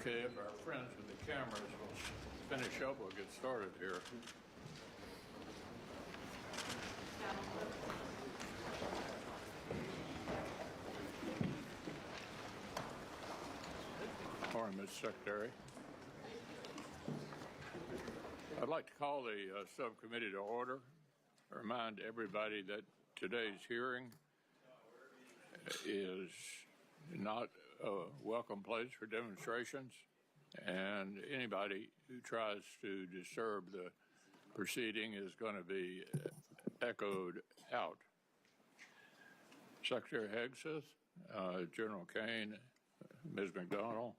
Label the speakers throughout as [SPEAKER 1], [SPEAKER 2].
[SPEAKER 1] Okay, if our friends with the cameras will finish up, we'll get started here. Morning, Mr. Secretary. I'd like to call the subcommittee to order. Remind everybody that today's hearing is not a welcome place for demonstrations, and anybody who tries to disturb the proceeding is going to be echoed out. Secretary Hegseth, General Caine, Ms. McDonald,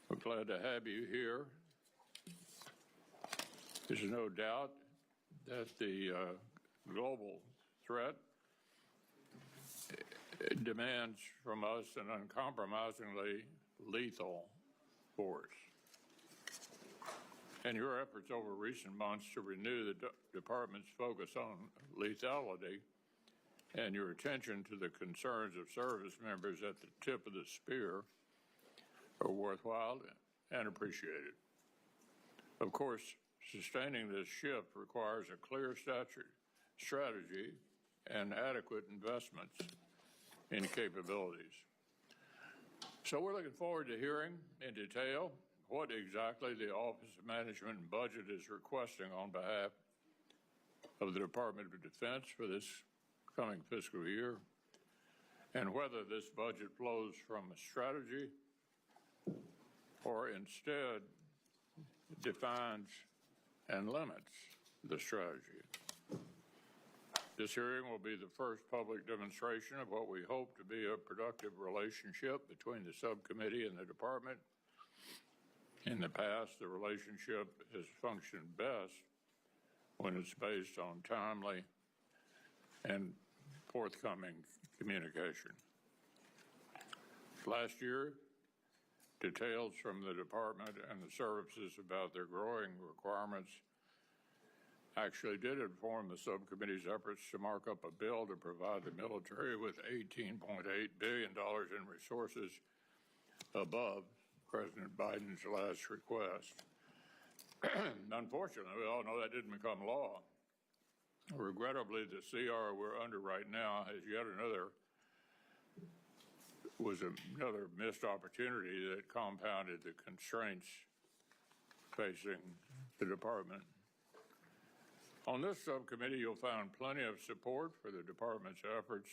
[SPEAKER 1] we're glad to have you here. There's no doubt that the global threat demands from us an uncompromisingly lethal force. And your efforts over recent months to renew the department's focus on lethality and your attention to the concerns of service members at the tip of the spear are worthwhile and appreciated. Of course, sustaining this shift requires a clear strategy and adequate investments in capabilities. So we're looking forward to hearing in detail what exactly the Office of Management and Budget is requesting on behalf of the Department of Defense for this coming fiscal year, and whether this budget flows from a strategy or instead defines and limits the strategy. This hearing will be the first public demonstration of what we hope to be a productive relationship between the subcommittee and the department. In the past, the relationship has functioned best when it's based on timely and forthcoming communication. Last year, details from the department and the services about their growing requirements actually did inform the subcommittee's efforts to mark up a bill to provide the military with $18.8 billion in resources above President Biden's last request. Unfortunately, we all know that didn't become law. Regrettably, the CR we're under right now has yet another missed opportunity that compounded the constraints facing the department. On this subcommittee, you'll find plenty of support for the department's efforts,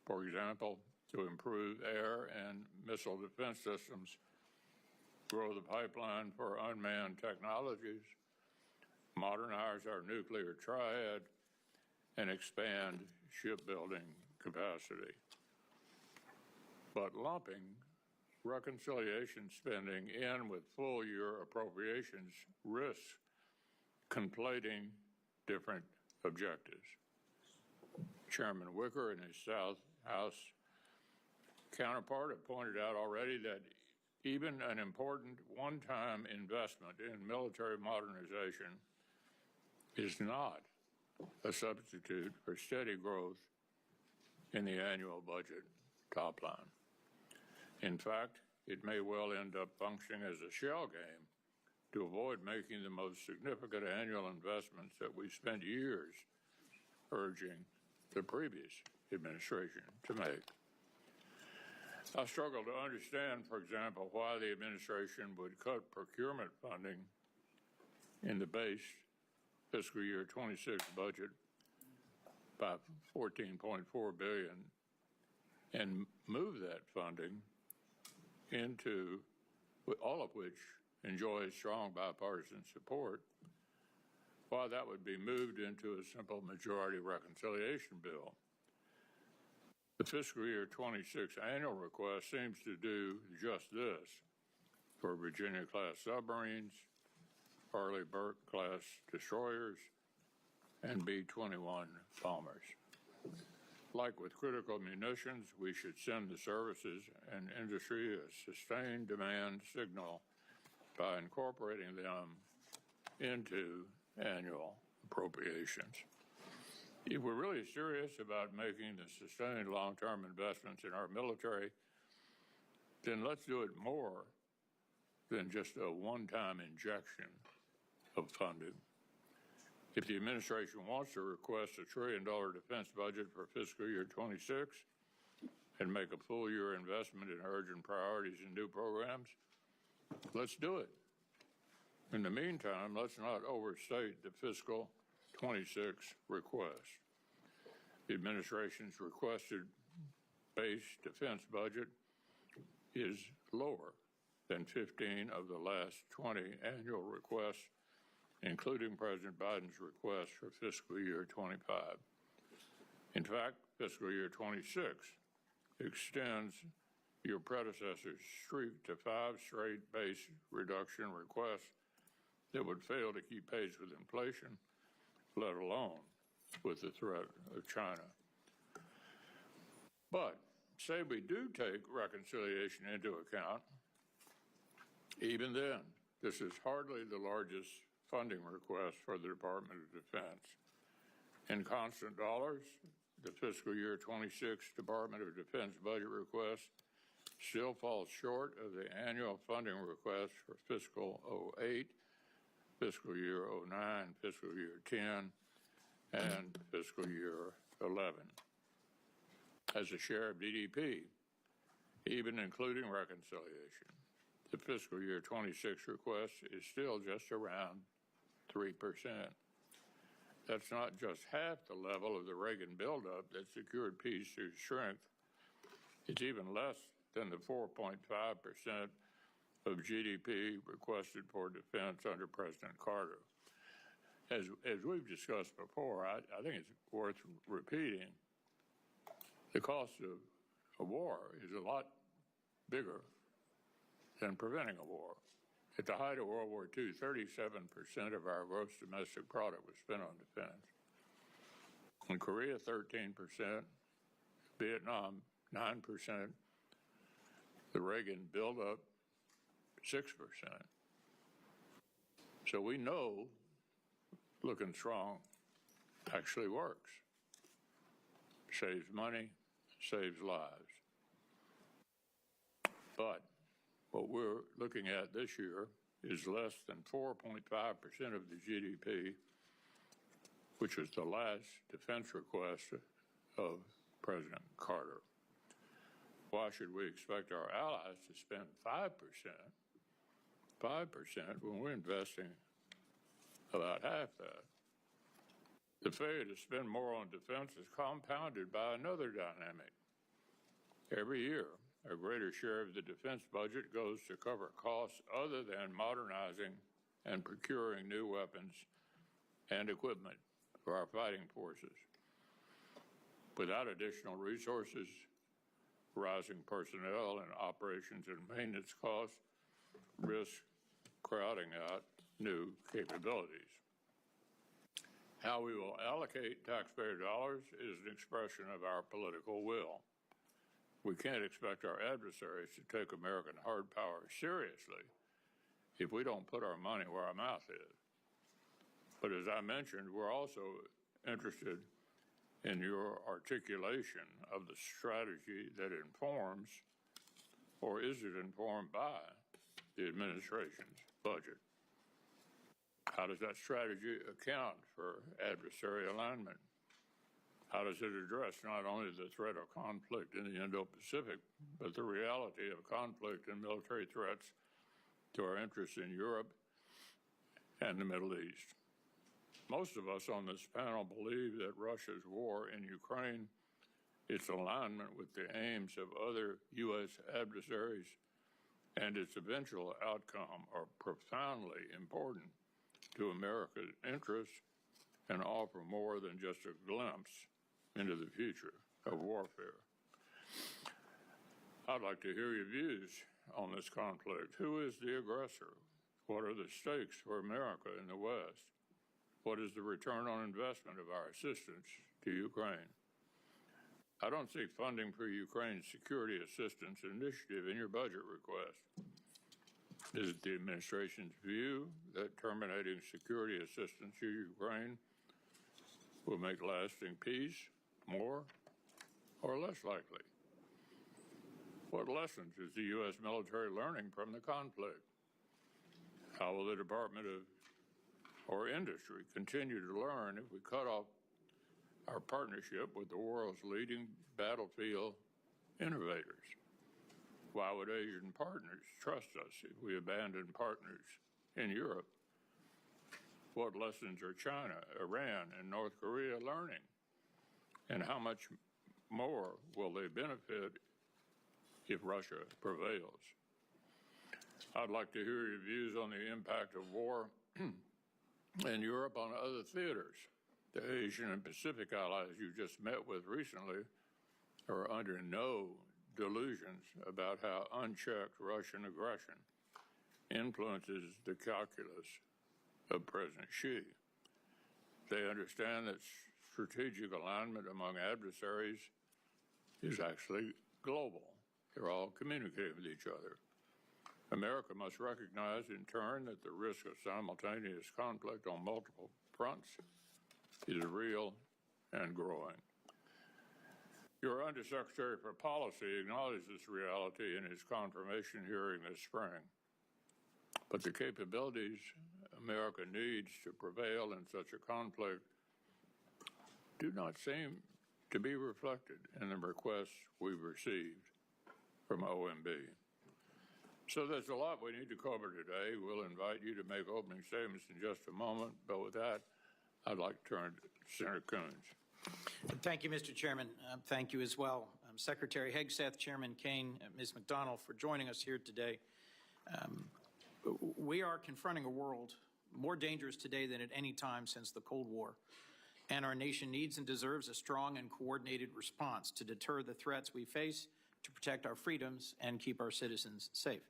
[SPEAKER 1] for example, to improve air and missile defense systems, grow the pipeline for unmanned technologies, modernize our nuclear triad, and expand shipbuilding capacity. But lumping reconciliation spending in with full-year appropriations risks conflating different objectives. Chairman Wicker and his South House counterpart have pointed out already that even an important one-time investment in military modernization is not a substitute for steady growth in the annual budget top line. In fact, it may well end up functioning as a shell game to avoid making the most significant annual investments that we spent years urging the previous administration to make. I struggle to understand, for example, why the administration would cut procurement funding in the base fiscal year 26 budget by $14.4 billion and move that funding into, all of which enjoys strong bipartisan support, while that would be moved into a simple majority reconciliation bill. The fiscal year 26 annual request seems to do just this for Virginia-class submarines, Arleigh Burke-class destroyers, and B-21 bombers. Like with critical munitions, we should send the services and industry a sustained demand signal by incorporating them into annual appropriations. If we're really serious about making the sustained long-term investments in our military, then let's do it more than just a one-time injection of funding. If the administration wants to request a $1 trillion defense budget for fiscal year 26 and make a full-year investment in urgent priorities and new programs, let's do it. In the meantime, let's not overstate the fiscal 26 request. The administration's requested base defense budget is lower than 15 of the last 20 annual requests, including President Biden's request for fiscal year 25. In fact, fiscal year 26 extends your predecessor's streak to 5 straight base reduction requests that would fail to keep pace with inflation, let alone with the threat of China. But say we do take reconciliation into account, even then, this is hardly the largest funding request for the Department of Defense. In constant dollars, the fiscal year 26 Department of Defense budget request still falls short of the annual funding request for fiscal 08, fiscal year 09, fiscal year 10, and fiscal year 11. As a share of GDP, even including reconciliation, the fiscal year 26 request is still just around 3%. That's not just half the level of the Reagan buildup that secured peace through strength. It's even less than the 4.5% of GDP requested for defense under President Carter. As we've discussed before, I think it's worth repeating, the cost of a war is a lot bigger than preventing a war. At the height of World War II, 37% of our gross domestic product was spent on defense. In Korea, 13%, Vietnam, 9%, the Reagan buildup, 6%. So we know looking strong actually works. Saves money, saves lives. But what we're looking at this year is less than 4.5% of the GDP, which was the last defense request of President Carter. Why should we expect our allies to spend 5% when we're investing about half that? The failure to spend more on defense is compounded by another dynamic. Every year, a greater share of the defense budget goes to cover costs other than modernizing and procuring new weapons and equipment for our fighting forces. Without additional resources, rising personnel and operations and maintenance costs risk crowding out new capabilities. How we will allocate taxpayer dollars is an expression of our political will. We can't expect our adversaries to take American hard power seriously if we don't put our money where our mouth is. But as I mentioned, we're also interested in your articulation of the strategy that informs, or is it informed by, the administration's budget. How does that strategy account for adversary alignment? How does it address not only the threat of conflict in the Indo-Pacific, but the reality of conflict and military threats to our interests in Europe and the Middle East? Most of us on this panel believe that Russia's war in Ukraine, its alignment with the aims of other U.S. adversaries, and its eventual outcome are profoundly important to America's interests and offer more than just a glimpse into the future of warfare. I'd like to hear your views on this conflict. Who is the aggressor? What are the stakes for America in the West? What is the return on investment of our assistance to Ukraine? I don't see funding for Ukraine's security assistance initiative in your budget request. Is it the administration's view that terminating security assistance to Ukraine will make lasting peace more or less likely? What lessons is the U.S. military learning from the conflict? How will the Department of or industry continue to learn if we cut off our partnership with the world's leading battlefield innovators? Why would Asian partners trust us if we abandon partners in Europe? What lessons are China, Iran, and North Korea learning? And how much more will they benefit if Russia prevails? I'd like to hear your views on the impact of war in Europe on other theaters. The Asian and Pacific allies you just met with recently are under no delusions about how unchecked Russian aggression influences the calculus of President Xi. They understand that strategic alignment among adversaries is actually global. They're all communicating with each other. America must recognize in turn that the risk of simultaneous conflict on multiple fronts is real and growing. Your Undersecretary for Policy acknowledged this reality in his confirmation hearing this spring. But the capabilities America needs to prevail in such a conflict do not seem to be reflected in the requests we've received from OMB. So there's a lot we need to cover today. We'll invite you to make opening statements in just a moment, but with that, I'd like to turn to Senator Coons.
[SPEAKER 2] Thank you, Mr. Chairman. Thank you as well, Secretary Hegseth, Chairman Caine, Ms. McDonnell, for joining us here today. We are confronting a world more dangerous today than at any time since the Cold War, and our nation needs and deserves a strong and coordinated response to deter the threats we face, to protect our freedoms, and keep our citizens safe.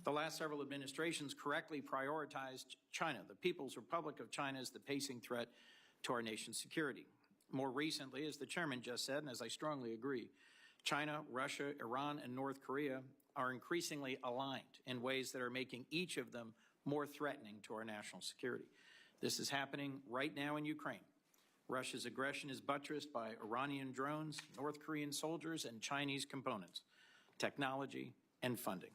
[SPEAKER 2] The last several administrations correctly prioritized China. The People's Republic of China is the pacing threat to our nation's security. More recently, as the chairman just said, and as I strongly agree, China, Russia, Iran, and North Korea are increasingly aligned in ways that are making each of them more threatening to our national security. This is happening right now in Ukraine. Russia's aggression is buttressed by Iranian drones, North Korean soldiers, and Chinese components, technology, and funding.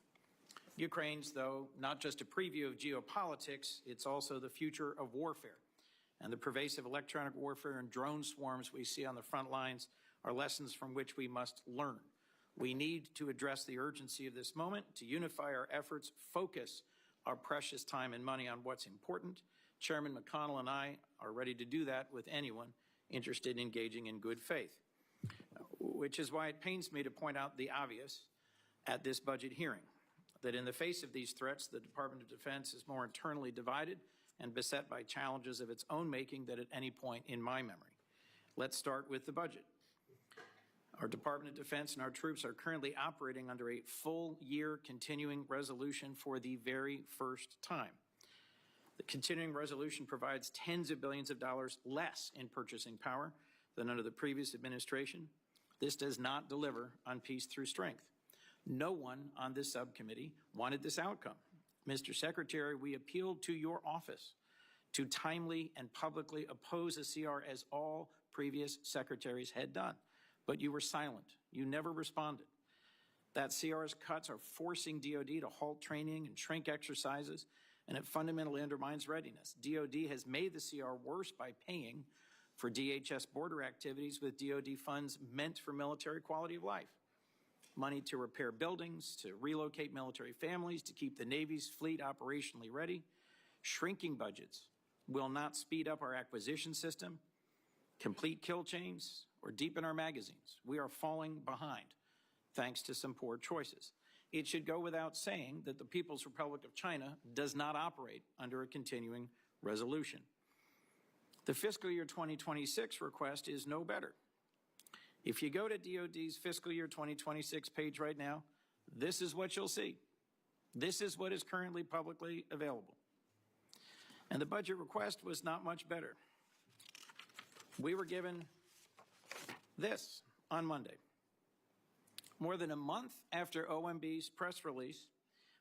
[SPEAKER 2] Ukraine's, though, not just a preview of geopolitics, it's also the future of warfare. And the pervasive electronic warfare and drone swarms we see on the front lines are lessons from which we must learn. We need to address the urgency of this moment, to unify our efforts, focus our precious time and money on what's important. Chairman McConnell and I are ready to do that with anyone interested in engaging in good faith, which is why it pains me to point out the obvious at this budget hearing, that in the face of these threats, the Department of Defense is more internally divided and beset by challenges of its own making than at any point in my memory. Let's start with the budget. Our Department of Defense and our troops are currently operating under a full-year continuing resolution for the very first time. The continuing resolution provides tens of billions of dollars less in purchasing power than under the previous administration. This does not deliver on peace through strength. No one on this subcommittee wanted this outcome. Mr. Secretary, we appealed to your office to timely and publicly oppose a CR as all previous secretaries had done. But you were silent. You never responded. That CR's cuts are forcing DOD to halt training and shrink exercises, and it fundamentally undermines readiness. DOD has made the CR worse by paying for DHS border activities with DOD funds meant for military quality of life. Money to repair buildings, to relocate military families, to keep the Navy's fleet operationally ready. Shrinking budgets will not speed up our acquisition system, complete kill chains, or deepen our magazines. We are falling behind thanks to some poor choices. It should go without saying that the People's Republic of China does not operate under a continuing resolution. The fiscal year 2026 request is no better. If you go to DOD's fiscal year 2026 page right now, this is what you'll see. This is what is currently publicly available. And the budget request was not much better. We were given this on Monday. More than a month after OMB's press release,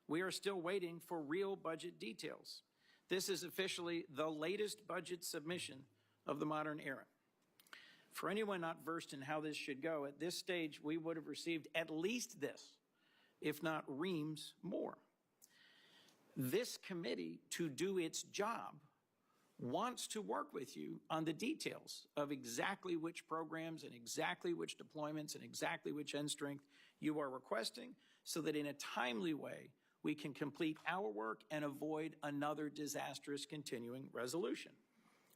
[SPEAKER 2] we are still waiting for real budget details. This is officially the latest budget submission of the modern era. For anyone not versed in how this should go, at this stage, we would have received at least this, if not reams more. This committee, to do its job, wants to work with you on the details of exactly which programs and exactly which deployments and exactly which end strength you are requesting, so that in a timely way we can complete our work and avoid another disastrous continuing resolution.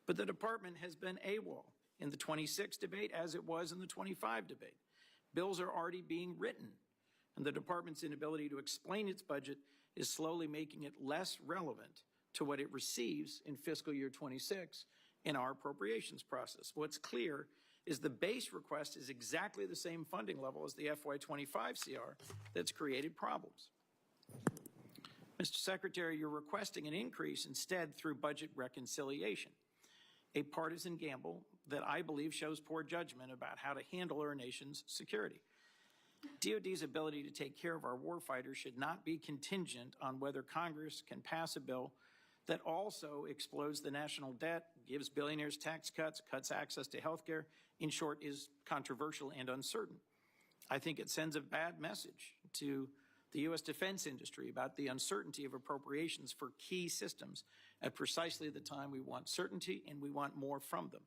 [SPEAKER 2] But the department has been AWOL in the 26 debate as it was in the 25 debate. Bills are already being written, and the department's inability to explain its budget is slowly making it less relevant to what it receives in fiscal year 26 in our appropriations process. What's clear is the base request is exactly the same funding level as the FY25 CR that's created problems. Mr. Secretary, you're requesting an increase instead through budget reconciliation, a partisan gamble that I believe shows poor judgment about how to handle our nation's security. DOD's ability to take care of our warfighters should not be contingent on whether Congress can pass a bill that also explodes the national debt, gives billionaires tax cuts, cuts access to health care, in short, is controversial and uncertain. I think it sends a bad message to the U.S. defense industry about the uncertainty of appropriations for key systems at precisely the time we want certainty and we want more from them.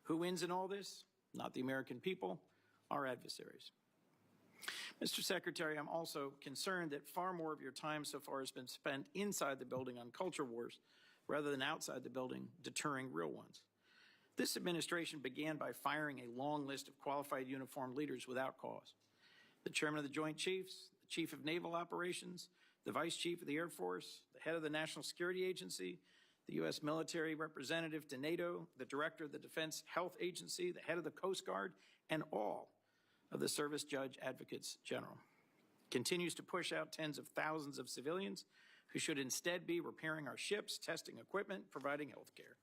[SPEAKER 2] Who wins in all this? Not the American people, our adversaries. Mr. Secretary, I'm also concerned that far more of your time so far has been spent inside the building on culture wars rather than outside the building deterring real ones. This administration began by firing a long list of qualified uniformed leaders without cause. The chairman of the Joint Chiefs, the chief of naval operations, the vice chief of the Air Force, the head of the National Security Agency, the U.S. military representative to NATO, the director of the Defense Health Agency, the head of the Coast Guard, and all of the Service Judge Advocates General. Continues to push out tens of thousands of civilians who should instead be repairing our ships, testing equipment, providing health care.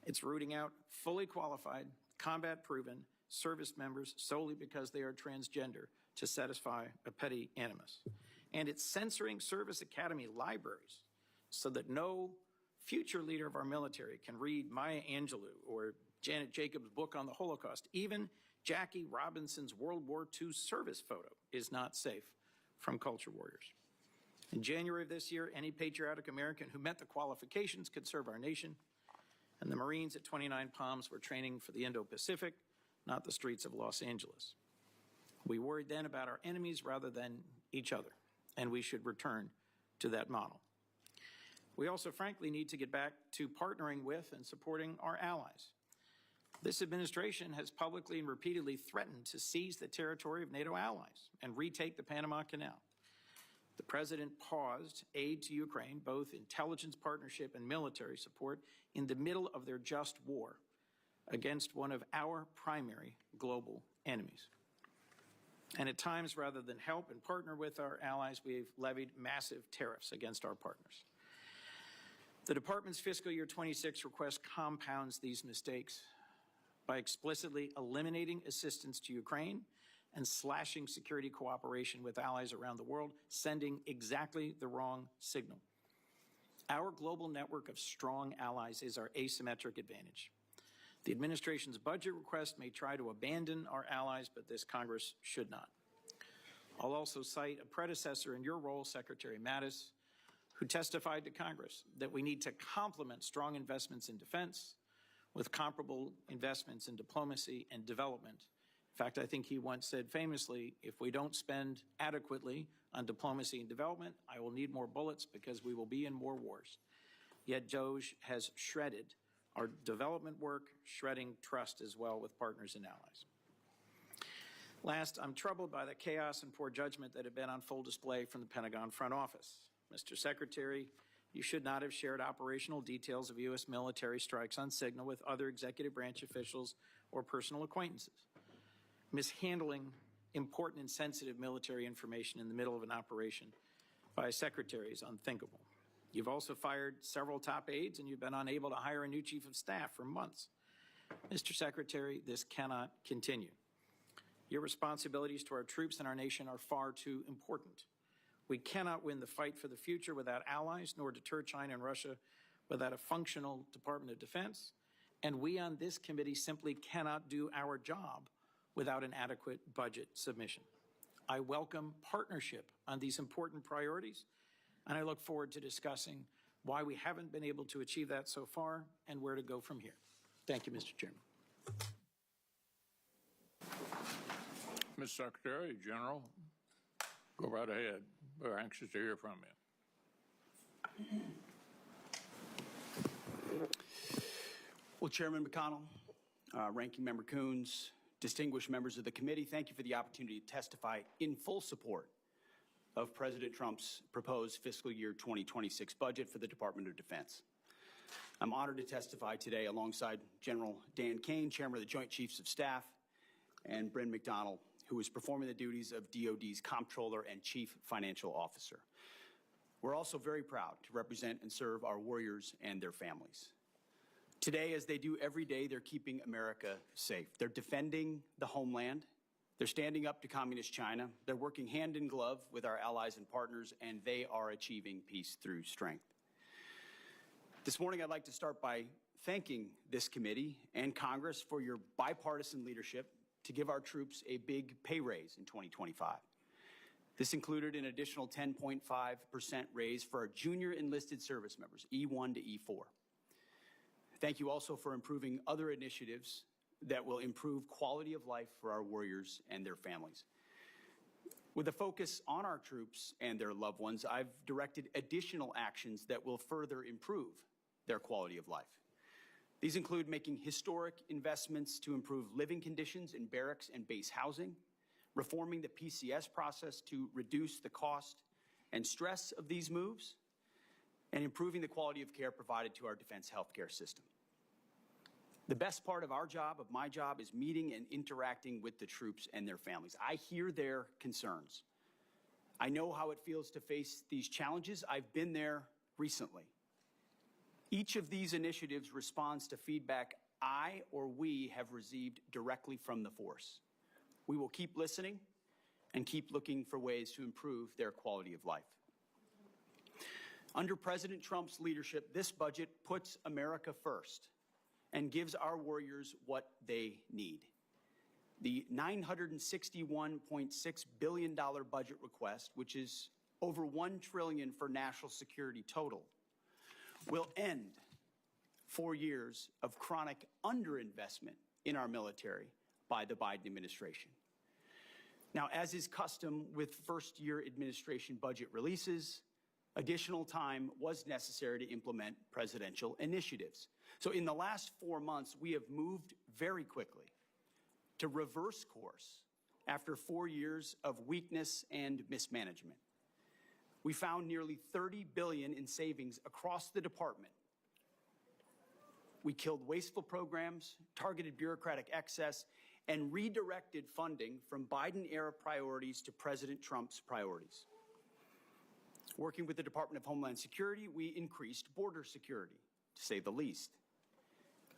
[SPEAKER 2] It's rooting out fully qualified, combat-proven service members solely because they are transgender to satisfy a petty animus. And it's censoring service academy libraries so that no future leader of our military can read Maya Angelou or Janet Jacobs' book on the Holocaust. Even Jackie Robinson's World War II service photo is not safe from culture warriors. In January of this year, any patriotic American who met the qualifications could serve our nation, and the Marines at 29 Palms were training for the Indo-Pacific, not the streets of Los Angeles. We worried then about our enemies rather than each other, and we should return to that model. We also, frankly, need to get back to partnering with and supporting our allies. This administration has publicly and repeatedly threatened to seize the territory of NATO allies and retake the Panama Canal. The president paused aid to Ukraine, both intelligence partnership and military support, in the middle of their just war against one of our primary global enemies. And at times, rather than help and partner with our allies, we've levied massive tariffs against our partners. The department's fiscal year 26 request compounds these mistakes by explicitly eliminating assistance to Ukraine and slashing security cooperation with allies around the world, sending exactly the wrong signal. Our global network of strong allies is our asymmetric advantage. The administration's budget request may try to abandon our allies, but this Congress should not. I'll also cite a predecessor in your role, Secretary Mattis, who testified to Congress that we need to complement strong investments in defense with comparable investments in diplomacy and development. In fact, I think he once said famously, if we don't spend adequately on diplomacy and development, I will need more bullets because we will be in more wars. Yet DOGE has shredded our development work, shredding trust as well with partners and allies. Last, I'm troubled by the chaos and poor judgment that have been on full display from the Pentagon front office. Mr. Secretary, you should not have shared operational details of U.S. military strikes on signal with other executive branch officials or personal acquaintances. Mishandling important and sensitive military information in the middle of an operation by a secretary is unthinkable. You've also fired several top aides, and you've been unable to hire a new chief of staff for months. Mr. Secretary, this cannot continue. Your responsibilities to our troops and our nation are far too important. We cannot win the fight for the future without allies, nor deter China and Russia without a functional Department of Defense. And we on this committee simply cannot do our job without an adequate budget submission. I welcome partnership on these important priorities, and I look forward to discussing why we haven't been able to achieve that so far and where to go from here. Thank you, Mr. Chairman.
[SPEAKER 1] Ms. Secretary General, go right ahead. We're anxious to hear from you.
[SPEAKER 3] Well, Chairman McConnell, Ranking Member Coons, distinguished members of the committee, thank you for the opportunity to testify in full support of President Trump's proposed fiscal year 2026 budget for the Department of Defense. I'm honored to testify today alongside General Dan Caine, Chairman of the Joint Chiefs of Staff, and Bryn McDonald, who is performing the duties of DoD's Comptroller and Chief Financial Officer. We're also very proud to represent and serve our warriors and their families. Today, as they do every day, they're keeping America safe. They're defending the homeland. They're standing up to Communist China. They're working hand in glove with our allies and partners, and they are achieving peace through strength. This morning, I'd like to start by thanking this committee and Congress for your bipartisan leadership to give our troops a big pay raise in 2025. This included an additional 10.5% raise for our junior enlisted service members, E1 to E4. Thank you also for improving other initiatives that will improve quality of life for our warriors and their families. With a focus on our troops and their loved ones, I've directed additional actions that will further improve their quality of life. These include making historic investments to improve living conditions in barracks and base housing, reforming the PCS process to reduce the cost and stress of these moves, and improving the quality of care provided to our defense healthcare system. The best part of our job, of my job, is meeting and interacting with the troops and their families. I hear their concerns. I know how it feels to face these challenges. I've been there recently. Each of these initiatives responds to feedback I or we have received directly from the force. We will keep listening and keep looking for ways to improve their quality of life. Under President Trump's leadership, this budget puts America first and gives our warriors what they need. The $961.6 billion budget request, which is over $1 trillion for national security total, will end 4 years of chronic underinvestment in our military by the Biden administration. Now, as is custom with first-year administration budget releases, additional time was necessary to implement presidential initiatives. So in the last 4 months, we have moved very quickly to reverse course after 4 years of weakness and mismanagement. We found nearly $30 billion in savings across the department. We killed wasteful programs, targeted bureaucratic excess, and redirected funding from Biden-era priorities to President Trump's priorities. Working with the Department of Homeland Security, we increased border security, to say the least.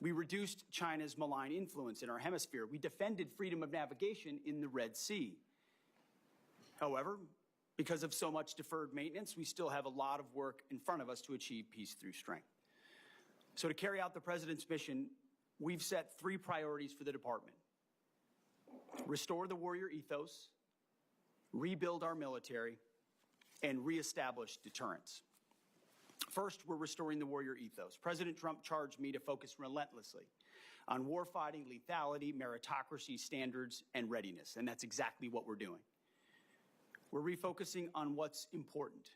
[SPEAKER 3] We reduced China's malign influence in our hemisphere. We defended freedom of navigation in the Red Sea. However, because of so much deferred maintenance, we still have a lot of work in front of us to achieve peace through strength. So to carry out the President's mission, we've set 3 priorities for the department: restore the warrior ethos, rebuild our military, and reestablish deterrence. First, we're restoring the warrior ethos. President Trump charged me to focus relentlessly on warfighting, lethality, meritocracy, standards, and readiness, and that's exactly what we're doing. We're refocusing on what's important: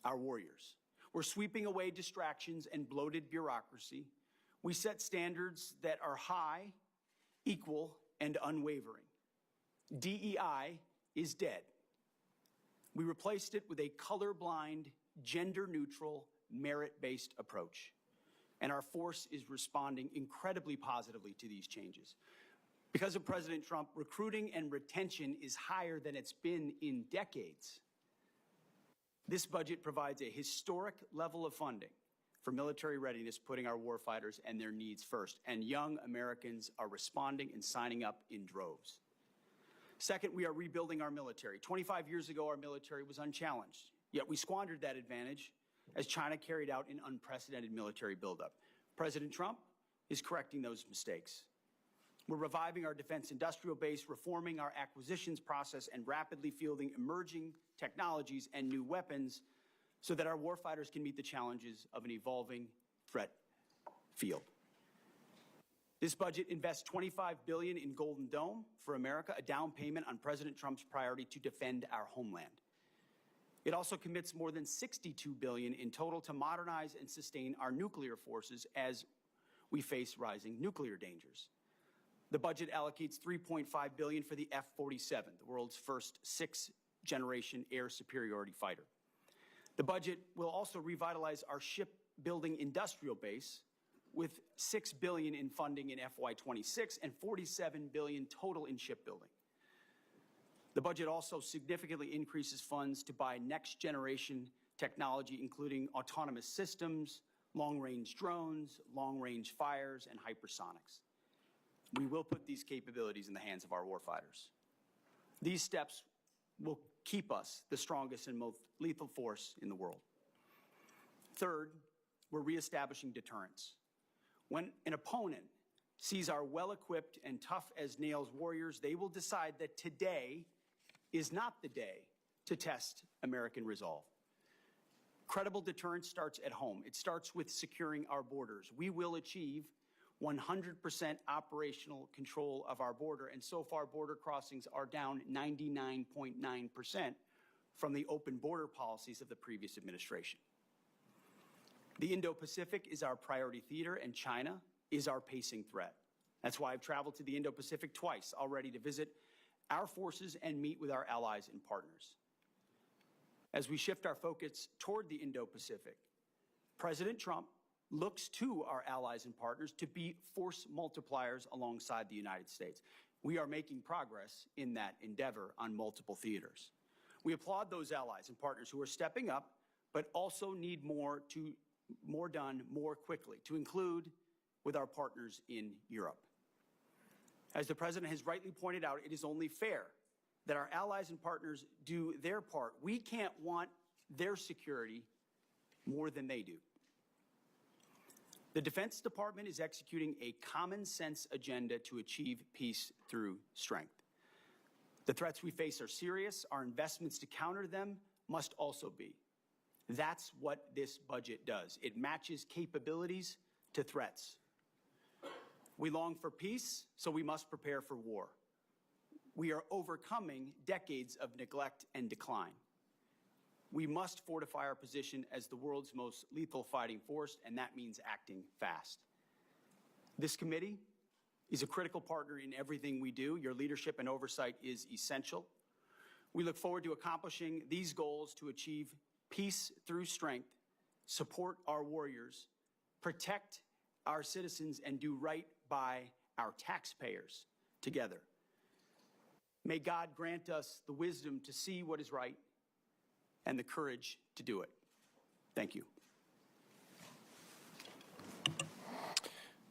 [SPEAKER 3] our warriors. We're sweeping away distractions and bloated bureaucracy. We set standards that are high, equal, and unwavering. DEI is dead. We replaced it with a colorblind, gender-neutral, merit-based approach. And our force is responding incredibly positively to these changes. Because of President Trump, recruiting and retention is higher than it's been in decades. This budget provides a historic level of funding for military readiness, putting our warfighters and their needs first. And young Americans are responding and signing up in droves. Second, we are rebuilding our military. 25 years ago, our military was unchallenged, yet we squandered that advantage as China carried out an unprecedented military buildup. President Trump is correcting those mistakes. We're reviving our defense industrial base, reforming our acquisitions process, and rapidly fielding emerging technologies and new weapons so that our warfighters can meet the challenges of an evolving threat field. This budget invests $25 billion in Golden Dome for America, a down payment on President Trump's priority to defend our homeland. It also commits more than $62 billion in total to modernize and sustain our nuclear forces as we face rising nuclear dangers. The budget allocates $3.5 billion for the F-47, the world's first sixth-generation air superiority fighter. The budget will also revitalize our shipbuilding industrial base with $6 billion in funding in FY26 and $47 billion total in shipbuilding. The budget also significantly increases funds to buy next-generation technology, including autonomous systems, long-range drones, long-range fires, and hypersonics. We will put these capabilities in the hands of our warfighters. These steps will keep us the strongest and most lethal force in the world. Third, we're reestablishing deterrence. When an opponent sees our well-equipped and tough-as-nails warriors, they will decide that today is not the day to test American resolve. Credible deterrence starts at home. It starts with securing our borders. We will achieve 100% operational control of our border, and so far border crossings are down 99.9% from the open border policies of the previous administration. The Indo-Pacific is our priority theater, and China is our pacing threat. That's why I've traveled to the Indo-Pacific twice already to visit our forces and meet with our allies and partners. As we shift our focus toward the Indo-Pacific, President Trump looks to our allies and partners to be force multipliers alongside the United States. We are making progress in that endeavor on multiple theaters. We applaud those allies and partners who are stepping up, but also need more done more quickly, to include with our partners in Europe. As the President has rightly pointed out, it is only fair that our allies and partners do their part. We can't want their security more than they do. The Defense Department is executing a common-sense agenda to achieve peace through strength. The threats we face are serious. Our investments to counter them must also be. That's what this budget does. It matches capabilities to threats. We long for peace, so we must prepare for war. We are overcoming decades of neglect and decline. We must fortify our position as the world's most lethal fighting force, and that means acting fast. This committee is a critical partner in everything we do. Your leadership and oversight is essential. We look forward to accomplishing these goals to achieve peace through strength, support our warriors, protect our citizens, and do right by our taxpayers together. May God grant us the wisdom to see what is right and the courage to do it. Thank you.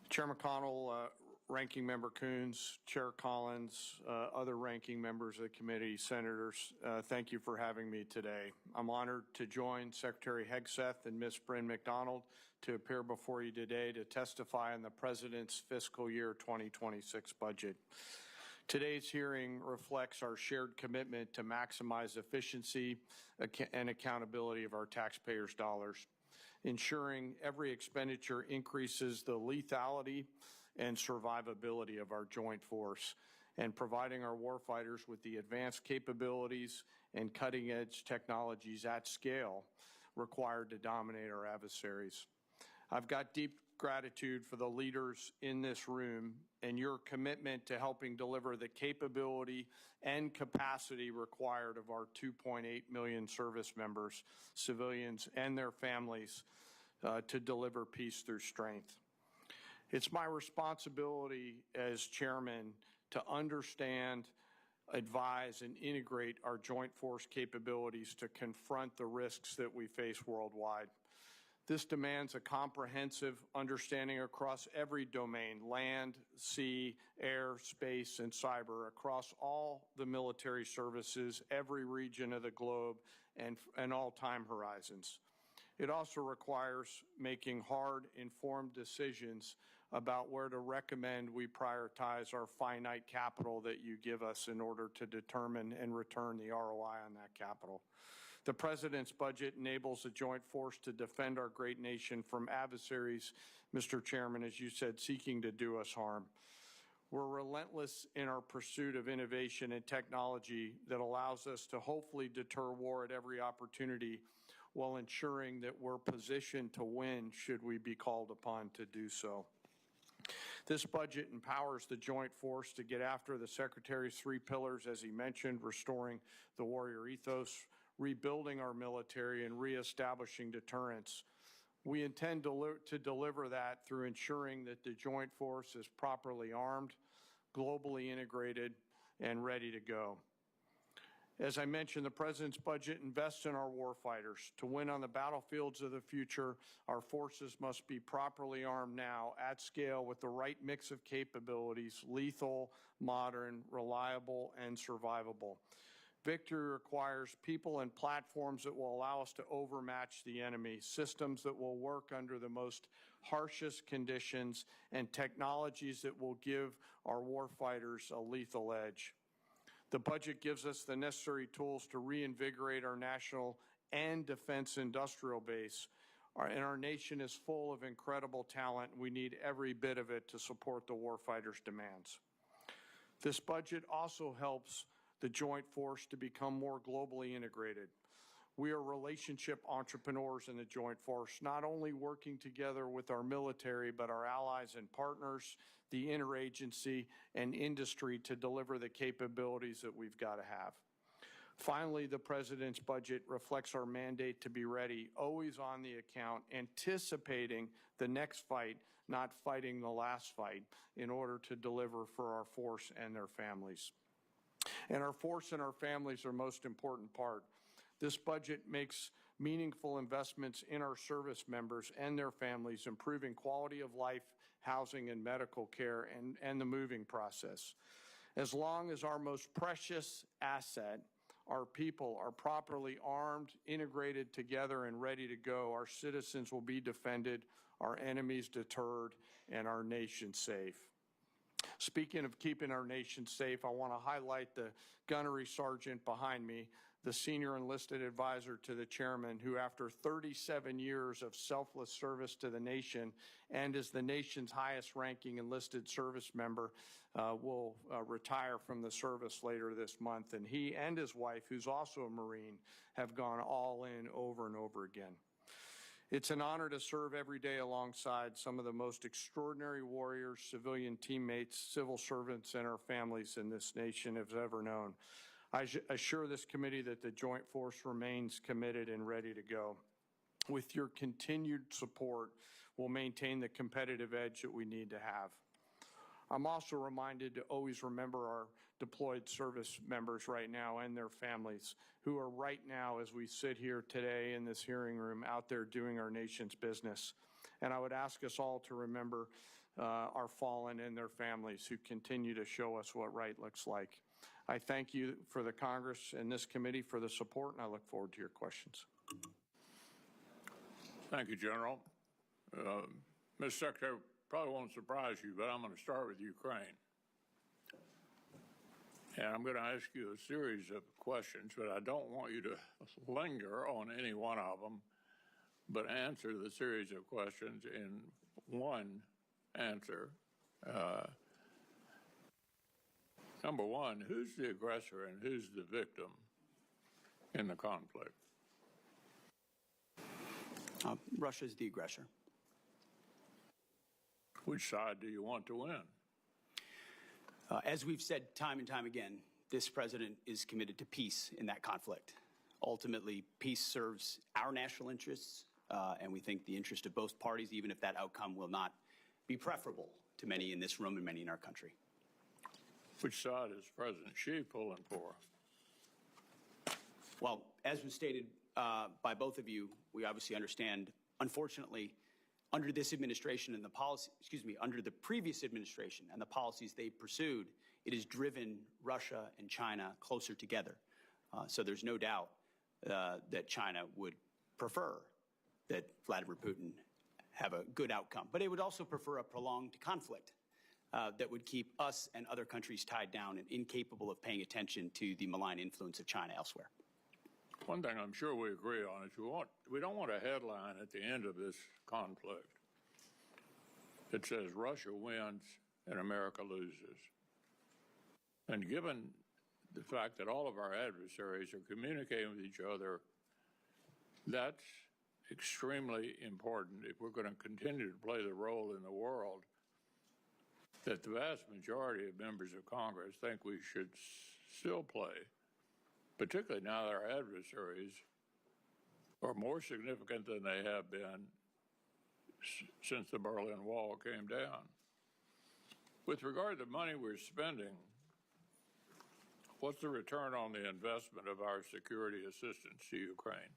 [SPEAKER 4] Chair McConnell, Ranking Member Coons, Chair Collins, other ranking members of the committee, senators, thank you for having me today. I'm honored to join Secretary Hegseth and Ms. Bryn McDonald to appear before you today to testify on the President's fiscal year 2026 budget. Today's hearing reflects our shared commitment to maximize efficiency and accountability of our taxpayers' dollars, ensuring every expenditure increases the lethality and survivability of our joint force, and providing our warfighters with the advanced capabilities and cutting-edge technologies at scale required to dominate our adversaries. I've got deep gratitude for the leaders in this room and your commitment to helping deliver the capability and capacity required of our 2.8 million service members, civilians, and their families to deliver peace through strength. It's my responsibility as chairman to understand, advise, and integrate our joint force capabilities to confront the risks that we face worldwide. This demands a comprehensive understanding across every domain: land, sea, air, space, and cyber, across all the military services, every region of the globe, and all time horizons. It also requires making hard, informed decisions about where to recommend we prioritize our finite capital that you give us in order to determine and return the ROI on that capital. The President's budget enables the joint force to defend our great nation from adversaries, Mr. Chairman, as you said, seeking to do us harm. We're relentless in our pursuit of innovation and technology that allows us to hopefully deter war at every opportunity while ensuring that we're positioned to win should we be called upon to do so. This budget empowers the joint force to get after the Secretary's 3 pillars, as he mentioned, restoring the warrior ethos, rebuilding our military, and reestablishing deterrence. We intend to deliver that through ensuring that the joint force is properly armed, globally integrated, and ready to go. As I mentioned, the President's budget invests in our warfighters. To win on the battlefields of the future, our forces must be properly armed now, at scale, with the right mix of capabilities: lethal, modern, reliable, and survivable. Victory requires people and platforms that will allow us to overmatch the enemy, systems that will work under the most harshest conditions, and technologies that will give our warfighters a lethal edge. The budget gives us the necessary tools to reinvigorate our national and defense industrial base. And our nation is full of incredible talent. We need every bit of it to support the warfighters' demands. This budget also helps the joint force to become more globally integrated. We are relationship entrepreneurs in the joint force, not only working together with our military, but our allies and partners, the interagency, and industry to deliver the capabilities that we've got to have. Finally, the President's budget reflects our mandate to be ready, always on the account, anticipating the next fight, not fighting the last fight, in order to deliver for our force and their families. And our force and our families are the most important part. This budget makes meaningful investments in our service members and their families, improving quality of life, housing, and medical care, and the moving process. As long as our most precious asset, our people, are properly armed, integrated together, and ready to go, our citizens will be defended, our enemies deterred, and our nation safe. Speaking of keeping our nation safe, I want to highlight the gunnery sergeant behind me, the senior enlisted advisor to the chairman, who after 37 years of selfless service to the nation and is the nation's highest ranking enlisted service member, will retire from the service later this month. And he and his wife, who's also a Marine, have gone all in over and over again. It's an honor to serve every day alongside some of the most extraordinary warriors, civilian teammates, civil servants, and our families in this nation have ever known. I assure this committee that the Joint Force remains committed and ready to go. With your continued support, we'll maintain the competitive edge that we need to have. I'm also reminded to always remember our deployed service members right now and their families, who are right now, as we sit here today in this hearing room, out there doing our nation's business. And I would ask us all to remember our fallen and their families, who continue to show us what right looks like. I thank you for the Congress and this committee for the support, and I look forward to your questions.
[SPEAKER 1] Thank you, General. Mr. Secretary, probably won't surprise you, but I'm going to start with Ukraine. And I'm going to ask you a series of questions, but I don't want you to linger on any one of them, but answer the series of questions in one answer. Number one, who's the aggressor and who's the victim in the conflict?
[SPEAKER 3] Russia's the aggressor.
[SPEAKER 1] Which side do you want to win?
[SPEAKER 3] As we've said time and time again, this president is committed to peace in that conflict. Ultimately, peace serves our national interests, and we think the interest of both parties, even if that outcome will not be preferable to many in this room and many in our country.
[SPEAKER 1] Which side is President Xi pulling for?
[SPEAKER 3] Well, as was stated by both of you, we obviously understand, unfortunately, under this administration and the policy, under the previous administration and the policies they pursued, it has driven Russia and China closer together. So there's no doubt that China would prefer that Vladimir Putin have a good outcome. But it would also prefer a prolonged conflict that would keep us and other countries tied down and incapable of paying attention to the malign influence of China elsewhere.
[SPEAKER 1] One thing I'm sure we agree on is we don't want a headline at the end of this conflict that says Russia wins and America loses. And given the fact that all of our adversaries are communicating with each other, that's extremely important if we're going to continue to play the role in the world that the vast majority of members of Congress think we should still play, particularly now that our adversaries are more significant than they have been since the Berlin Wall came down. With regard to the money we're spending, what's the return on the investment of our security assistance to Ukraine?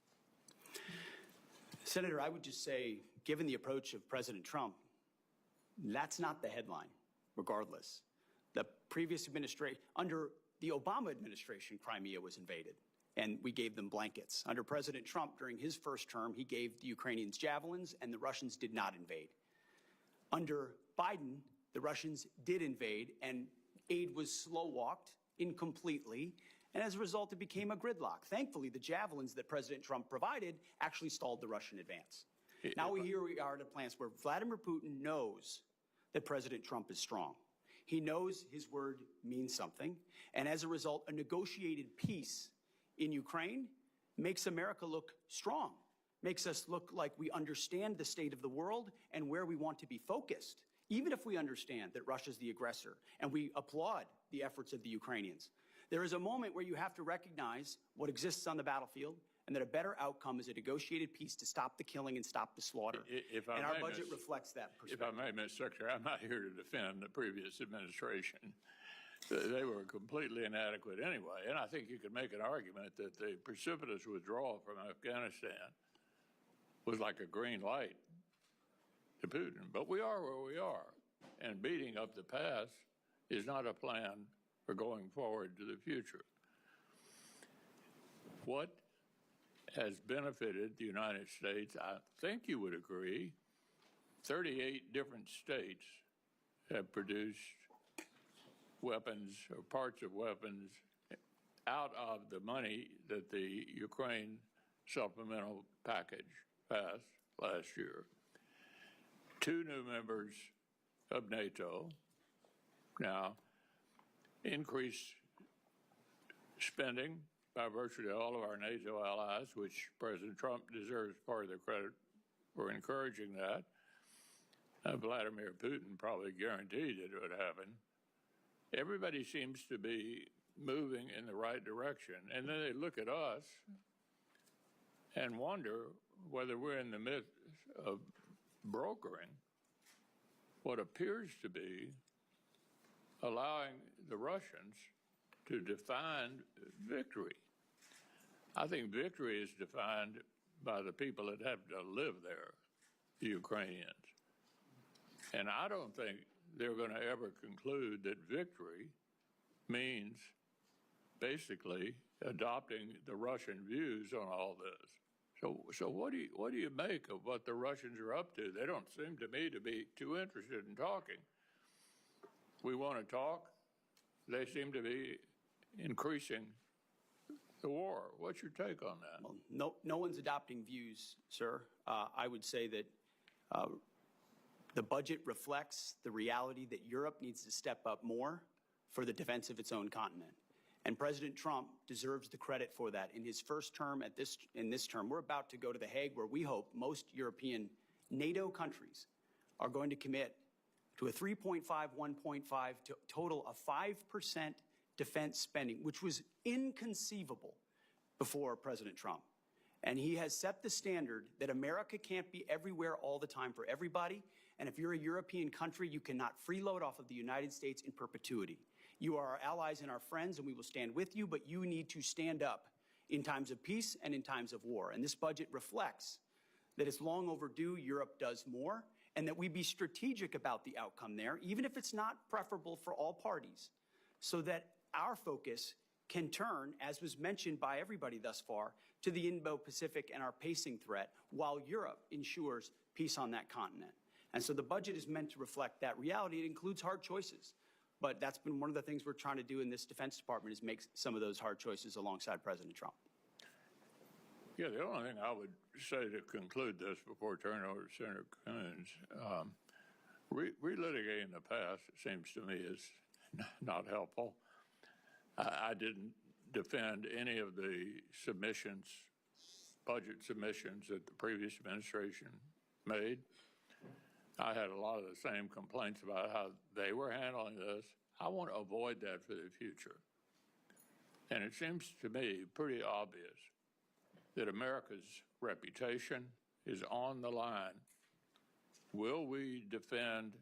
[SPEAKER 3] Senator, I would just say, given the approach of President Trump, that's not the headline, regardless. The previous administration, under the Obama administration, Crimea was invaded, and we gave them blankets. Under President Trump, during his first term, he gave the Ukrainians javelins, and the Russians did not invade. Under Biden, the Russians did invade, and aid was slow-walked incompletely, and as a result, it became a gridlock. Thankfully, the javelins that President Trump provided actually stalled the Russian advance. Now we are at a place where Vladimir Putin knows that President Trump is strong. He knows his word means something, and as a result, a negotiated peace in Ukraine makes America look strong, makes us look like we understand the state of the world and where we want to be focused, even if we understand that Russia's the aggressor, and we applaud the efforts of the Ukrainians. There is a moment where you have to recognize what exists on the battlefield and that a better outcome is a negotiated peace to stop the killing and stop the slaughter. And our budget reflects that perspective.
[SPEAKER 1] If I may, Mr. Secretary, I'm not here to defend the previous administration. They were completely inadequate anyway. And I think you could make an argument that the precipitous withdrawal from Afghanistan was like a green light to Putin. But we are where we are. And beating up the past is not a plan for going forward to the future. What has benefited the United States, I think you would agree, 38 different states have produced weapons or parts of weapons out of the money that the Ukraine supplemental package passed last year. 2 new members of NATO now increased spending by virtually all of our NATO allies, which President Trump deserves part of the credit for encouraging that. Vladimir Putin probably guaranteed it would happen. Everybody seems to be moving in the right direction. And then they look at us and wonder whether we're in the midst of brokering what appears to be allowing the Russians to define victory. I think victory is defined by the people that have to live there, the Ukrainians. And I don't think they're going to ever conclude that victory means basically adopting the Russian views on all this. So what do you make of what the Russians are up to? They don't seem to me to be too interested in talking. We want to talk. They seem to be increasing the war. What's your take on that?
[SPEAKER 3] Well, no one's adopting views, sir. I would say that the budget reflects the reality that Europe needs to step up more for the defense of its own continent. And President Trump deserves the credit for that. In his first term, in this term, we're about to go to The Hague, where we hope most European NATO countries are going to commit to a 3.5, 1.5 total of 5% defense spending, which was inconceivable before President Trump. And he has set the standard that America can't be everywhere all the time for everybody. And if you're a European country, you cannot freeload off of the United States in perpetuity. You are our allies and our friends, and we will stand with you, but you need to stand up in times of peace and in times of war. And this budget reflects that it's long overdue Europe does more, and that we be strategic about the outcome there, even if it's not preferable for all parties, so that our focus can turn, as was mentioned by everybody thus far, to the Indo-Pacific and our pacing threat, while Europe ensures peace on that continent. And so the budget is meant to reflect that reality. It includes hard choices. But that's been one of the things we're trying to do in this Defense Department, is make some of those hard choices alongside President Trump.
[SPEAKER 1] Yeah, the only thing I would say to conclude this before turning over to Senator Coons, relitigating the past, it seems to me, is not helpful. I didn't defend any of the submissions, budget submissions that the previous administration made. I had a lot of the same complaints about how they were handling this. I want to avoid that for the future. And it seems to me pretty obvious that America's reputation is on the line. Will we defend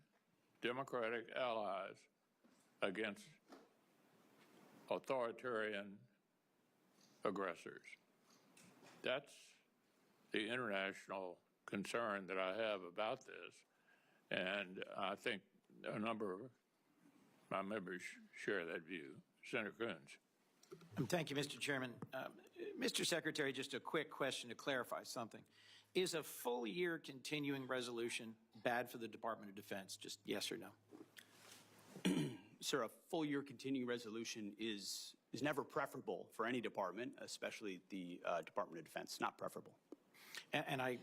[SPEAKER 1] democratic allies against authoritarian aggressors? That's the international concern that I have about this. And I think a number of my members share that view. Senator Coons.
[SPEAKER 2] Thank you, Mr. Chairman. Mr. Secretary, just a quick question to clarify something. Is a full year continuing resolution bad for the Department of Defense? Just yes or no?
[SPEAKER 3] Sir, a full year continuing resolution is never preferable for any department, especially the Department of Defense. Not preferable.
[SPEAKER 2] And I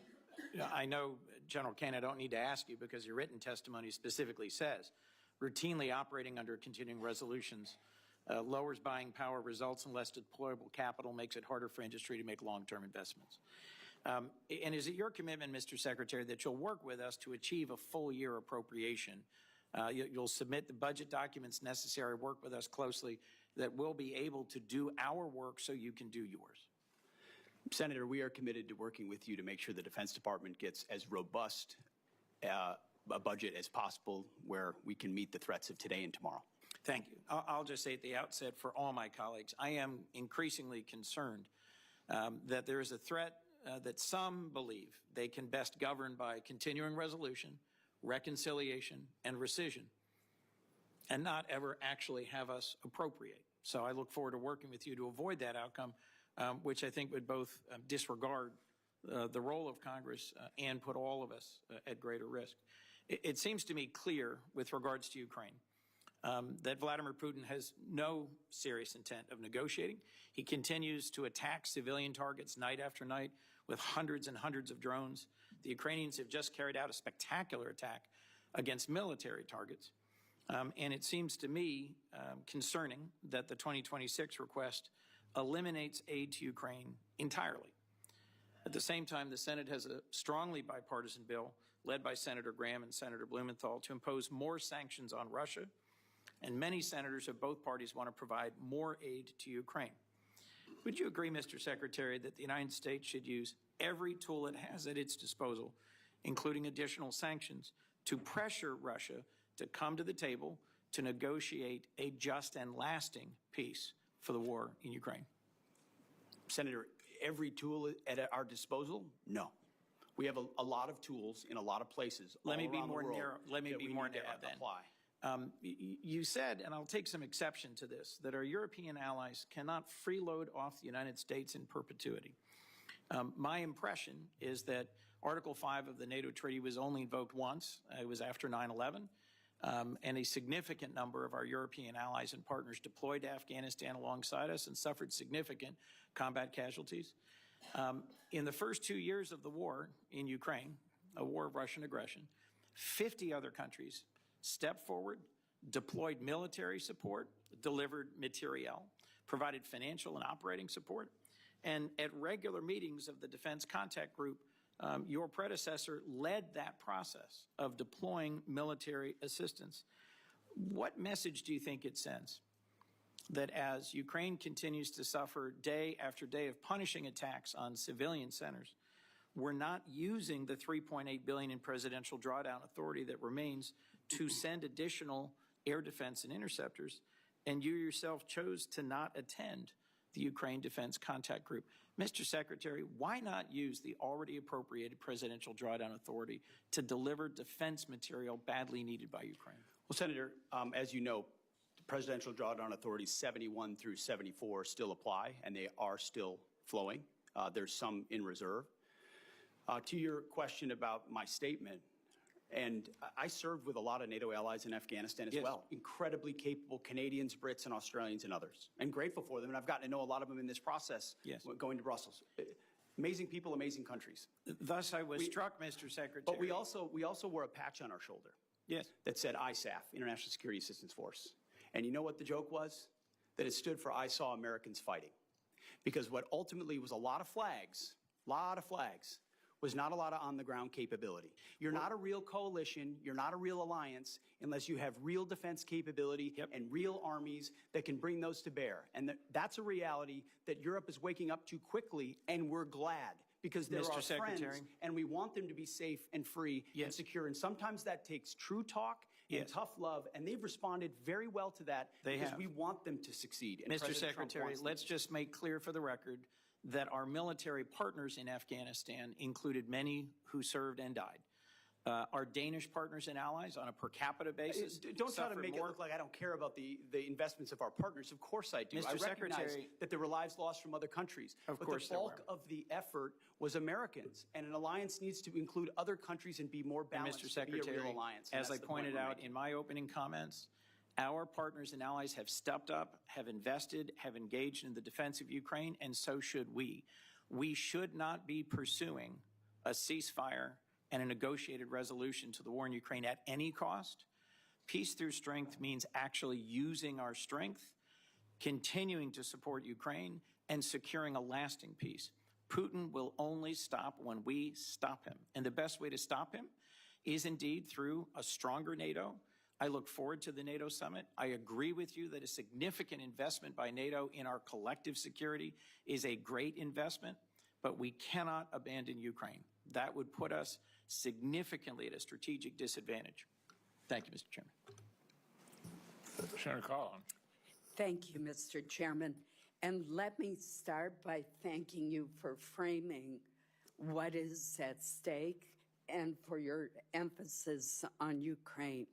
[SPEAKER 2] know, General Caine, I don't need to ask you because your written testimony specifically says routinely operating under continuing resolutions lowers buying power, results in less deployable capital, makes it harder for industry to make long-term investments. And is it your commitment, Mr. Secretary, that you'll work with us to achieve a full-year appropriation? You'll submit the budget documents necessary, work with us closely, that we'll be able to do our work so you can do yours.
[SPEAKER 3] Senator, we are committed to working with you to make sure the Defense Department gets as robust a budget as possible where we can meet the threats of today and tomorrow.
[SPEAKER 2] Thank you. I'll just say at the outset for all my colleagues, I am increasingly concerned that there is a threat that some believe they can best govern by continuing resolution, reconciliation, and rescission, and not ever actually have us appropriate. So I look forward to working with you to avoid that outcome, which I think would both disregard the role of Congress and put all of us at greater risk. It seems to me clear with regards to Ukraine that Vladimir Putin has no serious intent of negotiating. He continues to attack civilian targets night after night with hundreds and hundreds of drones. The Ukrainians have just carried out a spectacular attack against military targets. And it seems to me concerning that the 2026 request eliminates aid to Ukraine entirely. At the same time, the Senate has a strongly bipartisan bill led by Senator Graham and Senator Blumenthal to impose more sanctions on Russia, and many senators of both parties want to provide more aid to Ukraine. Would you agree, Mr. Secretary, that the United States should use every tool it has at its disposal, including additional sanctions, to pressure Russia to come to the table to negotiate a just and lasting peace for the war in Ukraine?
[SPEAKER 3] Senator, every tool at our disposal? No. We have a lot of tools in a lot of places.
[SPEAKER 2] Let me be more narrow. Let me be more narrow then.
[SPEAKER 3] Apply.
[SPEAKER 2] You said, and I'll take some exception to this, that our European allies cannot freeload off the United States in perpetuity. My impression is that Article 5 of the NATO Treaty was only invoked once. It was after 9/11. And a significant number of our European allies and partners deployed to Afghanistan alongside us and suffered significant combat casualties. In the first 2 years of the war in Ukraine, a war of Russian aggression, 50 other countries stepped forward, deployed military support, delivered materiel, provided financial and operating support, and at regular meetings of the Defense Contact Group, your predecessor led that process of deploying military assistance. What message do you think it sends? That as Ukraine continues to suffer day after day of punishing attacks on civilian centers, we're not using the $3.8 billion in presidential drawdown authority that remains to send additional air defense and interceptors, and you yourself chose to not attend the Ukraine Defense Contact Group. Mr. Secretary, why not use the already appropriated presidential drawdown authority to deliver defense material badly needed by Ukraine?
[SPEAKER 3] Well, Senator, as you know, the presidential drawdown authorities 71 through 74 still apply, and they are still flowing. There's some in reserve. To your question about my statement, and I served with a lot of NATO allies in Afghanistan as well. Incredibly capable Canadians, Brits, and Australians and others. I'm grateful for them, and I've gotten to know a lot of them in this process going to Brussels. Amazing people, amazing countries.
[SPEAKER 2] Thus, I was struck, Mr. Secretary.
[SPEAKER 3] But we also wore a patch on our shoulder.
[SPEAKER 2] Yes.
[SPEAKER 3] That said ISAF, International Security Assistance Force. And you know what the joke was? That it stood for I Saw Americans Fighting. Because what ultimately was a lot of flags, was not a lot of on-the-ground capability. You're not a real coalition, you're not a real alliance, unless you have real defense capability and real armies that can bring those to bear. And that's a reality that Europe is waking up to quickly, and we're glad. Because they're our friends, and we want them to be safe and free and secure. And sometimes that takes true talk and tough love, and they've responded very well to that because we want them to succeed. And
[SPEAKER 2] Mr. Secretary, let's just make clear for the record that our military partners in Afghanistan included many who served and died. Our Danish partners and allies on a per capita basis
[SPEAKER 3] Don't try to make it look like I don't care about the investments of our partners. Of course I do.
[SPEAKER 2] Mr.
[SPEAKER 3] I recognize
[SPEAKER 2] Secretary,
[SPEAKER 3] that there were lives lost from other countries.
[SPEAKER 2] Of
[SPEAKER 3] but
[SPEAKER 2] course
[SPEAKER 3] the bulk of the effort was Americans. And an alliance needs to include other countries and be more balanced.
[SPEAKER 2] Mr. Secretary,
[SPEAKER 3] to be a real alliance.
[SPEAKER 2] as I pointed out in my opening comments, our partners and allies have stepped up, have invested, have engaged in the defense of Ukraine, and so should we. We should not be pursuing a ceasefire and a negotiated resolution to the war in Ukraine at any cost. Peace through strength means actually using our strength, continuing to support Ukraine, and securing a lasting peace. Putin will only stop when we stop him. And the best way to stop him is indeed through a stronger NATO. I look forward to the NATO summit. I agree with you that a significant investment by NATO in our collective security is a great investment, but we cannot abandon Ukraine. That would put us significantly at a strategic disadvantage. Thank you, Mr. Chairman.
[SPEAKER 1] Senator Collins.
[SPEAKER 5] Thank you, Mr. Chairman. And let me start by thanking you for framing what is at stake and for your emphasis on Ukraine.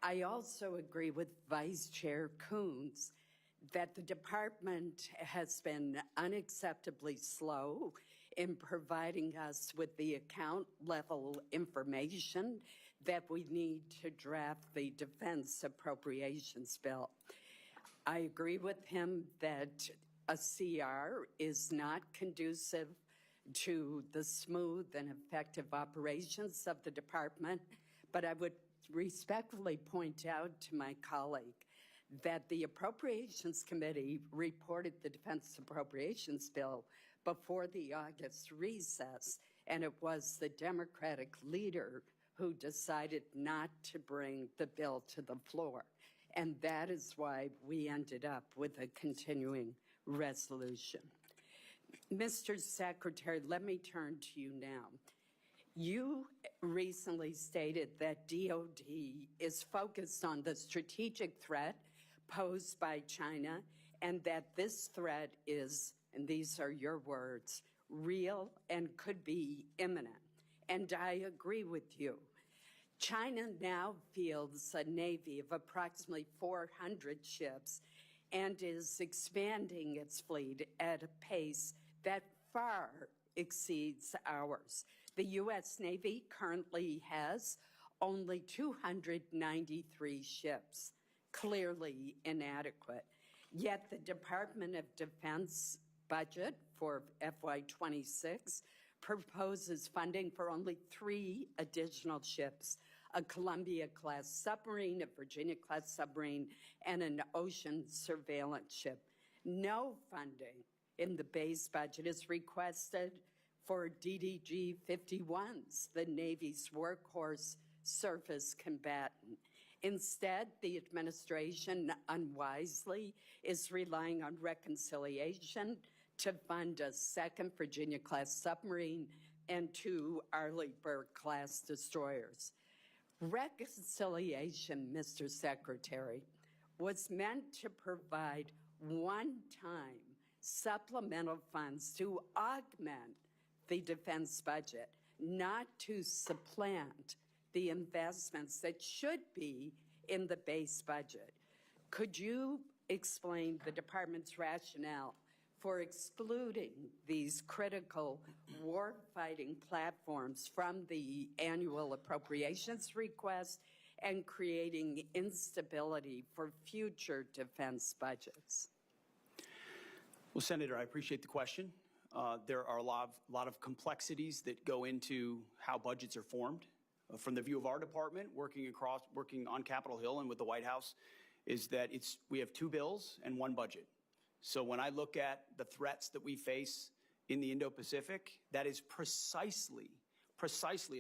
[SPEAKER 5] I also agree with Vice Chair Coons that the department has been unacceptably slow in providing us with the account level information that we need to draft the defense appropriations bill. I agree with him that a CR is not conducive to the smooth and effective operations of the department, but I would respectfully point out to my colleague that the Appropriations Committee reported the Defense Appropriations Bill before the August recess, and it was the Democratic leader who decided not to bring the bill to the floor. And that is why we ended up with a continuing resolution. Mr. Secretary, let me turn to you now. You recently stated that DOD is focused on the strategic threat posed by China and that this threat is, and these are your words, real and could be imminent. And I agree with you. China now fields a navy of approximately 400 ships and is expanding its fleet at a pace that far exceeds ours. The U.S. Navy currently has only 293 ships, clearly inadequate. Yet the Department of Defense budget for FY26 proposes funding for only 3 additional ships, a Columbia-class submarine, a Virginia-class submarine, and an ocean surveillance ship. No funding in the base budget is requested for DDG-51s, the Navy's workhorse surface combatant. Instead, the administration unwisely is relying on reconciliation to fund a second Virginia-class submarine and 2 Arleigh-Burke-class destroyers. Reconciliation, Mr. Secretary, was meant to provide one-time supplemental funds to augment the defense budget, not to supplant the investments that should be in the base budget. Could you explain the department's rationale for excluding these critical war-fighting platforms from the annual appropriations request and creating instability for future defense budgets?
[SPEAKER 3] Well, Senator, I appreciate the question. There are a lot of complexities that go into how budgets are formed. From the view of our department, working on Capitol Hill and with the White House, is that we have 2 bills and 1 budget. So when I look at the threats that we face in the Indo-Pacific, that is precisely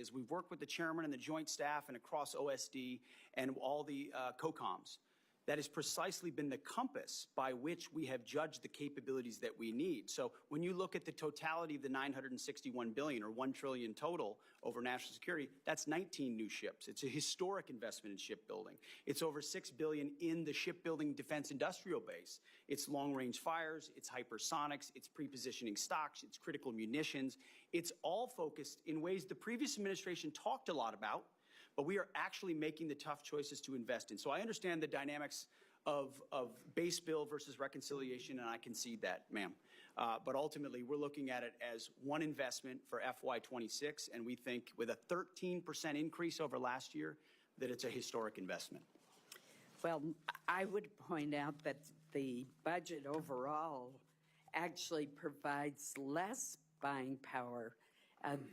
[SPEAKER 3] as we've worked with the chairman and the joint staff and across OSD and all the COCOMs, that has precisely been the compass by which we have judged the capabilities that we need. So when you look at the totality of the $961 billion or $1 trillion total over national security, that's 19 new ships. It's a historic investment in shipbuilding. It's over $6 billion in the shipbuilding defense industrial base. It's long-range fires, it's hypersonics, it's pre-positioning stocks, it's critical munitions. It's all focused in ways the previous administration talked a lot about, but we are actually making the tough choices to invest in. So I understand the dynamics of base bill versus reconciliation, and I concede that, ma'am. But ultimately, we're looking at it as one investment for FY26, and we think with a 13% increase over last year, that it's a historic investment.
[SPEAKER 5] Well, I would point out that the budget overall actually provides less buying power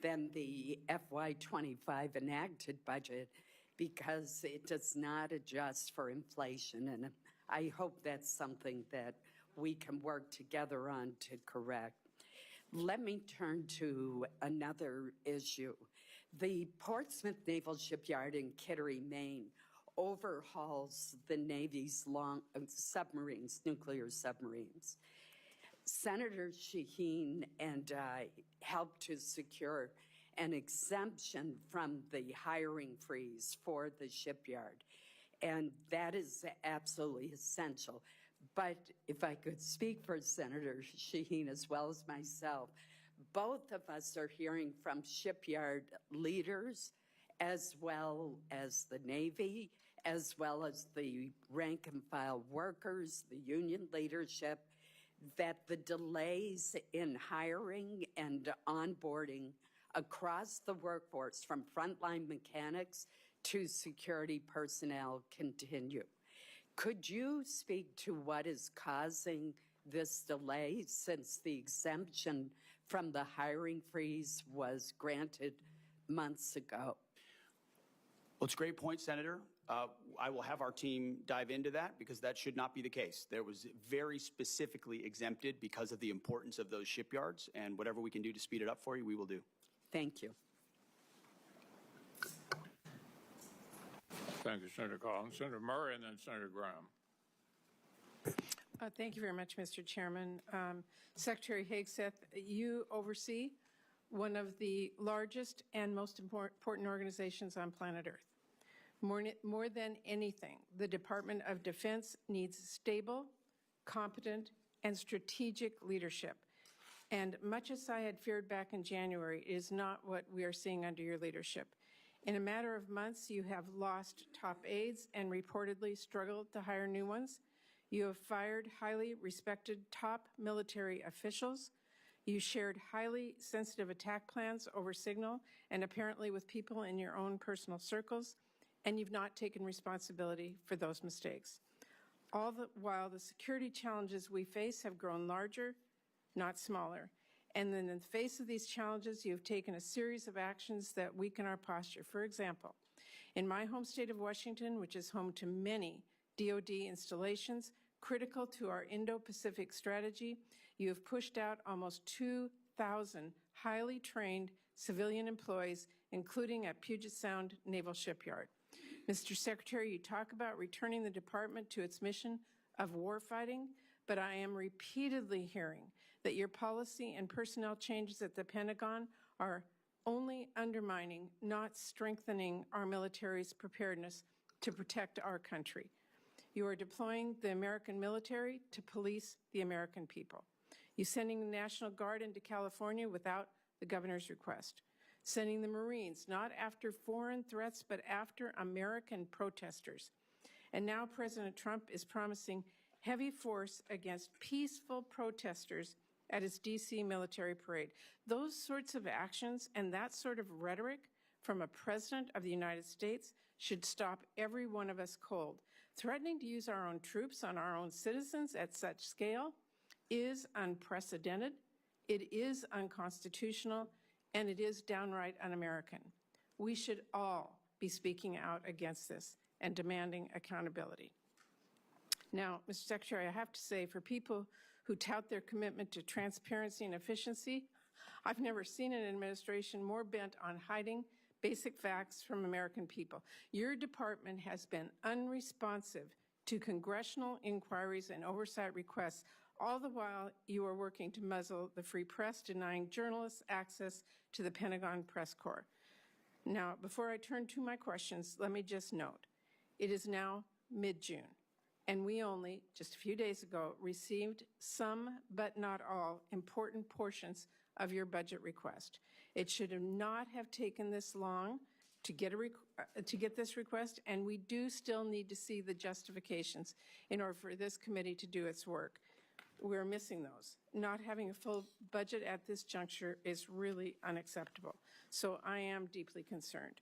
[SPEAKER 5] than the FY25 enacted budget because it does not adjust for inflation. And I hope that's something that we can work together on to correct. Let me turn to another issue. The Portsmouth Naval Shipyard in Kittery, Maine, overhauls the Navy's submarines, nuclear submarines. Senator Shaheen and I helped to secure an exemption from the hiring freeze for the shipyard, and that is absolutely essential. But if I could speak for Senator Shaheen as well as myself, both of us are hearing from shipyard leaders as well as the Navy, as well as the rank and file workers, the union leadership, that the delays in hiring and onboarding across the workforce, from frontline mechanics to security personnel, continue. Could you speak to what is causing this delay since the exemption from the hiring freeze was granted months ago?
[SPEAKER 3] Well, it's a great point, Senator. I will have our team dive into that because that should not be the case. There was very specifically exempted because of the importance of those shipyards, and whatever we can do to speed it up for you, we will do.
[SPEAKER 5] Thank you.
[SPEAKER 1] Thank you, Senator Collins. Senator Murray and then Senator Graham.
[SPEAKER 6] Thank you very much, Mr. Chairman. Secretary Hegseth, you oversee one of the largest and most important organizations on planet Earth. More than anything, the Department of Defense needs stable, competent, and strategic leadership. And much as I had feared back in January, it is not what we are seeing under your leadership. In a matter of months, you have lost top aides and reportedly struggled to hire new ones. You have fired highly respected top military officials. You shared highly sensitive attack plans over Signal and apparently with people in your own personal circles, and you've not taken responsibility for those mistakes. All the while, the security challenges we face have grown larger, not smaller. And then in the face of these challenges, you've taken a series of actions that weaken our posture. For example, in my home state of Washington, which is home to many DoD installations critical to our Indo-Pacific strategy, you have pushed out almost 2,000 highly trained civilian employees, including at Puget Sound Naval Shipyard. Mr. Secretary, you talk about returning the department to its mission of warfighting, but I am repeatedly hearing that your policy and personnel changes at the Pentagon are only undermining, not strengthening our military's preparedness to protect our country. You are deploying the American military to police the American people. You're sending the National Guard into California without the governor's request. Sending the Marines not after foreign threats, but after American protesters. And now President Trump is promising heavy force against peaceful protesters at his D.C. military parade. Those sorts of actions and that sort of rhetoric from a president of the United States should stop every one of us cold. Threatening to use our own troops on our own citizens at such scale is unprecedented. It is unconstitutional, and it is downright un-American. We should all be speaking out against this and demanding accountability. Now, Mr. Secretary, I have to say, for people who tout their commitment to transparency and efficiency, I've never seen an administration more bent on hiding basic facts from American people. Your department has been unresponsive to congressional inquiries and oversight requests, all the while you are working to muzzle the free press, denying journalists access to the Pentagon press corps. Now, before I turn to my questions, let me just note, it is now mid-June, and we only, just a few days ago, received some, but not all, important portions of your budget request. It should not have taken this long to get this request, and we do still need to see the justifications in order for this committee to do its work. We're missing those. Not having a full budget at this juncture is really unacceptable. So I am deeply concerned.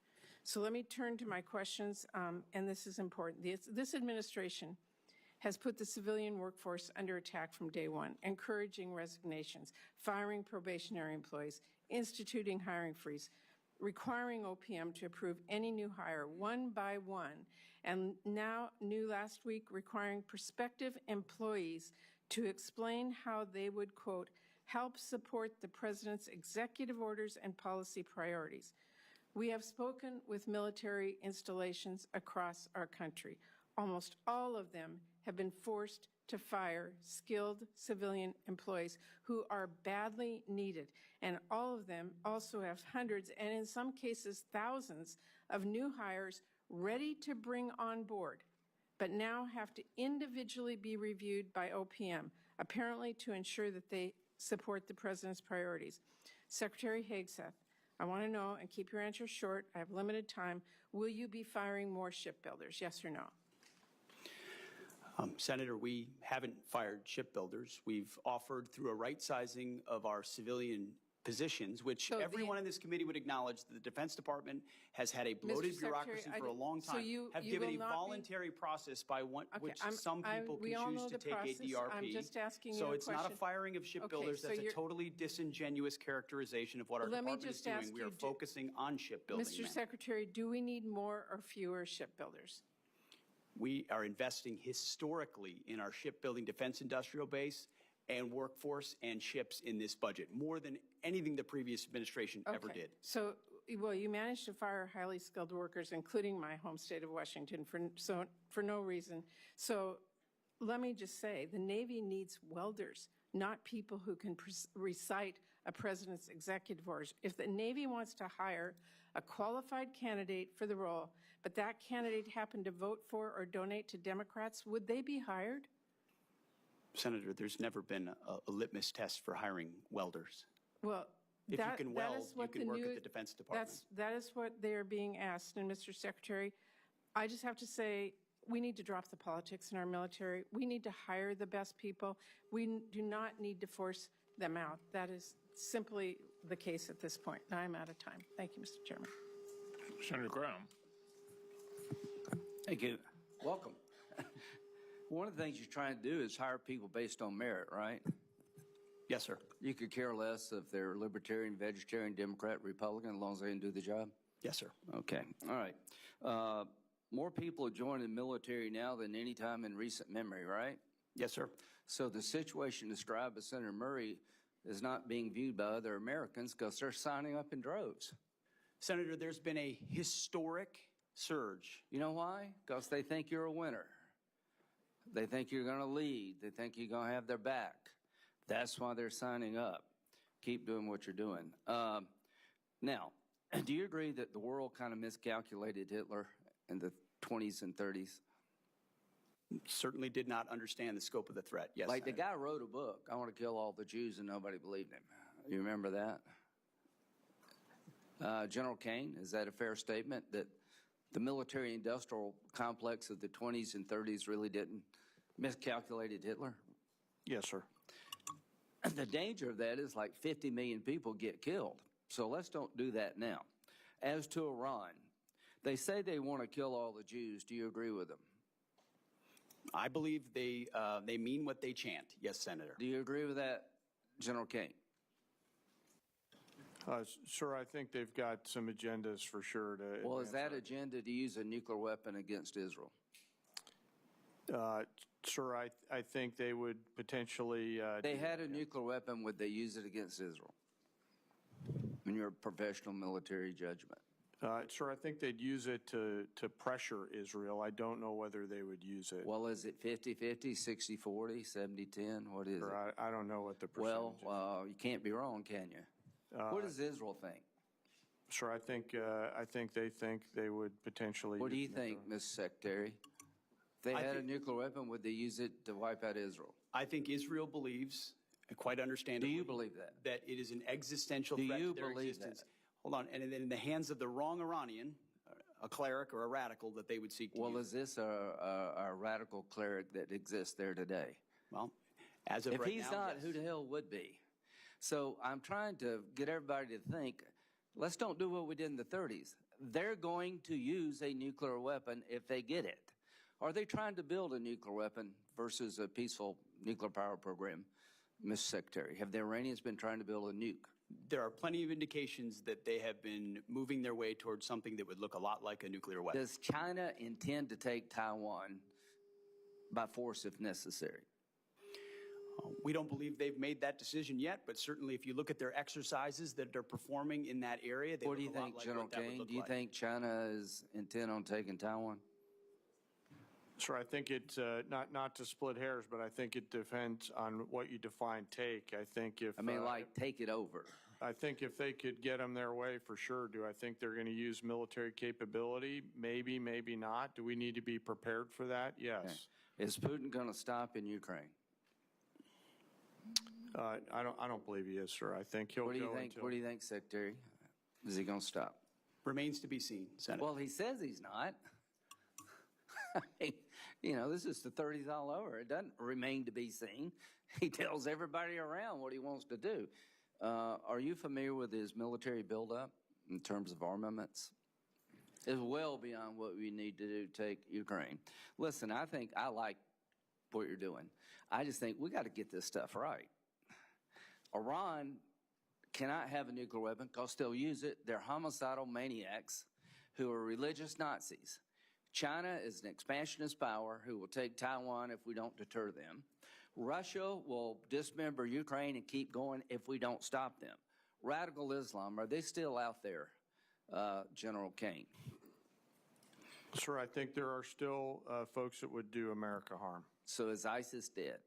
[SPEAKER 6] So let me turn to my questions, and this is important. This administration has put the civilian workforce under attack from day one, encouraging resignations, firing probationary employees, instituting hiring freeze, requiring OPM to approve any new hire one by one, and now, new last week, requiring prospective employees to explain how they would, quote, help support the president's executive orders and policy priorities. We have spoken with military installations across our country. Almost all of them have been forced to fire skilled civilian employees who are badly needed. And all of them also have hundreds, and in some cases thousands, of new hires ready to bring on board, but now have to individually be reviewed by OPM, apparently to ensure that they support the president's priorities. Secretary Hegseth, I want to know, and keep your answers short, I have limited time, will you be firing more shipbuilders, yes or no?
[SPEAKER 3] Senator, we haven't fired shipbuilders. We've offered through a right-sizing of our civilian positions, which everyone in this committee would acknowledge that the Defense Department has had a bloated bureaucracy for a long time, have given a voluntary process by which some people can choose to take a DRP.
[SPEAKER 6] I'm just asking you
[SPEAKER 3] so
[SPEAKER 6] a
[SPEAKER 3] it's
[SPEAKER 6] question.
[SPEAKER 3] Not a firing of shipbuilders.
[SPEAKER 6] Okay, so
[SPEAKER 3] that's a totally disingenuous characterization of what our department is doing. We are focusing on shipbuilding.
[SPEAKER 6] Mr. Secretary, do we need more or fewer shipbuilders?
[SPEAKER 3] We are investing historically in our shipbuilding defense industrial base and workforce and ships in this budget, more than anything the previous administration ever did.
[SPEAKER 6] So, well, you managed to fire highly skilled workers, including my home state of Washington, for no reason. So let me just say, the Navy needs welders, not people who can recite a president's executive orders. If the Navy wants to hire a qualified candidate for the role, but that candidate happened to vote for or donate to Democrats, would they be hired?
[SPEAKER 3] Senator, there's never been a litmus test for hiring welders.
[SPEAKER 6] Well,
[SPEAKER 3] if you can weld, you can work at the Defense Department.
[SPEAKER 6] That is what they're being asked. And Mr. Secretary, I just have to say, we need to drop the politics in our military. We need to hire the best people. We do not need to force them out. That is simply the case at this point. Now I'm out of time. Thank you, Mr. Chairman.
[SPEAKER 1] Senator Graham.
[SPEAKER 7] Thank you. Welcome. One of the things you're trying to do is hire people based on merit, right?
[SPEAKER 3] Yes, sir.
[SPEAKER 7] You could care less if they're libertarian, vegetarian, Democrat, Republican, as long as they can do the job?
[SPEAKER 3] Yes, sir.
[SPEAKER 7] Okay. All right. More people are joining the military now than any time in recent memory, right?
[SPEAKER 3] Yes, sir.
[SPEAKER 7] So the situation described by Senator Murray is not being viewed by other Americans because they're signing up in droves.
[SPEAKER 3] Senator, there's been a historic surge.
[SPEAKER 7] You know why? Because they think you're a winner. They think you're going to lead. They think you're going to have their back. That's why they're signing up. Keep doing what you're doing. Now, do you agree that the world kind of miscalculated Hitler in the 20s and 30s?
[SPEAKER 3] Certainly did not understand the scope of the threat. Yes,
[SPEAKER 7] like
[SPEAKER 3] Senator.
[SPEAKER 7] The guy wrote a book, I want to kill all the Jews, and nobody believed him. You remember that? General Caine, is that a fair statement that the military-industrial complex of the 20s and 30s really didn't miscalculated Hitler?
[SPEAKER 4] Yes, sir.
[SPEAKER 7] The danger of that is like 50 million people get killed. So let's don't do that now. As to Iran, they say they want to kill all the Jews. Do you agree with them?
[SPEAKER 3] I believe they mean what they chant. Yes, Senator.
[SPEAKER 7] Do you agree with that, General Caine?
[SPEAKER 4] Sir, I think they've got some agendas for sure to.
[SPEAKER 7] Well, is that agenda to use a nuclear weapon against Israel?
[SPEAKER 4] Sir, I think they would potentially.
[SPEAKER 7] They had a nuclear weapon. Would they use it against Israel? In your professional military judgment.
[SPEAKER 4] Sir, I think they'd use it to pressure Israel. I don't know whether they would use it.
[SPEAKER 7] Well, is it 50-50, 60-40, 70-10? What is it?
[SPEAKER 4] I don't know what the percentage is.
[SPEAKER 7] Well, you can't be wrong, can you? What does Israel think?
[SPEAKER 4] Sir, I think they think they would potentially.
[SPEAKER 7] What do you think, Mr. Secretary? If they had a nuclear weapon, would they use it to wipe out Israel?
[SPEAKER 3] I think Israel believes, quite understandably,
[SPEAKER 7] Do you believe that?
[SPEAKER 3] That it is an existential threat to their existence. Hold on, and in the hands of the wrong Iranian, a cleric or a radical, that they would seek to use.
[SPEAKER 7] Well, is this a radical cleric that exists there today?
[SPEAKER 3] Well, as of
[SPEAKER 7] If
[SPEAKER 3] right
[SPEAKER 7] he's
[SPEAKER 3] now,
[SPEAKER 7] not,
[SPEAKER 3] yes.
[SPEAKER 7] who the hell would be? So I'm trying to get everybody to think, let's don't do what we did in the 30s. They're going to use a nuclear weapon if they get it. Are they trying to build a nuclear weapon versus a peaceful nuclear power program, Mr. Secretary? Have the Iranians been trying to build a nuke?
[SPEAKER 3] There are plenty of indications that they have been moving their way towards something that would look a lot like a nuclear weapon.
[SPEAKER 7] Does China intend to take Taiwan by force if necessary?
[SPEAKER 3] We don't believe they've made that decision yet, but certainly if you look at their exercises that they're performing in that area, they
[SPEAKER 7] What do
[SPEAKER 3] look
[SPEAKER 7] you
[SPEAKER 3] a lot
[SPEAKER 7] think,
[SPEAKER 3] like
[SPEAKER 7] General
[SPEAKER 3] what that would
[SPEAKER 7] Caine?
[SPEAKER 3] look
[SPEAKER 7] Do you
[SPEAKER 3] like.
[SPEAKER 7] think China is intent on taking Taiwan?
[SPEAKER 4] Sir, I think it's not to split hairs, but I think it depends on what you define take. I think if
[SPEAKER 7] Take it over.
[SPEAKER 4] I think if they could get them their way, for sure. Do I think they're going to use military capability? Maybe, maybe not. Do we need to be prepared for that? Yes.
[SPEAKER 7] Okay. Is Putin going to stop in Ukraine?
[SPEAKER 4] I don't believe he is, sir. I think he'll
[SPEAKER 7] What do you
[SPEAKER 4] go
[SPEAKER 7] think?
[SPEAKER 4] until.
[SPEAKER 7] What do you think, Secretary? Is he going to stop?
[SPEAKER 3] Remains to be seen, Senator.
[SPEAKER 7] Well, he says he's not. I mean, this is the 30s all over. It doesn't remain to be seen. He tells everybody around what he wants to do. Are you familiar with his military buildup in terms of armaments? It's well beyond what we need to do to take Ukraine. Listen, I like what you're doing. I just think we got to get this stuff right. Iran cannot have a nuclear weapon because they'll use it. They're homicidal maniacs who are religious Nazis. China is an expansionist power who will take Taiwan if we don't deter them. Russia will dismember Ukraine and keep going if we don't stop them. Radical Islam, are they still out there, General Caine?
[SPEAKER 4] Sir, I think there are still folks that would do America harm.
[SPEAKER 7] So is ISIS dead?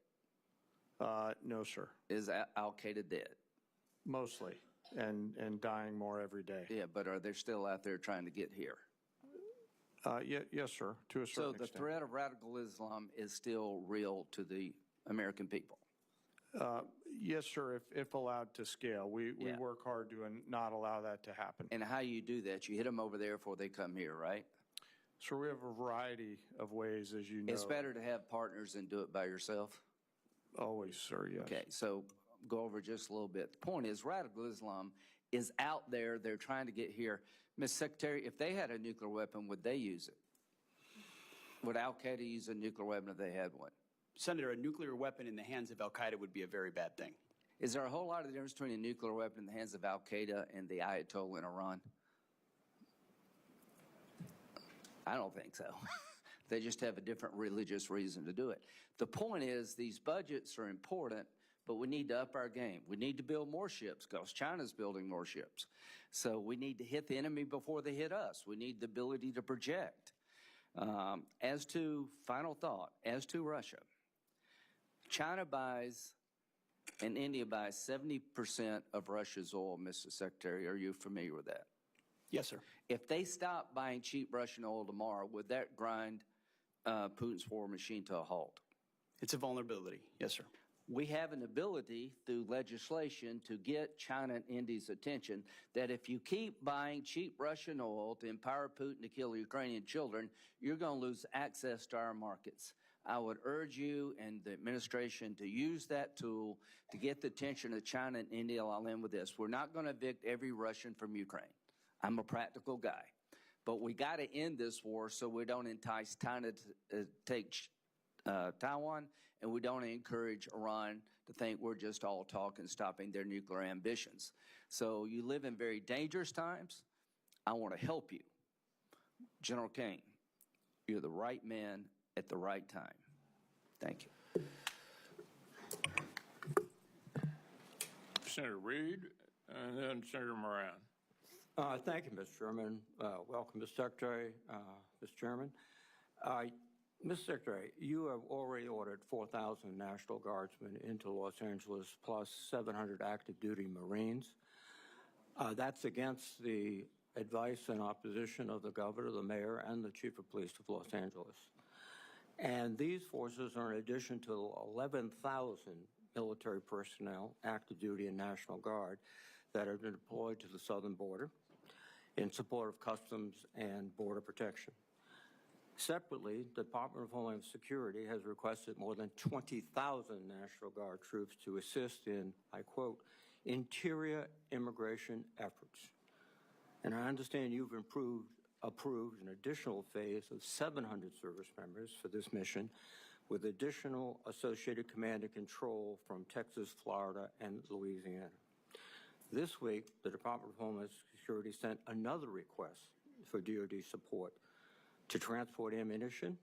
[SPEAKER 4] No, sir.
[SPEAKER 7] Is Al-Qaeda dead?
[SPEAKER 4] Mostly, and dying more every day.
[SPEAKER 7] Yeah, but are they still out there trying to get here?
[SPEAKER 4] Yes, sir, to a certain
[SPEAKER 7] So the
[SPEAKER 4] extent.
[SPEAKER 7] threat of radical Islam is still real to the American people?
[SPEAKER 4] Yes, sir, if allowed to scale. We work hard to not allow that to happen.
[SPEAKER 7] And how you do that, you hit them over there before they come here, right?
[SPEAKER 4] So we have a variety of ways, as you know.
[SPEAKER 7] It's better to have partners than do it by yourself?
[SPEAKER 4] Always, sir, yes.
[SPEAKER 7] Okay, so go over just a little bit. The point is radical Islam is out there. They're trying to get here. Mr. Secretary, if they had a nuclear weapon, would they use it? Would Al-Qaeda use a nuclear weapon if they had one?
[SPEAKER 3] Senator, a nuclear weapon in the hands of al-Qaeda would be a very bad thing.
[SPEAKER 7] Is there a whole lot of difference between a nuclear weapon in the hands of Al-Qaeda and the Ayatollah in Iran? I don't think so. They just have a different religious reason to do it. The point is these budgets are important, but we need to up our game. We need to build more ships because China's building more ships. So we need to hit the enemy before they hit us. We need the ability to project. As to, final thought, as to Russia, China buys and India buys 70% of Russia's oil, Mr. Secretary. Are you familiar with that?
[SPEAKER 3] Yes, sir.
[SPEAKER 7] If they stop buying cheap Russian oil tomorrow, would that grind Putin's war machine to a halt?
[SPEAKER 3] It's a vulnerability. Yes, sir.
[SPEAKER 7] We have an ability through legislation to get China and India's attention that if you keep buying cheap Russian oil to empower Putin to kill Ukrainian children, you're going to lose access to our markets. I would urge you and the administration to use that tool to get the attention of China and India. I'll end with this. We're not going to evict every Russian from Ukraine. I'm a practical guy. But we got to end this war so we don't entice China to take Taiwan, and we don't encourage Iran to think we're just all talk and stopping their nuclear ambitions. So you live in very dangerous times. I want to help you. General Caine, you're the right man at the right time. Thank you.
[SPEAKER 1] Senator Reed, and then Senator Moran.
[SPEAKER 8] Thank you, Mr. Chairman. Welcome, Mr. Secretary, Mr. Chairman. Mr. Secretary, you have already ordered 4,000 National Guardsmen into Los Angeles, plus 700 active duty Marines. That's against the advice and opposition of the governor, the mayor, and the chief of police of Los Angeles. And these forces are in addition to 11,000 military personnel, active duty and National Guard, that have been deployed to the southern border in support of Customs and Border Protection. Separately, the Department of Homeland Security has requested more than 20,000 National Guard troops to assist in, I quote, interior immigration efforts. And I understand you've approved an additional phase of 700 service members for this mission, with additional associated command and control from Texas, Florida, and Louisiana. This week, the Department of Homeland Security sent another request for DoD support to transport ammunition,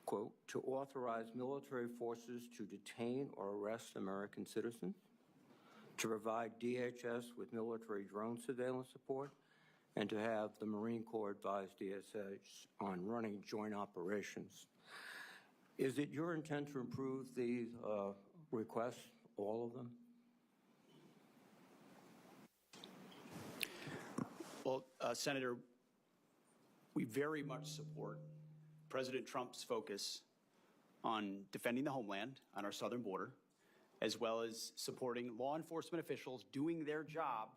[SPEAKER 8] quote, to authorize military forces to detain or arrest American citizens, to provide DHS with military drone surveillance support, and to have the Marine Corps advise DHS on running joint operations. Is it your intent to approve these requests, all of them?
[SPEAKER 3] Well, Senator, we very much support President Trump's focus on defending the homeland on our southern border, as well as supporting law enforcement officials doing their job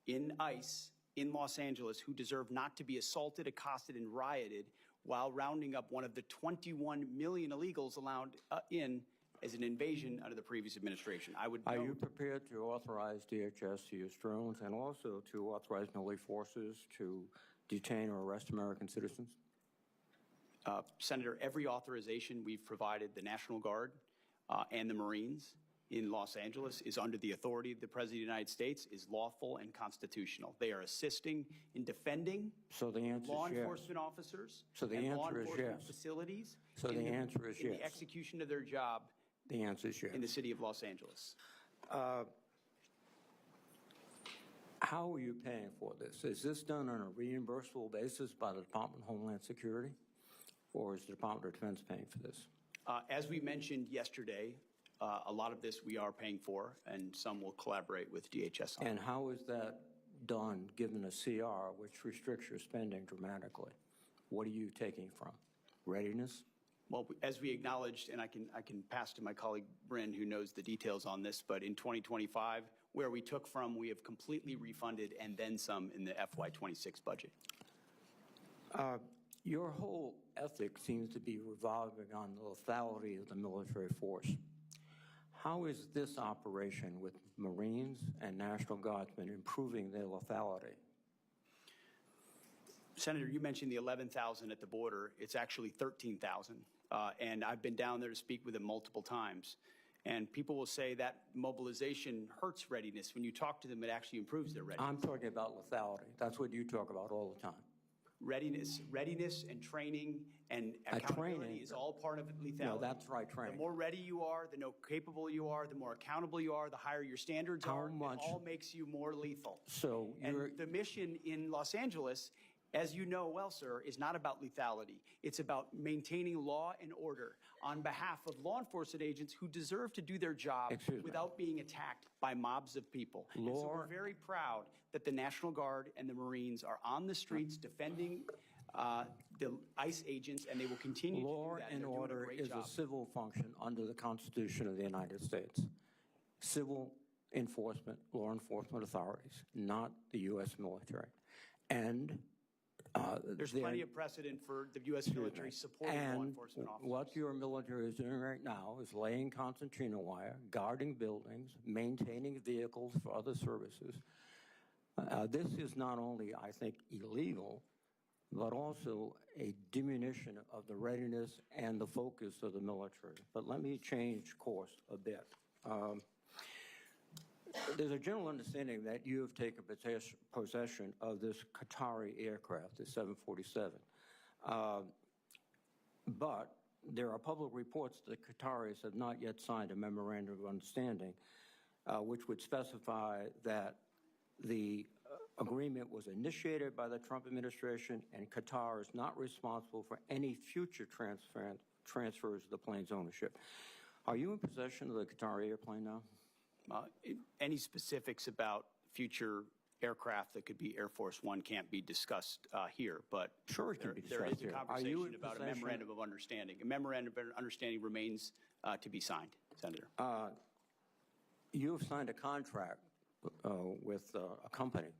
[SPEAKER 3] in ICE in Los Angeles who deserve not to be assaulted, accosted, and rioted while rounding up one of the 21 million illegals allowed in as an invasion under the previous administration.
[SPEAKER 8] Are you prepared to authorize DHS to use drones and also to authorize military forces to detain or arrest American citizens?
[SPEAKER 3] Senator, every authorization we've provided the National Guard and the Marines in Los Angeles is under the authority of the President of the United States, is lawful and constitutional. They are assisting in defending law enforcement officers and law enforcement facilities.
[SPEAKER 8] So the answer is yes.
[SPEAKER 3] In the execution of their job.
[SPEAKER 8] The answer is yes.
[SPEAKER 3] In the city of Los Angeles.
[SPEAKER 8] How are you paying for this? Is this done on a reimbursable basis by the Department of Homeland Security, or is the Department of Defense paying for this?
[SPEAKER 3] As we mentioned yesterday, a lot of this we are paying for, and some will collaborate with DHS on.
[SPEAKER 8] And how is that done given a CR which restricts your spending dramatically? What are you taking from? Readiness?
[SPEAKER 3] Well, as we acknowledged, and I can pass to my colleague Bryn, who knows the details on this, but in 2025, where we took from, we have completely refunded and then some in the FY26 budget.
[SPEAKER 8] Your whole ethic seems to be revolving on the lethality of the military force. How is this operation with Marines and National Guardsmen improving their lethality?
[SPEAKER 3] Senator, you mentioned the 11,000 at the border. It's actually 13,000. And I've been down there to speak with them multiple times. And people will say that mobilization hurts readiness. When you talk to them, it actually improves their readiness.
[SPEAKER 8] I'm talking about lethality. That's what you talk about all the time.
[SPEAKER 3] Readiness and training and accountability is all part of lethality.
[SPEAKER 8] No, that's right, training.
[SPEAKER 3] The more ready you are, the more capable you are, the more accountable you are, the higher your standards are. It all makes you more lethal.
[SPEAKER 8] So
[SPEAKER 3] and the mission in Los Angeles, as you know well, sir, is not about lethality. It's about maintaining law and order on behalf of law enforcement agents who deserve to do their job without being attacked by mobs of people. And so we're very proud that the National Guard and the Marines are on the streets defending the ICE agents, and they will continue to do that.
[SPEAKER 8] Law and order is a civil function under the Constitution of the United States. Civil enforcement, law enforcement authorities, not the U.S. military. And
[SPEAKER 3] there's plenty of precedent for the U.S. military supporting law enforcement officers.
[SPEAKER 8] What your military is doing right now is laying concertina wire, guarding buildings, maintaining vehicles for other services. This is not only, I think, illegal, but also a diminution of the readiness and the focus of the military. But let me change course a bit. There's a general understanding that you have taken possession of this Qatari aircraft, the 747. But there are public reports that Qataris have not yet signed a memorandum of understanding, which would specify that the agreement was initiated by the Trump administration and Qatar is not responsible for any future transfers of the plane's ownership. Are you in possession of the Qatari airplane now?
[SPEAKER 3] Any specifics about future aircraft that could be Air Force One can't be discussed here, but
[SPEAKER 8] sure it can be discussed
[SPEAKER 3] there is a
[SPEAKER 8] here.
[SPEAKER 3] conversation about a memorandum of understanding. A memorandum of understanding remains to be signed, Senator.
[SPEAKER 8] You have signed a contract with a company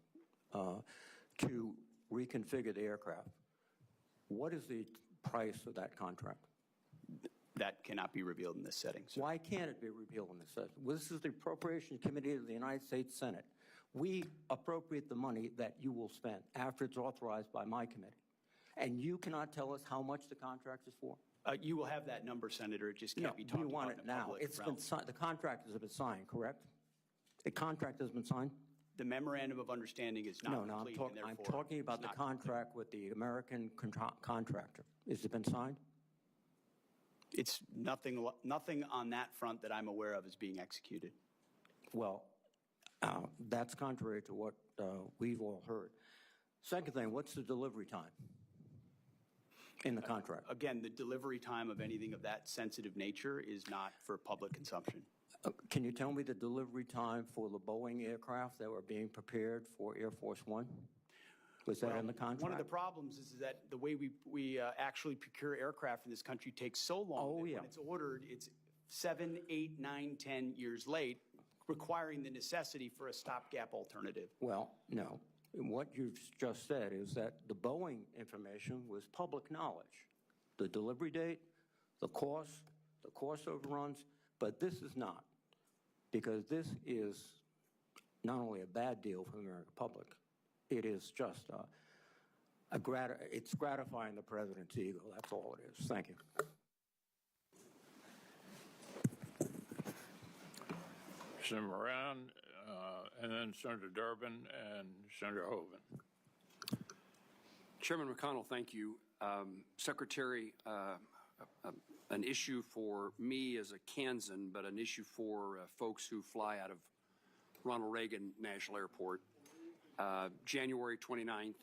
[SPEAKER 8] to reconfigure the aircraft. What is the price of that contract?
[SPEAKER 3] That cannot be revealed in this setting, sir.
[SPEAKER 8] Why can't it be revealed in this setting? Well, this is the Appropriations Committee of the United States Senate. We appropriate the money that you will spend after it's authorized by my committee. And you cannot tell us how much the contract is for?
[SPEAKER 3] You will have that number, Senator. It just can't be talked
[SPEAKER 8] we want
[SPEAKER 3] about
[SPEAKER 8] it
[SPEAKER 3] in the
[SPEAKER 8] now.
[SPEAKER 3] public
[SPEAKER 8] It's
[SPEAKER 3] realm.
[SPEAKER 8] been signed. The contract has been signed, correct? The contract has been signed?
[SPEAKER 3] The memorandum of understanding is not
[SPEAKER 8] No,
[SPEAKER 3] complete, and
[SPEAKER 8] I'm
[SPEAKER 3] therefore
[SPEAKER 8] talking about
[SPEAKER 3] it's
[SPEAKER 8] the
[SPEAKER 3] not
[SPEAKER 8] contract with the American contractor. Has it been signed?
[SPEAKER 3] It's nothing on that front that I'm aware of is being executed.
[SPEAKER 8] Well, that's contrary to what we've all heard. Second thing, what's the delivery time in the contract?
[SPEAKER 3] Again, the delivery time of anything of that sensitive nature is not for public consumption.
[SPEAKER 8] Can you tell me the delivery time for the Boeing aircraft that were being prepared for Air Force One? Was that in the contract?
[SPEAKER 3] One of the problems is that the way we actually procure aircraft in this country takes so long that when it's ordered, it's 7, 8, 9, 10 years late, requiring the necessity for a stopgap alternative.
[SPEAKER 8] Well, no. What you've just said is that the Boeing information was public knowledge. The delivery date, the cost overruns, but this is not. Because this is not only a bad deal for the American public, it is just it's gratifying the president's ego. That's all it is. Thank you.
[SPEAKER 1] Senator Moran, and then Senator Durbin and Senator Hoeven.
[SPEAKER 9] Chairman McConnell, thank you. Secretary, an issue for me as a Kansan, but an issue for folks who fly out of Ronald Reagan National Airport. January 29th,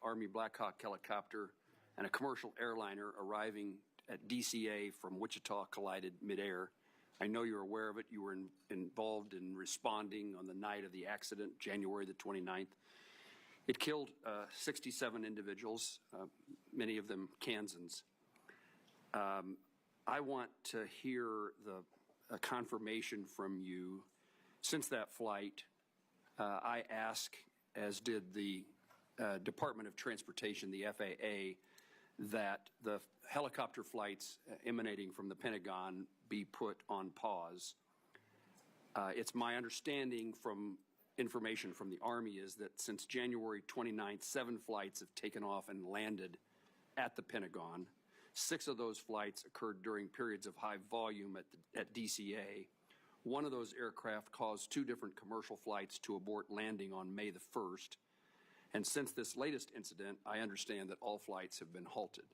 [SPEAKER 9] Army Black Hawk helicopter and a commercial airliner arriving at DCA from Wichita collided midair. I know you're aware of it. You were involved in responding on the night of the accident, January the 29th. It killed 67 individuals, many of them Kansans. I want to hear a confirmation from you. Since that flight, I ask, as did the Department of Transportation, the FAA, that the helicopter flights emanating from the Pentagon be put on pause. It's my understanding from information from the Army is that since January 29th, 7 flights have taken off and landed at the Pentagon. 6 of those flights occurred during periods of high volume at DCA. One of those aircraft caused 2 different commercial flights to abort landing on May the 1st. And since this latest incident, I understand that all flights have been halted.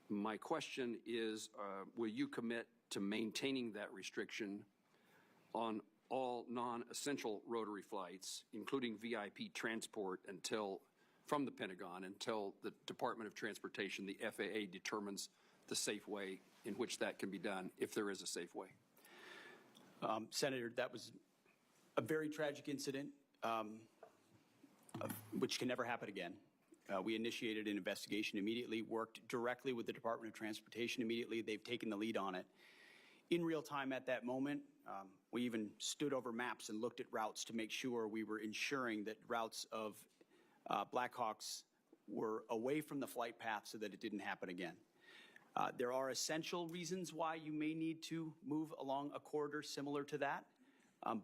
[SPEAKER 9] My question is, will you commit to maintaining that restriction on all non-essential rotary flights, including VIP transport from the Pentagon until the Department of Transportation, the FAA, determines the safe way in which that can be done, if there is a safe way?
[SPEAKER 3] Senator, that was a very tragic incident, which can never happen again. We initiated an investigation immediately, worked directly with the Department of Transportation immediately. They've taken the lead on it. In real time at that moment, we even stood over maps and looked at routes to make sure we were ensuring that routes of Blackhawks were away from the flight path so that it didn't happen again. There are essential reasons why you may need to move along a corridor similar to that,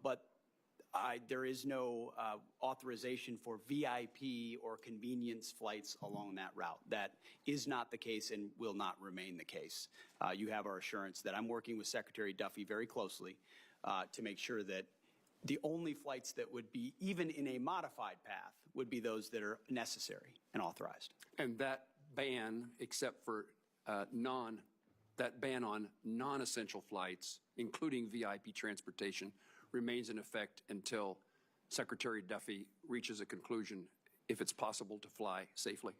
[SPEAKER 3] but there is no authorization for VIP or convenience flights along that route. That is not the case and will not remain the case. You have our assurance that I'm working with Secretary Duffy very closely to make sure that The only flights that would be, even in a modified path, would be those that are necessary and authorized.
[SPEAKER 9] And that ban, except for that ban on non-essential flights, including VIP transportation, remains in effect until Secretary Duffy reaches a conclusion if it's possible to fly safely.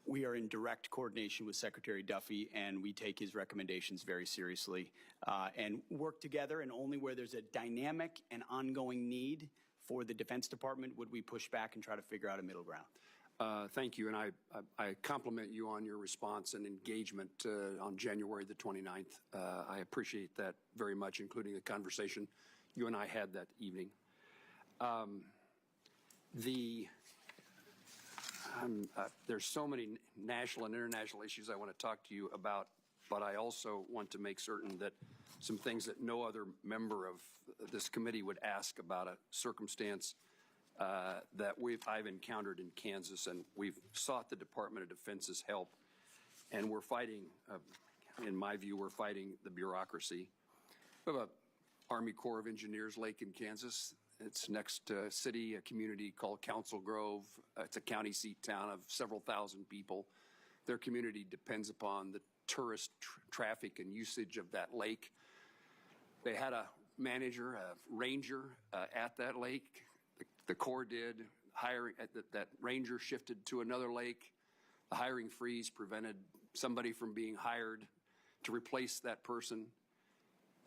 [SPEAKER 3] We are in direct coordination with Secretary Duffy, and we take his recommendations very seriously and work together. And only where there's a dynamic and ongoing need for the Defense Department would we push back and try to figure out a middle ground.
[SPEAKER 9] Thank you, and I compliment you on your response and engagement on January the 29th. I appreciate that very much, including the conversation you and I had that evening. There's so many national and international issues I want to talk to you about, but I also want to make certain that some things that no other member of this committee would ask about a circumstance that I've encountered in Kansas, and we've sought the Department of Defense's help, and we're fighting, in my view, we're fighting the bureaucracy. We have an Army Corps of Engineers lake in Kansas. It's next to a city, a community called Council Grove. It's a county seat town of several thousand people. Their community depends upon the tourist traffic and usage of that lake. They had a manager, a ranger at that lake. The Corps did. Hiring that ranger shifted to another lake. The hiring freeze prevented somebody from being hired to replace that person.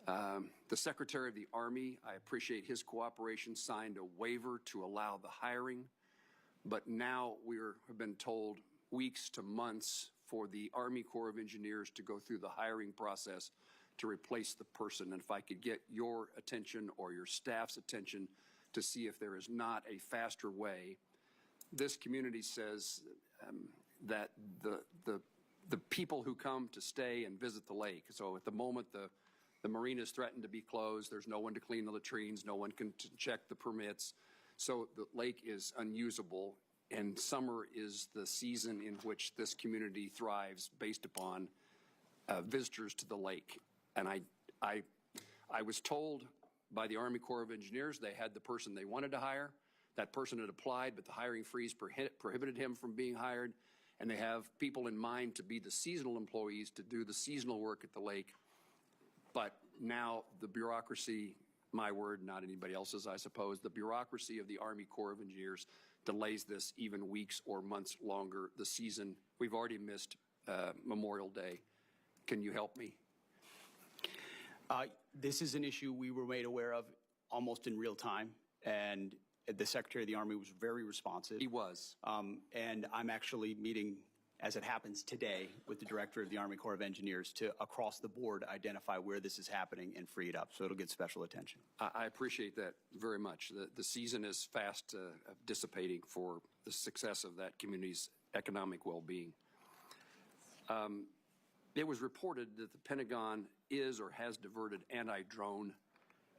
[SPEAKER 9] The Secretary of the Army, I appreciate his cooperation, signed a waiver to allow the hiring, but now have been told weeks to months for the Army Corps of Engineers to go through the hiring process to replace the person. And if I could get your attention or your staff's attention to see if there is not a faster way. This community says that the people who come to stay and visit the lake, so at the moment the marinas threatened to be closed, there's no one to clean the latrines, no one can check the permits, so the lake is unusable, and summer is the season in which this community thrives based upon visitors to the lake. And I was told by the Army Corps of Engineers they had the person they wanted to hire. That person had applied, but the hiring freeze prohibited him from being hired. And they have people in mind to be the seasonal employees to do the seasonal work at the lake. But now the bureaucracy, my word, not anybody else's, I suppose, the bureaucracy of the Army Corps of Engineers delays this even weeks or months longer. The season, we've already missed Memorial Day. Can you help me?
[SPEAKER 3] This is an issue we were made aware of almost in real time, and the Secretary of the Army was very responsive.
[SPEAKER 9] He was.
[SPEAKER 3] And I'm actually meeting, as it happens today, with the Director of the Army Corps of Engineers to, across the board, identify where this is happening and free it up, so it'll get special attention.
[SPEAKER 9] I appreciate that very much. The season is fast dissipating for the success of that community's economic well-being. It was reported that the Pentagon is or has diverted anti-drone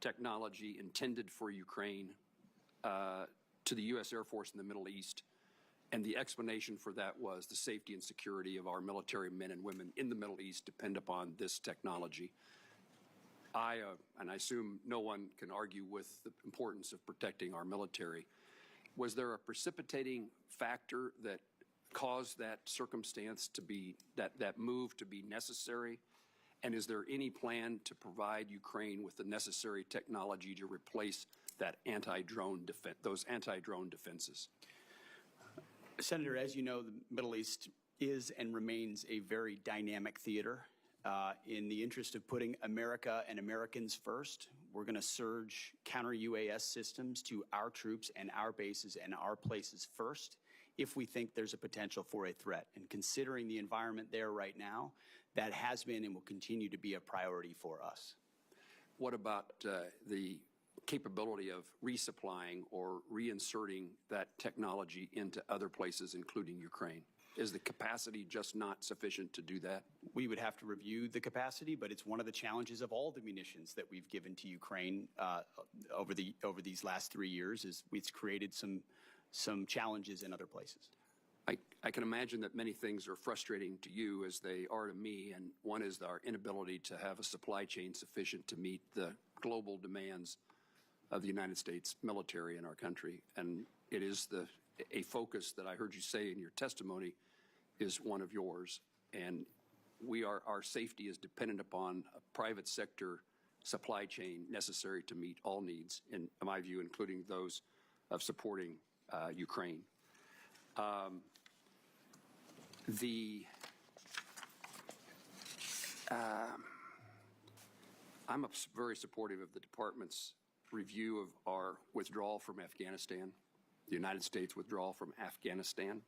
[SPEAKER 9] technology intended for Ukraine to the U.S. Air Force in the Middle East. And the explanation for that was the safety and security of our military men and women in the Middle East depend upon this technology. And I assume no one can argue with the importance of protecting our military. Was there a precipitating factor that caused that circumstance to be, that move to be necessary? And is there any plan to provide Ukraine with the necessary technology to replace that those anti-drone defenses?
[SPEAKER 3] Senator, as you know, the Middle East is and remains a very dynamic theater. In the interest of putting America and Americans first, we're going to surge counter-UAS systems to our troops and our bases and our places first if we think there's a potential for a threat. And considering the environment there right now, that has been and will continue to be a priority for us.
[SPEAKER 9] What about the capability of resupplying or reinserting that technology into other places, including Ukraine? Is the capacity just not sufficient to do that?
[SPEAKER 3] We would have to review the capacity, but it's one of the challenges of all the munitions that we've given to Ukraine over these last 3 years. Is it's created some challenges in other places.
[SPEAKER 9] I can imagine that many things are frustrating to you as they are to me, and one is our inability to have a supply chain sufficient to meet the global demands of the United States military in our country. And it is a focus that I heard you say in your testimony is one of yours. And our safety is dependent upon a private sector supply chain necessary to meet all needs, in my view, including those of supporting Ukraine. I'm very supportive of the Department's review of our withdrawal from Afghanistan, the United States withdrawal from Afghanistan.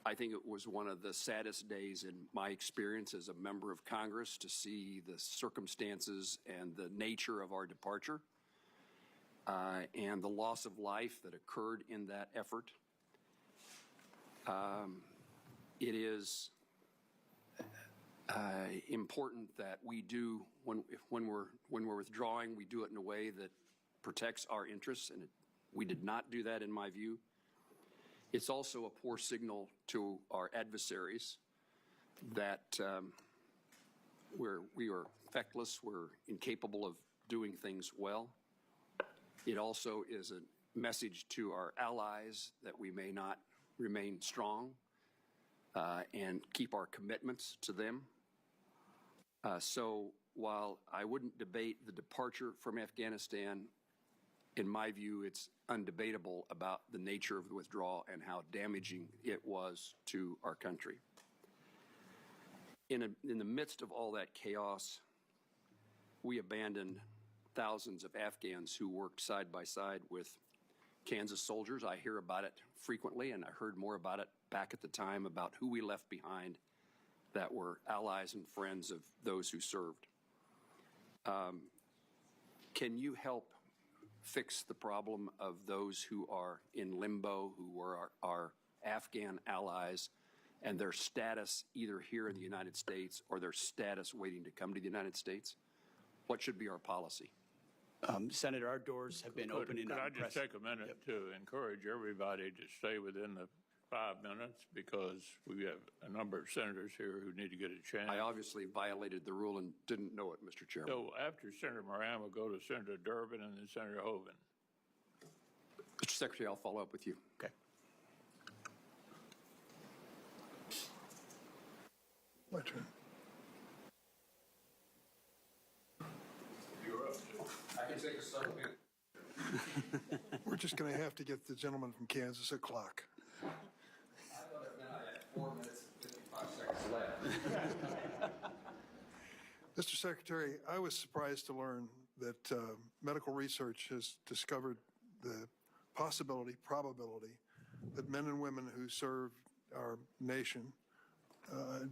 [SPEAKER 9] I think it was one of the saddest days in my experience as a member of Congress to see the circumstances and the nature of our departure and the loss of life that occurred in that effort. It is important that we do, when we're withdrawing, we do it in a way that protects our interests, and we did not do that in my view. It's also a poor signal to our adversaries that we are feckless, we're incapable of doing things well. It also is a message to our allies that we may not remain strong and keep our commitments to them. So while I wouldn't debate the departure from Afghanistan, in my view, it's undebatable about the nature of the withdrawal and how damaging it was to our country. In the midst of all that chaos, we abandoned thousands of Afghans who worked side by side with Kansas soldiers. I hear about it frequently, and I heard more about it back at the time about who we left behind that were allies and friends of those who served. Can you help fix the problem of those who are in limbo, who were our Afghan allies, and their status either here in the United States or their status waiting to come to the United States? What should be our policy?
[SPEAKER 3] Senator, our doors have been open and
[SPEAKER 1] Could I just take a minute to encourage everybody to stay within the 5 minutes, because we have a number of senators here who need to get a chance.
[SPEAKER 9] I obviously violated the rule and didn't know it, Mr. Chairman.
[SPEAKER 1] So after Senator Moran, we'll go to Senator Durbin and then Senator Hoeven.
[SPEAKER 9] Mr. Secretary, I'll follow up with you.
[SPEAKER 3] Okay.
[SPEAKER 10] My turn.
[SPEAKER 1] You're up.
[SPEAKER 9] I can take a second.
[SPEAKER 10] We're just going to have to get the gentleman from Kansas a clock.
[SPEAKER 9] I thought it meant I had 4 minutes and 55 seconds left.
[SPEAKER 10] Mr. Secretary, I was surprised to learn that medical research has discovered the probability that men and women who serve our nation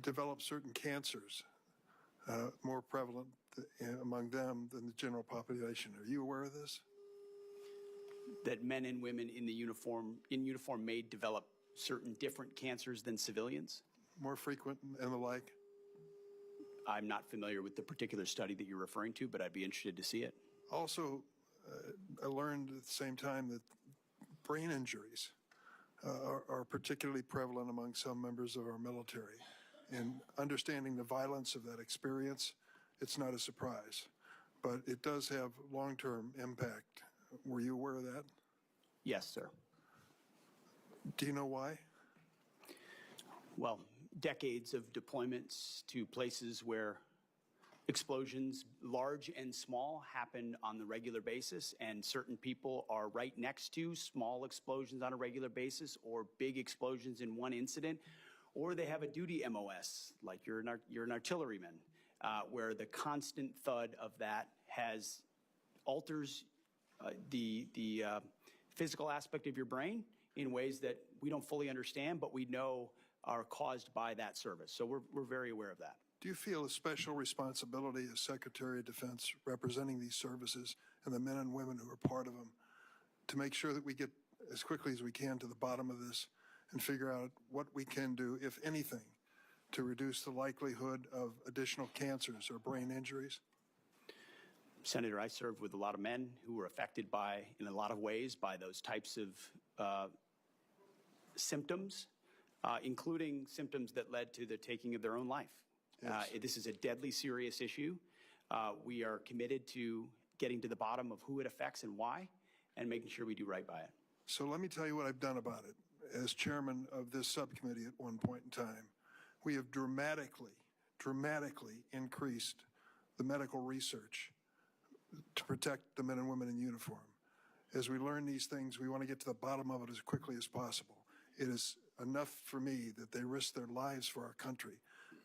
[SPEAKER 10] develop certain cancers more prevalent among them than the general population. Are you aware of this?
[SPEAKER 3] That men and women in uniform may develop certain different cancers than civilians?
[SPEAKER 10] More frequent and the like?
[SPEAKER 3] I'm not familiar with the particular study that you're referring to, but I'd be interested to see it.
[SPEAKER 10] Also, I learned at the same time that brain injuries are particularly prevalent among some members of our military. And understanding the violence of that experience, it's not a surprise. But it does have long-term impact. Were you aware of that?
[SPEAKER 3] Yes, sir.
[SPEAKER 10] Do you know why?
[SPEAKER 3] Well, decades of deployments to places where explosions, large and small, happen on the regular basis, and certain people are right next to small explosions on a regular basis or big explosions in one incident, or they have a duty MOS, like you're an artilleryman, where the constant thud of that alters the physical aspect of your brain in ways that we don't fully understand, but we know are caused by that service. So we're very aware of that.
[SPEAKER 10] Do you feel a special responsibility as Secretary of Defense representing these services and the men and women who are part of them to make sure that we get as quickly as we can to the bottom of this and figure out what we can do, if anything, to reduce the likelihood of additional cancers or brain injuries?
[SPEAKER 3] Senator, I served with a lot of men who were affected in a lot of ways by those types of symptoms, including symptoms that led to the taking of their own life.
[SPEAKER 10] Yes.
[SPEAKER 3] This is a deadly serious issue. We are committed to getting to the bottom of who it affects and why, and making sure we do right by it.
[SPEAKER 10] So let me tell you what I've done about it. As chairman of this subcommittee at one point in time, we have dramatically increased the medical research to protect the men and women in uniform. As we learn these things, we want to get to the bottom of it as quickly as possible. It is enough for me that they risk their lives for our country.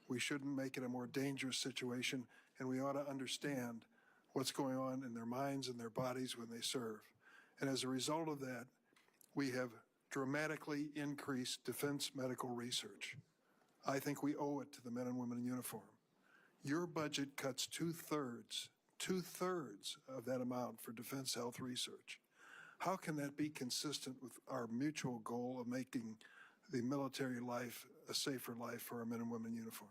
[SPEAKER 10] We shouldn't make it a more dangerous situation, and we ought to understand what's going on in their minds and their bodies when they serve. And as a result of that, we have dramatically increased defense medical research. I think we owe it to the men and women in uniform. Your budget cuts two-thirds of that amount for defense health research. How can that be consistent with our mutual goal of making the military life a safer life for our men and women in uniform?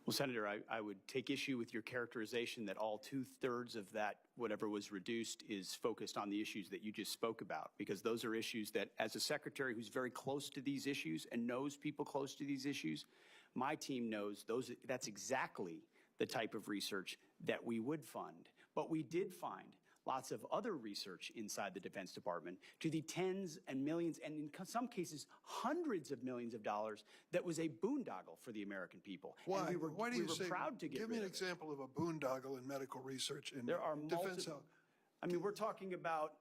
[SPEAKER 3] Well, Senator, I would take issue with your characterization that all two-thirds of that, whatever was reduced, is focused on the issues that you just spoke about, because those are issues that, as a secretary who's very close to these issues and knows people close to these issues, my team knows that's exactly the type of research that we would fund. But we did find lots of other research inside the Defense Department to the tens and millions, and in some cases, hundreds of millions of dollars that was a boondoggle for the American people.
[SPEAKER 10] Why?
[SPEAKER 3] And we were proud to get
[SPEAKER 10] Give me
[SPEAKER 3] rid
[SPEAKER 10] an
[SPEAKER 3] of it.
[SPEAKER 10] example of a boondoggle in medical research in
[SPEAKER 3] There are
[SPEAKER 10] defense health.
[SPEAKER 3] I mean, we're talking about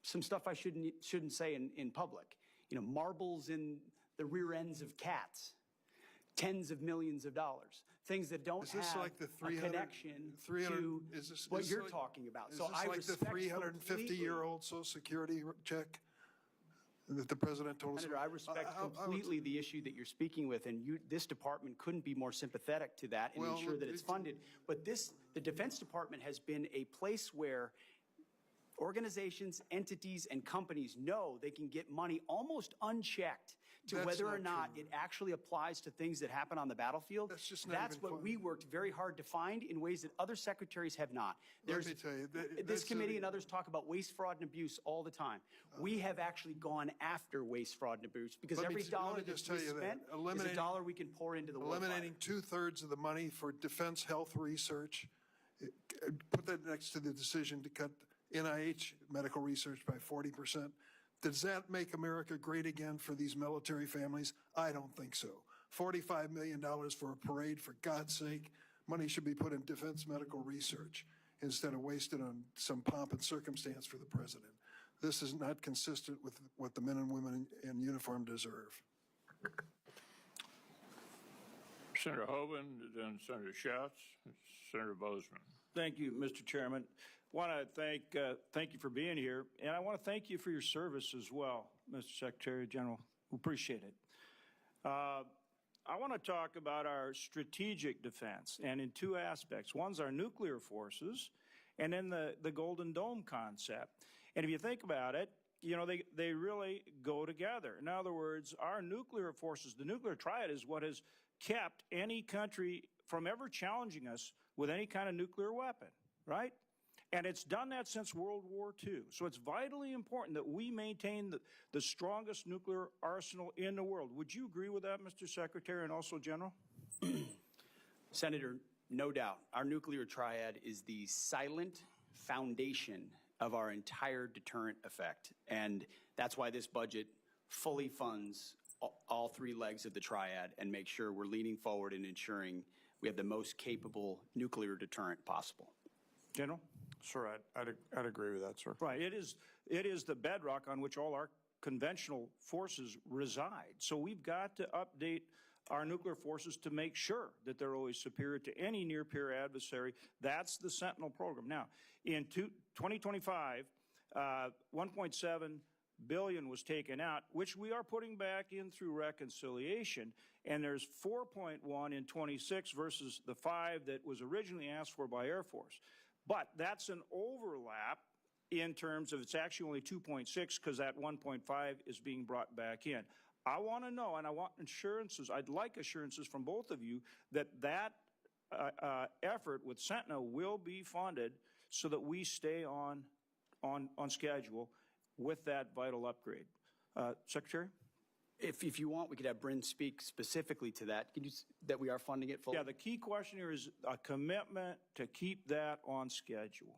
[SPEAKER 3] some stuff I shouldn't say in public. You know, marbles in the rear ends of cats, tens of millions of dollars, things that don't have
[SPEAKER 10] like the
[SPEAKER 3] a connection to what you're talking about. So I
[SPEAKER 10] respect the 350-year-old Social Security check that the president told us?
[SPEAKER 3] Senator, I respect completely the issue that you're speaking with, and this department couldn't be more sympathetic to that and ensure that it's funded. But the Defense Department has been a place where organizations, entities, and companies know they can get money almost unchecked to whether or not it actually applies to things that happen on the battlefield. That's what we worked very hard to find in ways that other secretaries have not.
[SPEAKER 10] Let me tell you,
[SPEAKER 3] This committee and others talk about waste, fraud, and abuse all the time. We have actually gone after waste, fraud, and abuse because every dollar that's spent is a dollar we can pour into the war fight.
[SPEAKER 10] Eliminating two-thirds of the money for defense health research, put that next to the decision to cut NIH medical research by 40%. Does that make America great again for these military families? I don't think so. $45 million for a parade, for God's sake. Money should be put in defense medical research instead of wasted on some pomp and circumstance for the president. This is not consistent with what the men and women in uniform deserve.
[SPEAKER 1] Senator Hoeven, then Senator Schatz, Senator Bozeman.
[SPEAKER 11] Thank you, Mr. Chairman. I want to thank you for being here, and I want to thank you for your service as well, Mr. Secretary General. We appreciate it. I want to talk about our strategic defense, and in two aspects. One's our nuclear forces, and then the Golden Dome concept. And if you think about it, you know, they really go together. In other words, our nuclear forces, the nuclear triad is what has kept any country from ever challenging us with any kind of nuclear weapon, right? And it's done that since World War II. So it's vitally important that we maintain the strongest nuclear arsenal in the world. Would you agree with that, Mr. Secretary, and also General?
[SPEAKER 3] Senator, no doubt. Our nuclear triad is the silent foundation of our entire deterrent effect. And that's why this budget fully funds all three legs of the triad and makes sure we're leaning forward and ensuring we have the most capable nuclear deterrent possible.
[SPEAKER 11] General?
[SPEAKER 4] Sir, I'd agree with that, sir.
[SPEAKER 11] Right. It is the bedrock on which all our conventional forces reside. So we've got to update our nuclear forces to make sure that they're always superior to any near-peer adversary. That's the Sentinel program. Now, in 2025, $1.7 billion was taken out, which we are putting back in through reconciliation. And there's 4.1 in 26 versus the 5 that was originally asked for by Air Force. But that's an overlap in terms of it's actually only 2.6 because that 1.5 is being brought back in. I want to know, and I want assurances, I'd like assurances from both of you that effort with Sentinel will be funded so that we stay on schedule with that vital upgrade. Secretary?
[SPEAKER 3] If you want, we could have Bryn speak specifically to that. That we are funding it fully?
[SPEAKER 11] Yeah, the key question here is a commitment to keep that on schedule.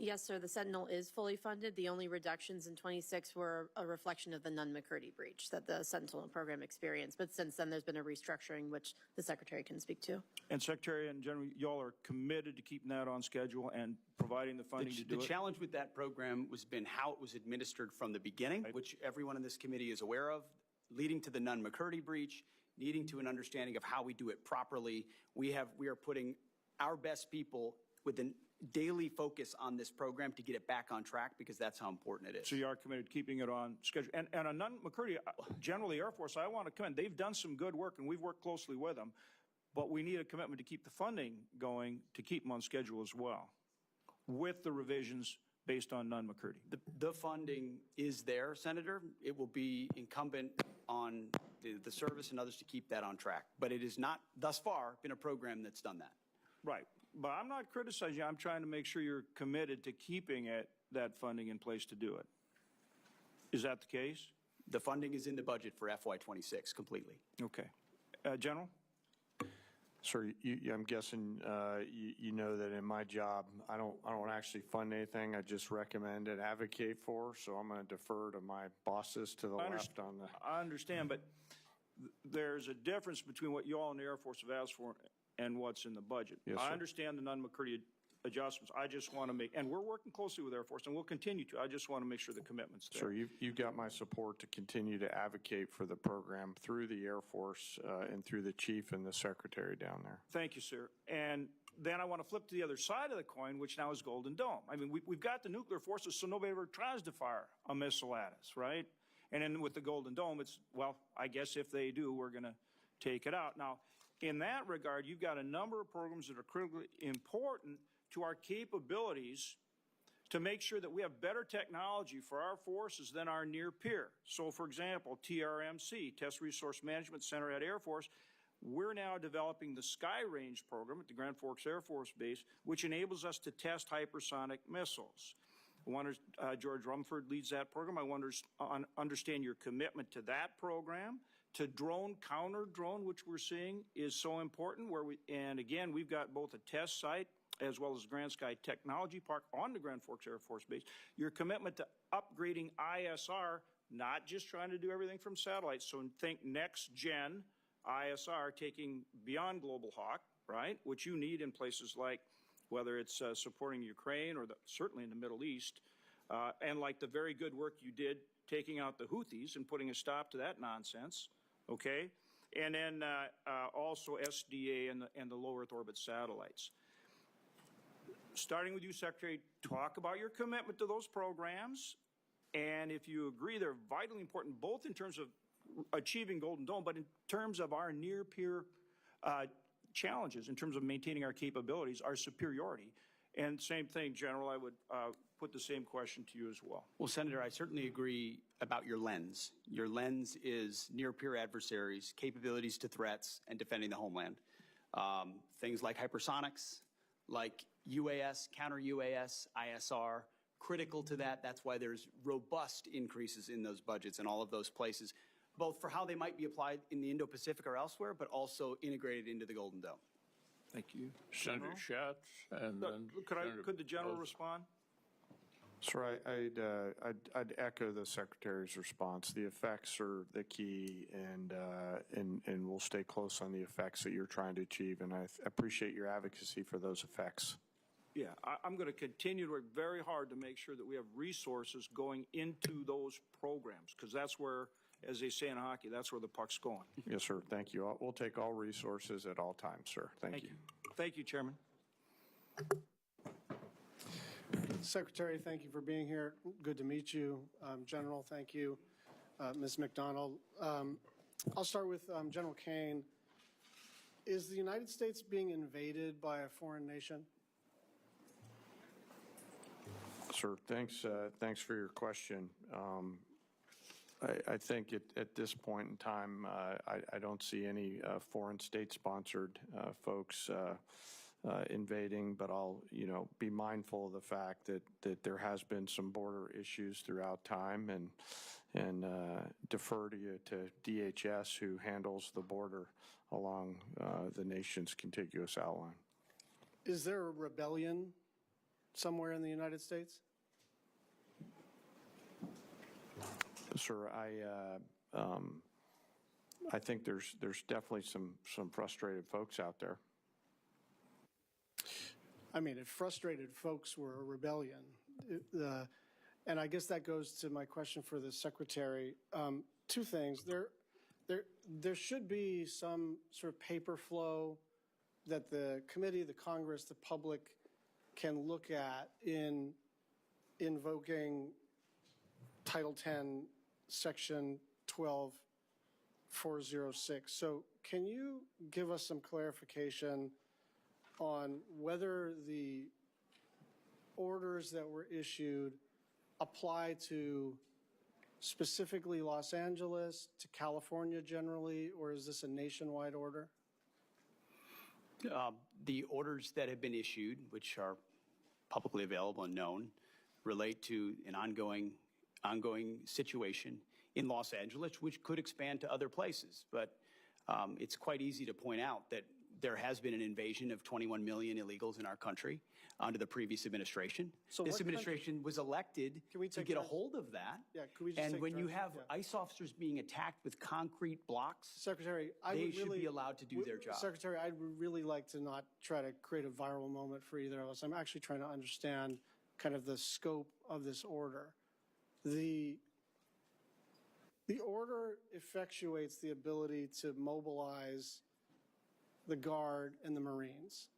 [SPEAKER 12] Yes, sir. The Sentinel is fully funded. The only reductions in 26 were a reflection of the Nunn-McCurdy breach that the Sentinel program experienced. But since then, there's been a restructuring, which the Secretary can speak to.
[SPEAKER 11] And Secretary and General, y'all are committed to keeping that on schedule and providing the funding to do it?
[SPEAKER 3] The challenge with that program has been how it was administered from the beginning, which everyone in this committee is aware of, leading to the Nunn-McCurdy breach, leading to an understanding of how we do it properly. We are putting our best people with a daily focus on this program to get it back on track, because that's how important it is.
[SPEAKER 11] So you are committed to keeping it on schedule. And on Nunn-McCurdy, generally Air Force, I want to commend. They've done some good work, and we've worked closely with them. But we need a commitment to keep the funding going, to keep them on schedule as well, with the revisions based on Nunn-McCurdy.
[SPEAKER 3] The funding is there, Senator. It will be incumbent on the service and others to keep that on track. But it has not, thus far, been a program that's done that.
[SPEAKER 11] Right. But I'm not criticizing you. I'm trying to make sure you're committed to keeping that funding in place to do it. Is that the case?
[SPEAKER 3] The funding is in the budget for FY26 completely.
[SPEAKER 11] Okay. General?
[SPEAKER 4] Sir, I'm guessing you know that in my job, I don't actually fund anything. I just recommend and advocate for. So I'm going to defer to my bosses to the left on the.
[SPEAKER 11] I understand, but there's a difference between what you all in the Air Force have asked for and what's in the budget.
[SPEAKER 4] Yes,
[SPEAKER 11] I
[SPEAKER 4] sir.
[SPEAKER 11] understand the Nunn-McCurdy adjustments. I just want to make, and we're working closely with Air Force, and we'll continue to. I just want to make sure the commitment's there.
[SPEAKER 4] Sir, you've got my support to continue to advocate for the program through the Air Force and through the chief and the secretary down there.
[SPEAKER 11] Thank you, sir. And then I want to flip to the other side of the coin, which now is Golden Dome. I mean, we've got the nuclear forces, so nobody ever tries to fire a missile at us, right? And then with the Golden Dome, it's, well, I guess if they do, we're going to take it out. Now, in that regard, you've got a number of programs that are critically important to our capabilities to make sure that we have better technology for our forces than our near peer. So, for example, TRMC, Test Resource Management Center at Air Force, we're now developing the Sky Range program at the Grand Forks Air Force Base, which enables us to test hypersonic missiles. I wonder, George Rumford leads that program. I wonder, understand your commitment to that program. To drone, counter drone, which we're seeing is so important. And again, we've got both a test site as well as Grand Sky Technology Park on the Grand Forks Air Force Base. Your commitment to upgrading ISR, not just trying to do everything from satellites. So think next gen ISR, taking beyond Global Hawk, right? Which you need in places like, whether it's supporting Ukraine or certainly in the Middle East, and like the very good work you did taking out the Houthis and putting a stop to that nonsense. Okay, and then also SDA and the low Earth orbit satellites. Starting with you, Secretary, talk about your commitment to those programs, and if you agree they're vitally important, both in terms of achieving Golden Dome, but in terms of our near-peer challenges, in terms of maintaining our capabilities, our superiority. And same thing, General, I would put the same question to you as well.
[SPEAKER 3] Well, Senator, I certainly agree about your lens. Your lens is near-peer adversaries, capabilities to threats, and defending the homeland. Things like hypersonics, like UAS, counter-UAS, ISR, critical to that. That's why there's robust increases in those budgets in all of those places, both for how they might be applied in the Indo-Pacific or elsewhere, but also integrated into the Golden Dome.
[SPEAKER 11] Thank you.
[SPEAKER 1] Senator Schatz, and then
[SPEAKER 11] Could the General respond?
[SPEAKER 4] Sir, I'd echo the Secretary's response. The effects are the key, and we'll stay close on the effects that you're trying to achieve, and I appreciate your advocacy for those effects.
[SPEAKER 11] Yeah, I'm going to continue to work very hard to make sure that we have resources going into those programs, because that's where, as they say in hockey, that's where the puck's going.
[SPEAKER 4] Yes, sir. Thank you. We'll take all resources at all times, sir. Thank you.
[SPEAKER 11] Thank you, Chairman.
[SPEAKER 13] Secretary, thank you for being here. Good to meet you. General, thank you. Ms. McDonald. I'll start with General Caine. Is the United States being invaded by a foreign nation?
[SPEAKER 4] Sir, thanks for your question. I think at this point in time, I don't see any foreign state-sponsored folks invading, but I'll be mindful of the fact that there has been some border issues throughout time, defer to you to DHS, who handles the border along the nation's contiguous outline.
[SPEAKER 13] Is there a rebellion somewhere in the United States?
[SPEAKER 4] Sir, I think there's definitely some frustrated folks out there.
[SPEAKER 13] I mean, if frustrated folks were a rebellion, and I guess that goes to my question for the Secretary. Two things. There should be some sort of paper flow that the committee, the Congress, the public can look at in invoking Title 10, Section 12406. So can you give us some clarification on whether the orders that were issued apply to specifically Los Angeles, to California generally, or is this a nationwide order?
[SPEAKER 3] The orders that have been issued, which are publicly available and known, relate to an ongoing situation in Los Angeles, which could expand to other places. But it's quite easy to point out that there has been an invasion of 21 million illegals in our country under the previous administration.
[SPEAKER 13] So
[SPEAKER 3] this administration was elected to get a hold of that.
[SPEAKER 13] Yeah, could we just
[SPEAKER 3] and
[SPEAKER 13] take
[SPEAKER 3] when you
[SPEAKER 13] turns?
[SPEAKER 3] have
[SPEAKER 13] Yeah.
[SPEAKER 3] ICE officers being attacked with concrete blocks,
[SPEAKER 13] Secretary,
[SPEAKER 3] they should be allowed to do their job.
[SPEAKER 13] Secretary, I'd really like to not try to create a viral moment for either of us. I'm actually trying to understand kind of the scope of this order. The order effectuates the ability to mobilize the Guard and the Marines.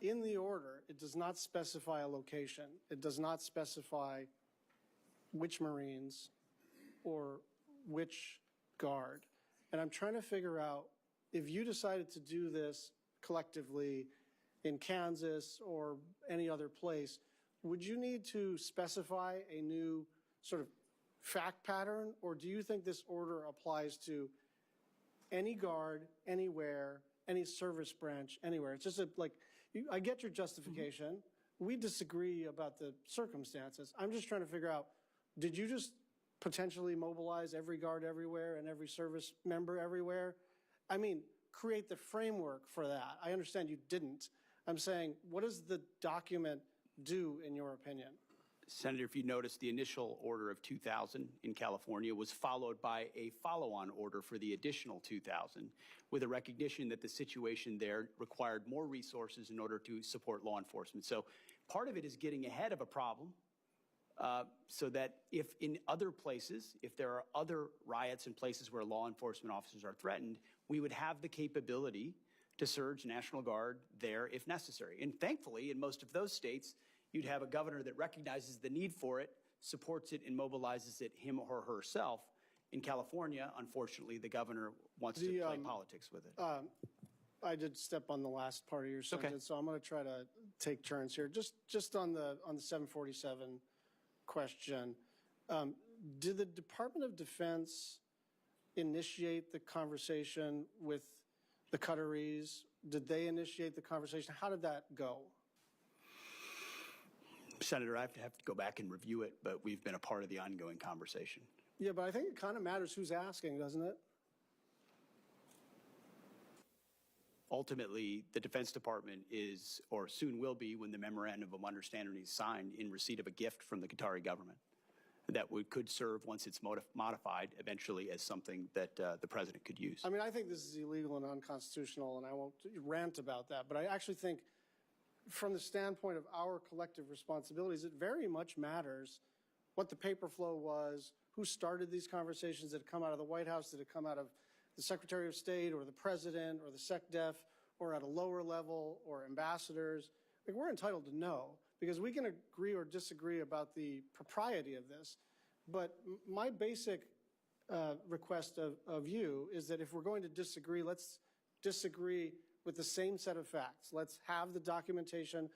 [SPEAKER 13] In the order, it does not specify a location. It does not specify which Marines or which Guard. And I'm trying to figure out, if you decided to do this collectively in Kansas or any other place, would you need to specify a new sort of fact pattern, or do you think this order applies to any Guard, anywhere, any service branch, anywhere? It's just I get your justification. We disagree about the circumstances. I'm just trying to figure out, did you just potentially mobilize every Guard everywhere and every service member everywhere? I mean, create the framework for that. I understand you didn't. I'm saying, what does the document do, in your opinion?
[SPEAKER 3] Senator, if you notice, the initial order of 2,000 in California was followed by a follow-on order for the additional 2,000, with a recognition that the situation there required more resources in order to support law enforcement. So part of it is getting ahead of a problem so that if in other places, if there are other riots in places where law enforcement officers are threatened, we would have the capability to surge National Guard there if necessary. And thankfully, in most of those states, you'd have a governor that recognizes the need for it, supports it, and mobilizes it him or herself. In California, unfortunately, the governor wants to play politics with it.
[SPEAKER 13] I did step on the last part of your sentence, so I'm going to try to take turns here. Just on the 747 question, did the Department of Defense initiate the conversation with the Qataris? Did they initiate the conversation? How did that go?
[SPEAKER 3] Senator, I have to go back and review it, but we've been a part of the ongoing conversation.
[SPEAKER 13] Yeah, but I think it kind of matters who's asking, doesn't it?
[SPEAKER 3] Ultimately, the Defense Department is, or soon will be, when the Memorandum of Understanding is signed, in receipt of a gift from the Qatari government that could serve, once it's modified, eventually as something that the president could use.
[SPEAKER 13] I mean, I think this is illegal and unconstitutional, and I won't rant about that, but I actually think from the standpoint of our collective responsibilities, it very much matters what the paper flow was, who started these conversations. Did it come out of the White House? Did it come out of the Secretary of State or the President or the SecDef or at a lower level or ambassadors? Like, we're entitled to know, because we can agree or disagree about the propriety of this. But my basic request of you is that if we're going to disagree, let's disagree with the same set of facts. Let's have the documentation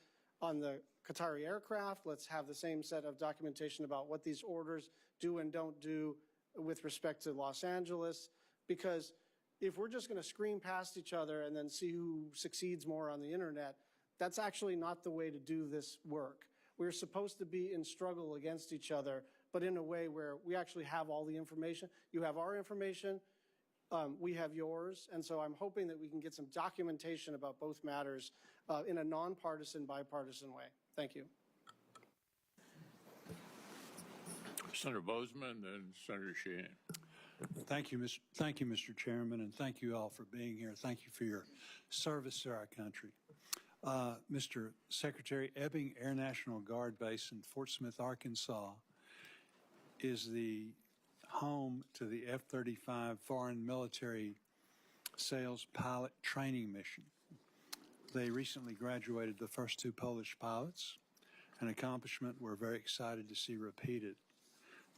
[SPEAKER 13] on the Qatari aircraft. Let's have the same set of documentation about what these orders do and don't do with respect to Los Angeles. Because if we're just going to scream past each other and then see who succeeds more on the internet, that's actually not the way to do this work. We're supposed to be in struggle against each other, but in a way where we actually have all the information. You have our information, we have yours, and so I'm hoping that we can get some documentation about both matters in a nonpartisan, bipartisan way. Thank you.
[SPEAKER 1] Senator Bozeman and Senator Sheehan.
[SPEAKER 14] Thank you, Mr. Chairman, and thank you all for being here. Thank you for your service to our country. Mr. Secretary, Ebbing Air National Guard Base in Fort Smith, Arkansas is the home to the F-35 Foreign Military Sales Pilot Training Mission. They recently graduated the first 2 Polish pilots, an accomplishment we're very excited to see repeated.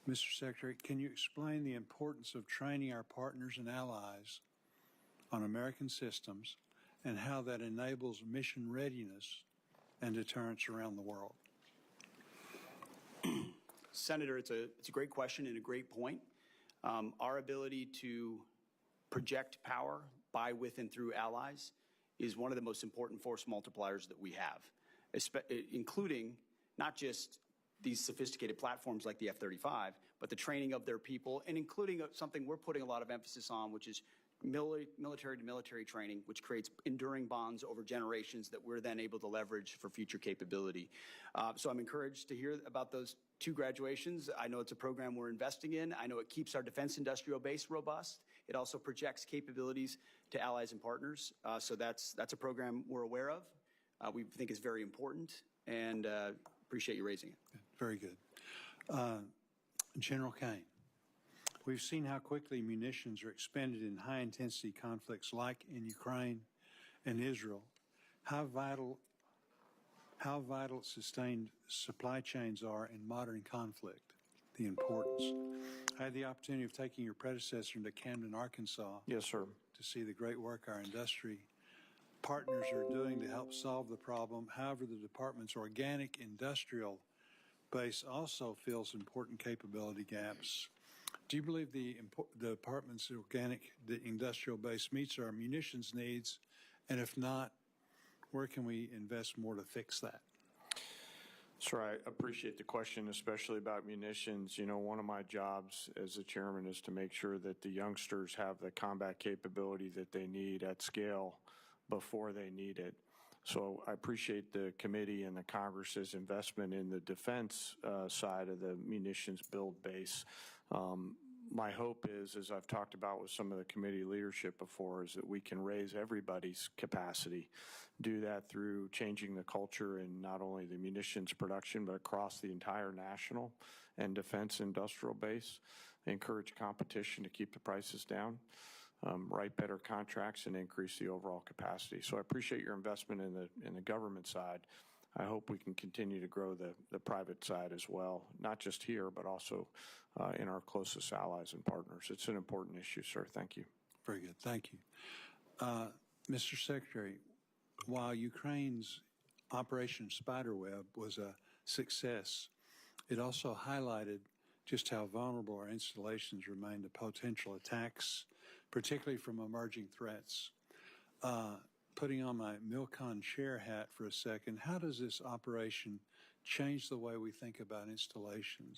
[SPEAKER 14] Mr. Secretary, can you explain the importance of training our partners and allies on American systems and how that enables mission readiness and deterrence around the world?
[SPEAKER 3] Senator, it's a great question and a great point. Our ability to project power by, with, and through allies is one of the most important force multipliers that we have, including not just these sophisticated platforms like the F-35, but the training of their people, and including something we're putting a lot of emphasis on, which is military-to-military training, which creates enduring bonds over generations that we're then able to leverage for future capability. So I'm encouraged to hear about those 2 graduations. I know it's a program we're investing in. I know it keeps our defense industrial base robust. It also projects capabilities to allies and partners. So that's a program we're aware of. We think is very important, and appreciate you raising it.
[SPEAKER 14] Very good. General Caine, we've seen how quickly munitions are expended in high-intensity conflicts like in Ukraine and Israel. How vital sustained supply chains are in modern conflict, the importance. I had the opportunity of taking your predecessor into Camden, Arkansas.
[SPEAKER 4] Yes, sir.
[SPEAKER 14] To see the great work our industry partners are doing to help solve the problem. However, the department's organic industrial base also fills important capability gaps. Do you believe the department's organic industrial base meets our munitions needs? And if not, where can we invest more to fix that?
[SPEAKER 4] Sir, I appreciate the question, especially about munitions. You know, one of my jobs as the chairman is to make sure that the youngsters have the combat capability that they need at scale before they need it. So I appreciate the committee and the Congress's investment in the defense side of the munitions build base. My hope is, as I've talked about with some of the committee leadership before, is that we can raise everybody's capacity. Do that through changing the culture in not only the munitions production, but across the entire national and defense industrial base. Encourage competition to keep the prices down. Write better contracts and increase the overall capacity. So I appreciate your investment in the government side. I hope we can continue to grow the private side as well, not just here, but also in our closest allies and partners. It's an important issue, sir. Thank you.
[SPEAKER 14] Very good. Thank you. Mr. Secretary, while Ukraine's Operation Spiderweb was a success, it also highlighted just how vulnerable our installations remain to potential attacks, particularly from emerging threats. Putting on my MILCON chair hat for a second, how does this operation change the way we think about installation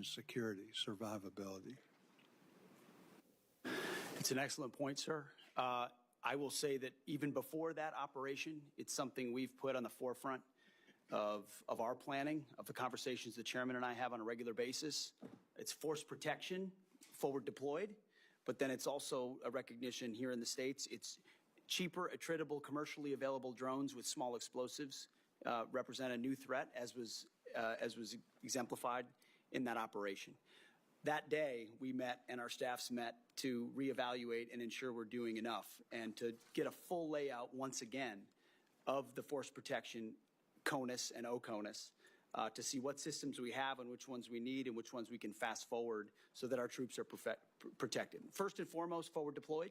[SPEAKER 14] security, survivability?
[SPEAKER 3] It's an excellent point, sir. I will say that even before that operation, it's something we've put on the forefront of our planning, of the conversations the chairman and I have on a regular basis. It's force protection, forward deployed, but then it's also a recognition here in the States. It's cheaper, attritable, commercially available drones with small explosives represent a new threat, as was exemplified in that operation. That day, we met and our staffs met to reevaluate and ensure we're doing enough and to get a full layout once again of the force protection CONUS and OCONUS to see what systems we have and which ones we need and which ones we can fast forward so that our troops are protected. First and foremost, forward deployed.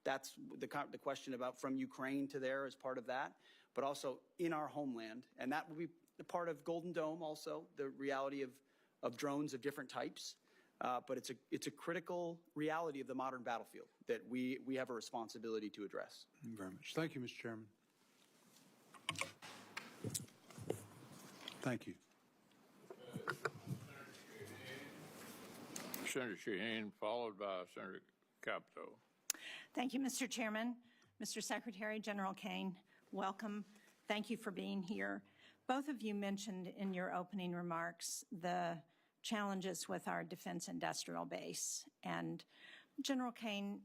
[SPEAKER 3] That's the question about from Ukraine to there as part of that, but also in our homeland. And that will be a part of Golden Dome also, the reality of drones of different types. But it's a critical reality of the modern battlefield that we have a responsibility to address.
[SPEAKER 14] Thank you very much. Thank you, Mr. Chairman. Thank you.
[SPEAKER 1] Senator Senator Shaheen, followed by Senator Capito.
[SPEAKER 15] Thank you, Mr. Chairman. Mr. Secretary, General Caine, welcome. Thank you for being here. Both of you mentioned in your opening remarks the challenges with our defense industrial base. And General Caine,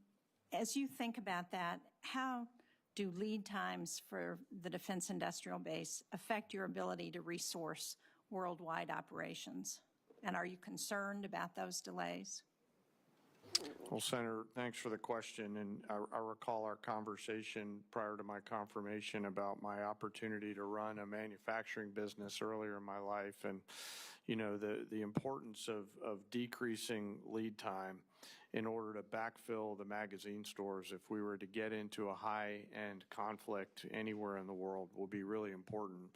[SPEAKER 15] as you think about that, how do lead times for the defense industrial base affect your ability to resource worldwide operations? And are you concerned about those delays?
[SPEAKER 4] Well, Senator, thanks for the question. And I recall our conversation prior to my confirmation about my opportunity to run a manufacturing business earlier in my life. And, you know, the importance of decreasing lead time in order to backfill the magazine stores if we were to get into a high-end conflict anywhere in the world will be really important.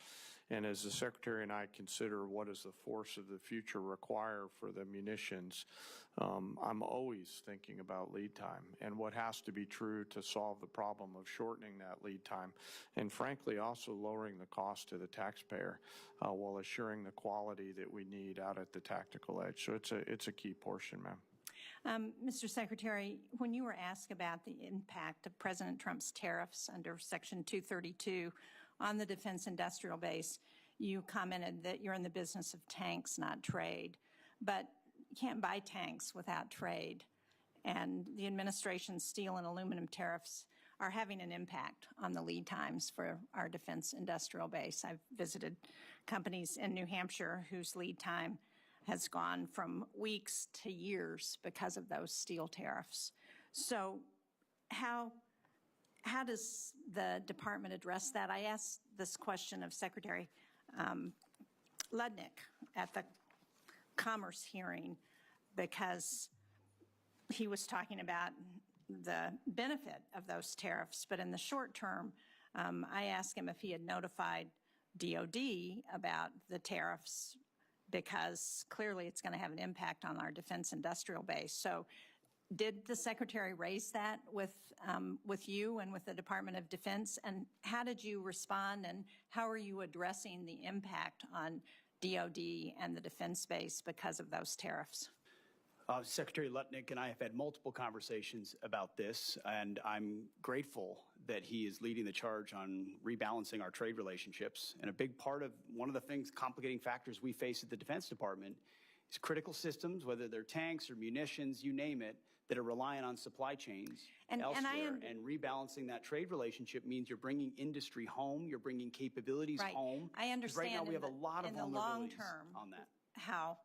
[SPEAKER 4] And as the Secretary and I consider what does the force of the future require for the munitions, I'm always thinking about lead time and what has to be true to solve the problem of shortening that lead time and, frankly, also lowering the cost to the taxpayer while assuring the quality that we need out at the tactical edge. So it's a key portion, ma'am.
[SPEAKER 15] Mr. Secretary, when you were asked about the impact of President Trump's tariffs under Section 232 on the defense industrial base, you commented that you're in the business of tanks, not trade. But you can't buy tanks without trade. And the administration's steel and aluminum tariffs are having an impact on the lead times for our defense industrial base. I've visited companies in New Hampshire whose lead time has gone from weeks to years because of those steel tariffs. So how does the department address that? I asked this question of Secretary Ludnick at the Commerce hearing because he was talking about the benefit of those tariffs. But in the short term, I asked him if he had notified DOD about the tariffs because clearly it's going to have an impact on our defense industrial base. So did the Secretary raise that with you and with the Department of Defense? And how did you respond, and how are you addressing the impact on DOD and the defense base because of those tariffs?
[SPEAKER 3] Secretary Lutnick and I have had multiple conversations about this, and I'm grateful that he is leading the charge on rebalancing our trade relationships. And a big part of one of the complicating factors we face at the Defense Department is critical systems, whether they're tanks or munitions, you name it, that are reliant on supply chains elsewhere. And rebalancing that trade relationship means you're bringing industry home, you're bringing capabilities home.
[SPEAKER 15] I understand.
[SPEAKER 3] Right now we have a lot of vulnerabilities
[SPEAKER 15] in the long term
[SPEAKER 3] on that.
[SPEAKER 15] How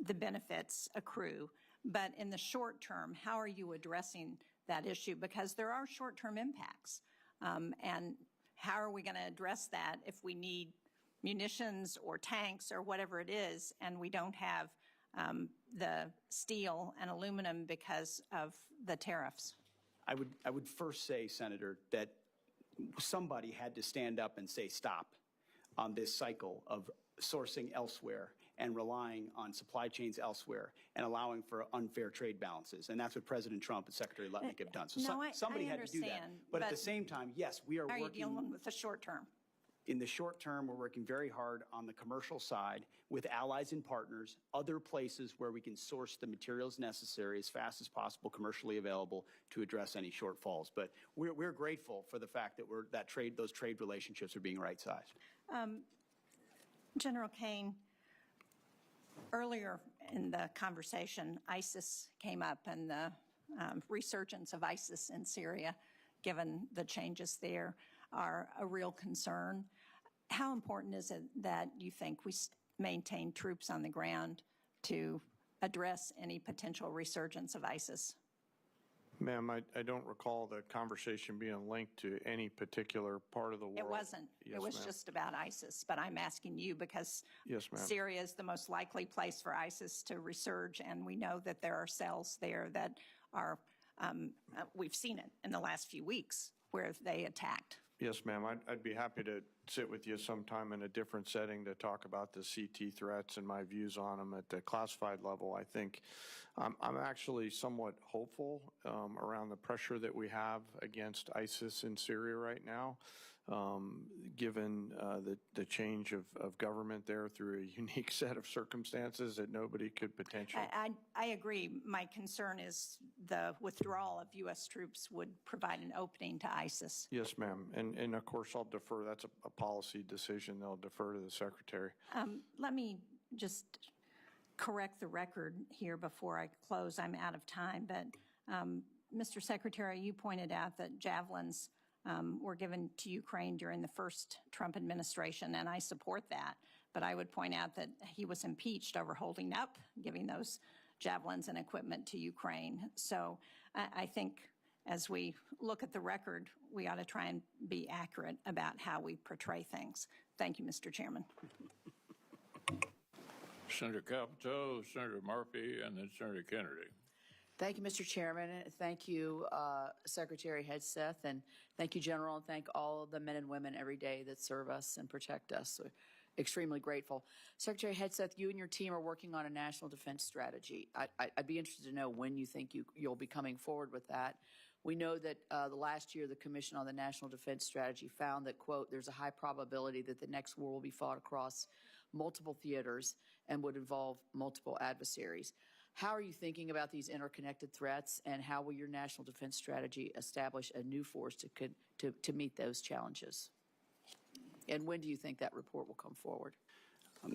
[SPEAKER 15] the benefits accrue. But in the short term, how are you addressing that issue? Because there are short-term impacts. And how are we going to address that if we need munitions or tanks or whatever it is, and we don't have the steel and aluminum because of the tariffs?
[SPEAKER 3] I would first say, Senator, that somebody had to stand up and say stop on this cycle of sourcing elsewhere and relying on supply chains elsewhere and allowing for unfair trade balances. And that's what President Trump and Secretary Lutnick have done. So somebody had to do that. But at the same time, yes, we are working.
[SPEAKER 15] How are you dealing with the short term?
[SPEAKER 3] In the short term, we're working very hard on the commercial side with allies and partners, other places where we can source the materials necessary as fast as possible, commercially available, to address any shortfalls. But we're grateful for the fact that those trade relationships are being right-sized.
[SPEAKER 15] General Caine, earlier in the conversation, ISIS came up and the resurgence of ISIS in Syria, given the changes there, are a real concern. How important is it that you think we maintain troops on the ground to address any potential resurgence of ISIS?
[SPEAKER 4] Ma'am, I don't recall the conversation being linked to any particular part of the world.
[SPEAKER 15] It wasn't.
[SPEAKER 4] Yes,
[SPEAKER 15] it was just about ISIS. But I'm asking you because Syria is the most likely place for ISIS to resurge, and we know that there are cells there that are, we've seen it in the last few weeks where they attacked.
[SPEAKER 4] Yes, ma'am. I'd be happy to sit with you sometime in a different setting to talk about the CT threats and my views on them at the classified level. I think I'm actually somewhat hopeful around the pressure that we have against ISIS in Syria right now, given the change of government there through a unique set of circumstances that nobody could potentially.
[SPEAKER 15] I agree. My concern is the withdrawal of U.S. troops would provide an opening to ISIS.
[SPEAKER 4] Yes, ma'am. And of course, I'll defer. That's a policy decision. They'll defer to the Secretary.
[SPEAKER 15] Let me just correct the record here before I close. I'm out of time. But, Mr. Secretary, you pointed out that javelins were given to Ukraine during the first Trump administration, and I support that. But I would point out that he was impeached over holding up, giving those javelins and equipment to Ukraine. So I think as we look at the record, we ought to try and be accurate about how we portray things. Thank you, Mr. Chairman.
[SPEAKER 1] Senator Capito, Senator Murphy, and then Senator Kennedy.
[SPEAKER 16] Thank you, Mr. Chairman. Thank you, Secretary Hegseth, and thank you, General, and thank all of the men and women every day that serve us and protect us. We're extremely grateful. Secretary Hegseth, you and your team are working on a national defense strategy. I'd be interested to know when you think you'll be coming forward with that. We know that the last year the Commission on the National Defense Strategy found that, quote, there's a high probability that the next war will be fought across multiple theaters and would involve multiple adversaries. How are you thinking about these interconnected threats, and how will your national defense strategy establish a new force to meet those challenges? And when do you think that report will come forward?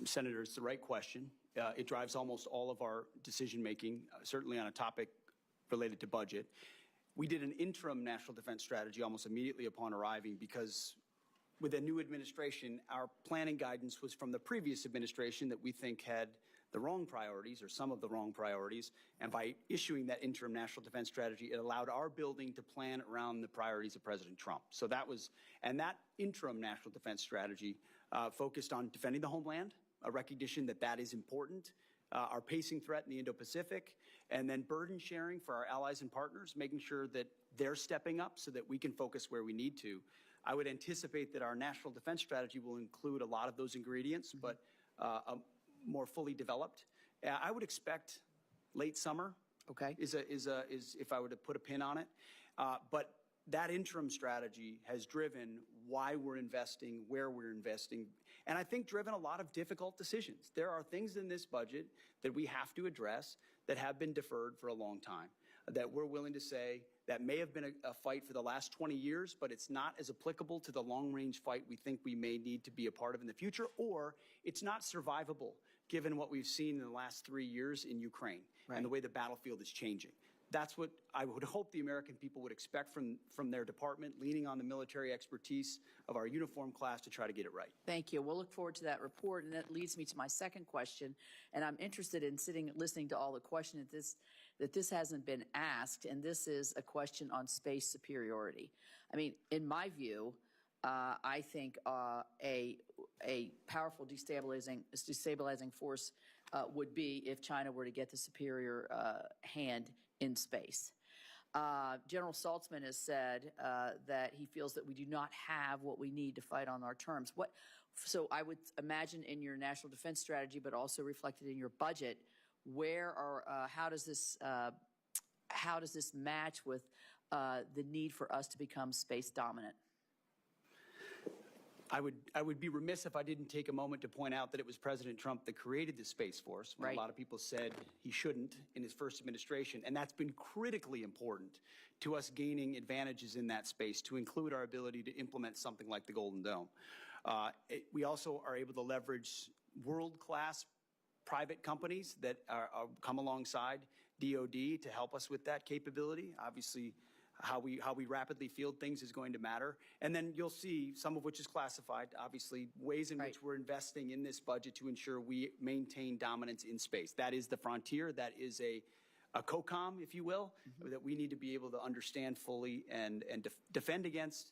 [SPEAKER 3] Senator, it's the right question. It drives almost all of our decision-making, certainly on a topic related to budget. We did an interim national defense strategy almost immediately upon arriving because with a new administration, our planning guidance was from the previous administration that we think had the wrong priorities or some of the wrong priorities. And by issuing that interim national defense strategy, it allowed our building to plan around the priorities of President Trump. So that was, and that interim national defense strategy focused on defending the homeland, a recognition that that is important, our pacing threat in the Indo-Pacific, and then burden sharing for our allies and partners, making sure that they're stepping up so that we can focus where we need to. I would anticipate that our national defense strategy will include a lot of those ingredients, but more fully developed. I would expect late summer.
[SPEAKER 16] Okay.
[SPEAKER 3] Is if I were to put a pin on it. But that interim strategy has driven why we're investing, where we're investing, and I think driven a lot of difficult decisions. There are things in this budget that we have to address that have been deferred for a long time, that we're willing to say that may have been a fight for the last 20 years, but it's not as applicable to the long-range fight we think we may need to be a part of in the future, or it's not survivable given what we've seen in the last 3 years in Ukraine and the way the battlefield is changing. That's what I would hope the American people would expect from their department, leaning on the military expertise of our uniform class to try to get it right.
[SPEAKER 16] Thank you. We'll look forward to that report, and that leads me to my second question. And I'm interested in listening to all the questions that this hasn't been asked, and this is a question on space superiority. I mean, in my view, I think a powerful destabilizing force would be if China were to get the superior hand in space. General Saltzman has said that he feels that we do not have what we need to fight on our terms. So I would imagine in your national defense strategy, but also reflected in your budget, how does this match with the need for us to become space dominant?
[SPEAKER 3] I would be remiss if I didn't take a moment to point out that it was President Trump that created the Space Force, when a lot of people said he shouldn't in his first administration. And that's been critically important to us gaining advantages in that space, to include our ability to implement something like the Golden Dome. We also are able to leverage world-class private companies that come alongside DoD to help us with that capability. Obviously, how we rapidly field things is going to matter. And then you'll see, some of which is classified, obviously, ways in which we're investing in this budget to ensure we maintain dominance in space. That is the frontier. That is a COCOM, if you will, that we need to be able to understand fully and defend against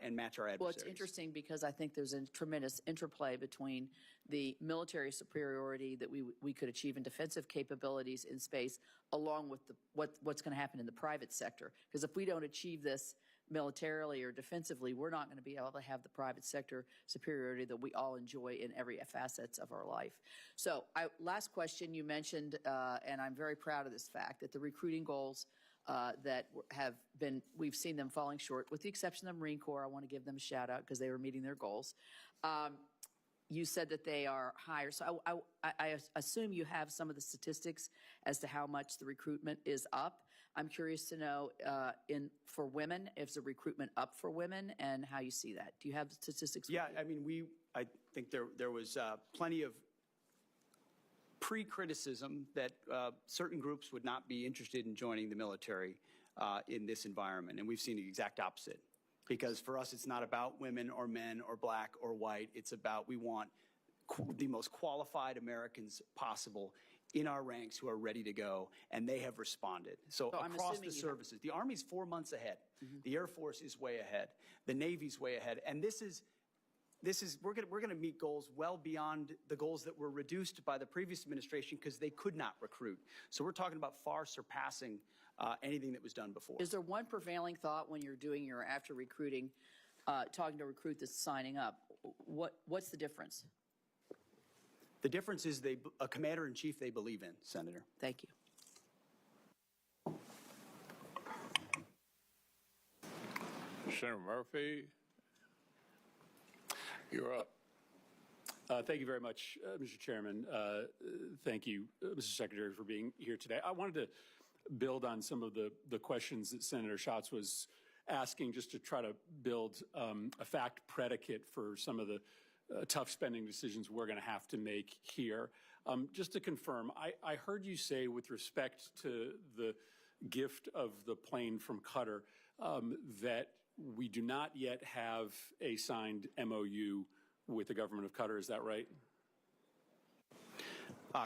[SPEAKER 3] and match our adversaries.
[SPEAKER 16] Well, it's interesting because I think there's a tremendous interplay between the military superiority that we could achieve in defensive capabilities in space, along with what's going to happen in the private sector. Because if we don't achieve this, militarily or defensively, we're not going to be able to have the private sector superiority that we all enjoy in every facets of our life. So last question, you mentioned, and I'm very proud of this fact, that the recruiting goals that have been, we've seen them falling short, with the exception of the Marine Corps. I want to give them a shout out because they were meeting their goals. You said that they are higher. So I assume you have some of the statistics as to how much the recruitment is up. I'm curious to know for women, if the recruitment up for women and how you see that. Do you have the statistics?
[SPEAKER 3] Yeah, I mean, I think there was plenty of pre-criticism that certain groups would not be interested in joining the military in this environment. And we've seen the exact opposite. Because for us, it's not about women or men or black or white. It's about we want the most qualified Americans possible in our ranks who are ready to go, and they have responded. So across the services, the Army's 4 months ahead. The Air Force is way ahead. The Navy's way ahead. And we're going to meet goals well beyond the goals that were reduced by the previous administration because they could not recruit. So we're talking about far surpassing anything that was done before.
[SPEAKER 16] Is there one prevailing thought when you're doing your after recruiting, talking to a recruit that's signing up? What's the difference?
[SPEAKER 3] The difference is a commander-in-chief they believe in, Senator.
[SPEAKER 16] Thank you.
[SPEAKER 1] Senator Murphy, you're up.
[SPEAKER 17] Thank you very much, Mr. Chairman. Thank you, Mr. Secretary, for being here today. I wanted to build on some of the questions that Senator Schatz was asking, just to try to build a fact predicate for some of the tough spending decisions we're going to have to make here. Just to confirm, I heard you say with respect to the gift of the plane from Qatar that we do not yet have a signed MOU with the government of Qatar. Is that right?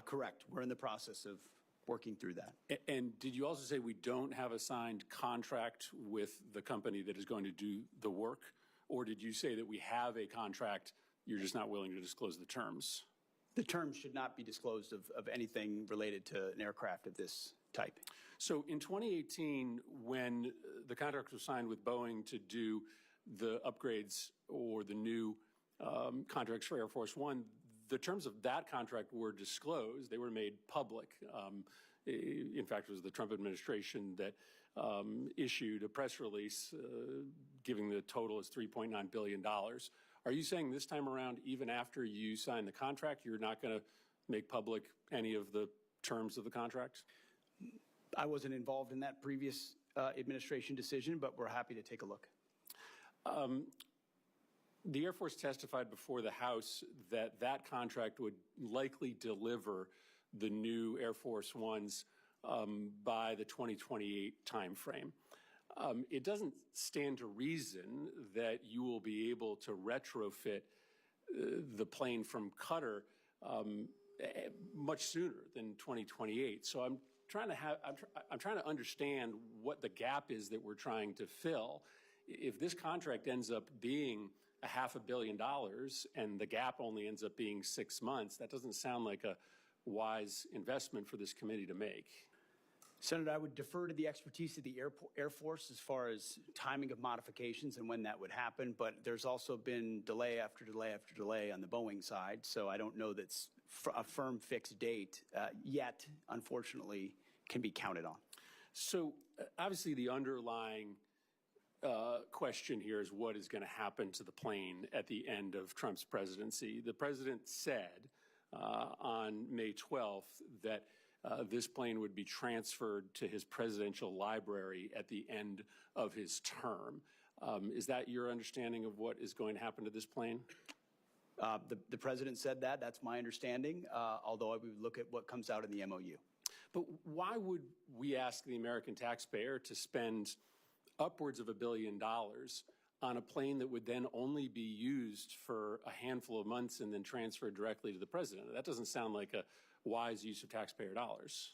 [SPEAKER 3] Correct. We're in the process of working through that.
[SPEAKER 17] And did you also say we don't have a signed contract with the company that is going to do the work? Or did you say that we have a contract, you're just not willing to disclose the terms?
[SPEAKER 3] The terms should not be disclosed of anything related to an aircraft of this type.
[SPEAKER 17] So in 2018, when the contract was signed with Boeing to do the upgrades or the new contracts for Air Force One, the terms of that contract were disclosed. They were made public. In fact, it was the Trump administration that issued a press release giving the total as $3.9 billion. Are you saying this time around, even after you sign the contract, you're not going to make public any of the terms of the contract?
[SPEAKER 3] I wasn't involved in that previous administration decision, but we're happy to take a look.
[SPEAKER 17] The Air Force testified before the House that that contract would likely deliver the new Air Force Ones by the 2028 timeframe. It doesn't stand to reason that you will be able to retrofit the plane from Qatar much sooner than 2028. So I'm trying to understand what the gap is that we're trying to fill. If this contract ends up being $500 million and the gap only ends up being 6 months, that doesn't sound like a wise investment for this committee to make.
[SPEAKER 3] Senator, I would defer to the expertise of the Air Force as far as timing of modifications and when that would happen, but there's also been delay after delay after delay on the Boeing side, so I don't know that's a firm fixed date yet, unfortunately, can be counted on.
[SPEAKER 17] So obviously the underlying question here is what is going to happen to the plane at the end of Trump's presidency. The president said on May 12th that this plane would be transferred to his presidential library at the end of his term. Is that your understanding of what is going to happen to this plane?
[SPEAKER 3] The president said that. That's my understanding, although I would look at what comes out in the MOU.
[SPEAKER 17] But why would we ask the American taxpayer to spend upwards of $1 billion on a plane that would then only be used for a handful of months and then transferred directly to the president? That doesn't sound like a wise use of taxpayer dollars.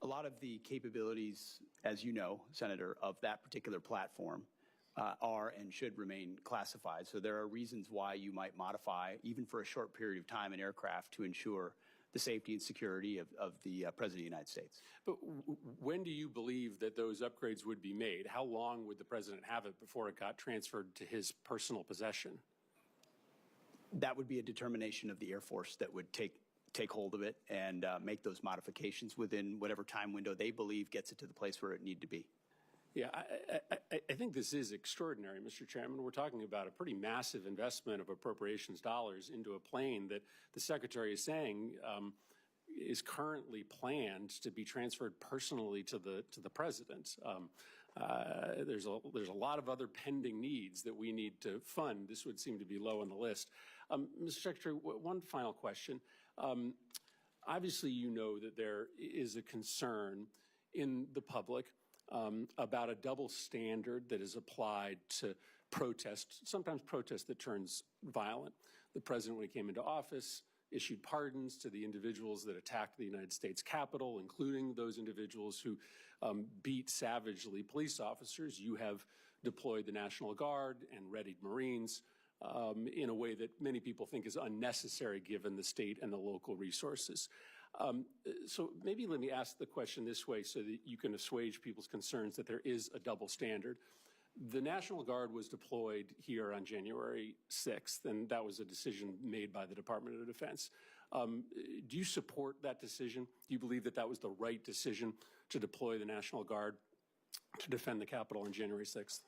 [SPEAKER 3] A lot of the capabilities, as you know, Senator, of that particular platform are and should remain classified. So there are reasons why you might modify, even for a short period of time, an aircraft to ensure the safety and security of the President of the United States.
[SPEAKER 17] But when do you believe that those upgrades would be made? How long would the President have it before it got transferred to his personal possession?
[SPEAKER 3] That would be a determination of the Air Force that would take hold of it and make those modifications within whatever time window they believe gets it to the place where it need to be.
[SPEAKER 17] Yeah, I think this is extraordinary, Mr. Chairman. We're talking about a pretty massive investment of appropriations dollars into a plane that the Secretary is saying is currently planned to be transferred personally to the President. There's a lot of other pending needs that we need to fund. This would seem to be low on the list. Mr. Secretary, one final question. Obviously, you know that there is a concern in the public about a double standard that is applied to protest, sometimes protest that turns violent. The President, when he came into office, issued pardons to the individuals that attacked the United States Capitol, including those individuals who beat savagely police officers. You have deployed the National Guard and readied Marines in a way that many people think is unnecessary given the state and the local resources. So maybe let me ask the question this way so that you can assuage people's concerns that there is a double standard. The National Guard was deployed here on January 6th, and that was a decision made by the Department of Defense. Do you support that decision? Do you believe that that was the right decision to deploy the National Guard to defend the Capitol on January 6th?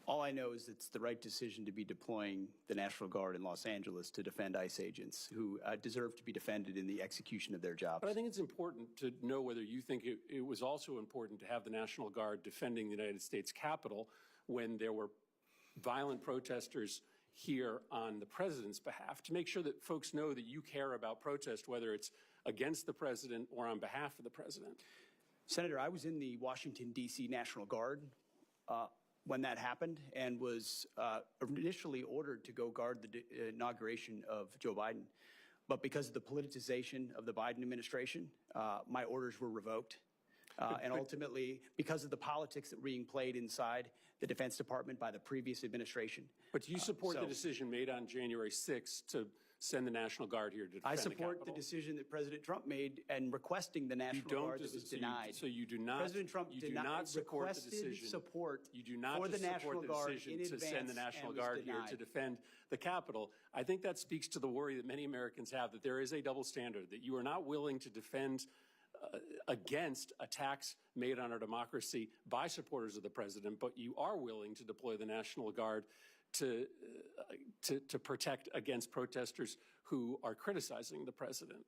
[SPEAKER 3] All I know is it's the right decision to be deploying the National Guard in Los Angeles to defend ICE agents who deserve to be defended in the execution of their jobs.
[SPEAKER 17] But I think it's important to know whether you think it was also important to have the National Guard defending the United States Capitol when there were violent protesters here on the President's behalf, to make sure that folks know that you care about protest, whether it's against the President or on behalf of the President.
[SPEAKER 3] Senator, I was in the Washington, D.C. National Guard when that happened and was initially ordered to go guard the inauguration of Joe Biden. But because of the politicization of the Biden administration, my orders were revoked. And ultimately, because of the politics that were being played inside the Defense Department by the previous administration.
[SPEAKER 17] But do you support the decision made on January 6th to send the National Guard here to defend the Capitol?
[SPEAKER 3] I support the decision that President Trump made and requesting the National Guard that was denied.
[SPEAKER 17] So you do not.
[SPEAKER 3] President Trump
[SPEAKER 17] you do not support the decision.
[SPEAKER 3] You do not for the National Guard in
[SPEAKER 17] to send the National Guard here to defend the Capitol. I think that speaks to the worry that many Americans have that there is a double standard, that you are not willing to defend against attacks made on our democracy by supporters of the President, but you are willing to deploy the National Guard to protect against protesters who are criticizing the President.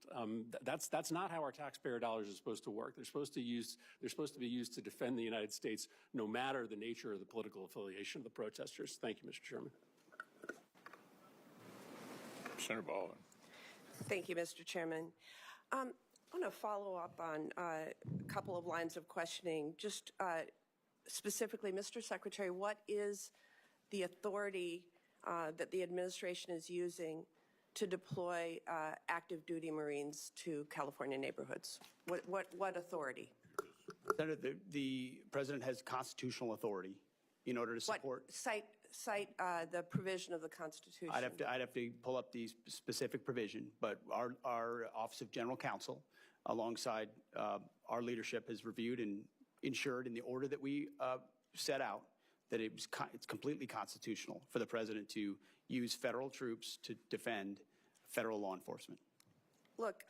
[SPEAKER 17] That's not how our taxpayer dollars are supposed to work. They're supposed to be used to defend the United States, no matter the nature of the political affiliation of the protesters. Thank you, Mr. Chairman.
[SPEAKER 1] Senator Baldwin.
[SPEAKER 18] Thank you, Mr. Chairman. I want to follow up on a couple of lines of questioning. Just specifically, Mr. Secretary, what is the authority that the administration is using to deploy active duty Marines to California neighborhoods? What authority?
[SPEAKER 3] Senator, the President has constitutional authority in order to support.
[SPEAKER 18] Cite the provision of the Constitution.
[SPEAKER 3] I'd have to pull up the specific provision, but our Office of General Counsel, alongside our leadership, has reviewed and ensured in the order that we set out that it's completely constitutional for the President to use federal troops to defend federal law enforcement.
[SPEAKER 18] Look,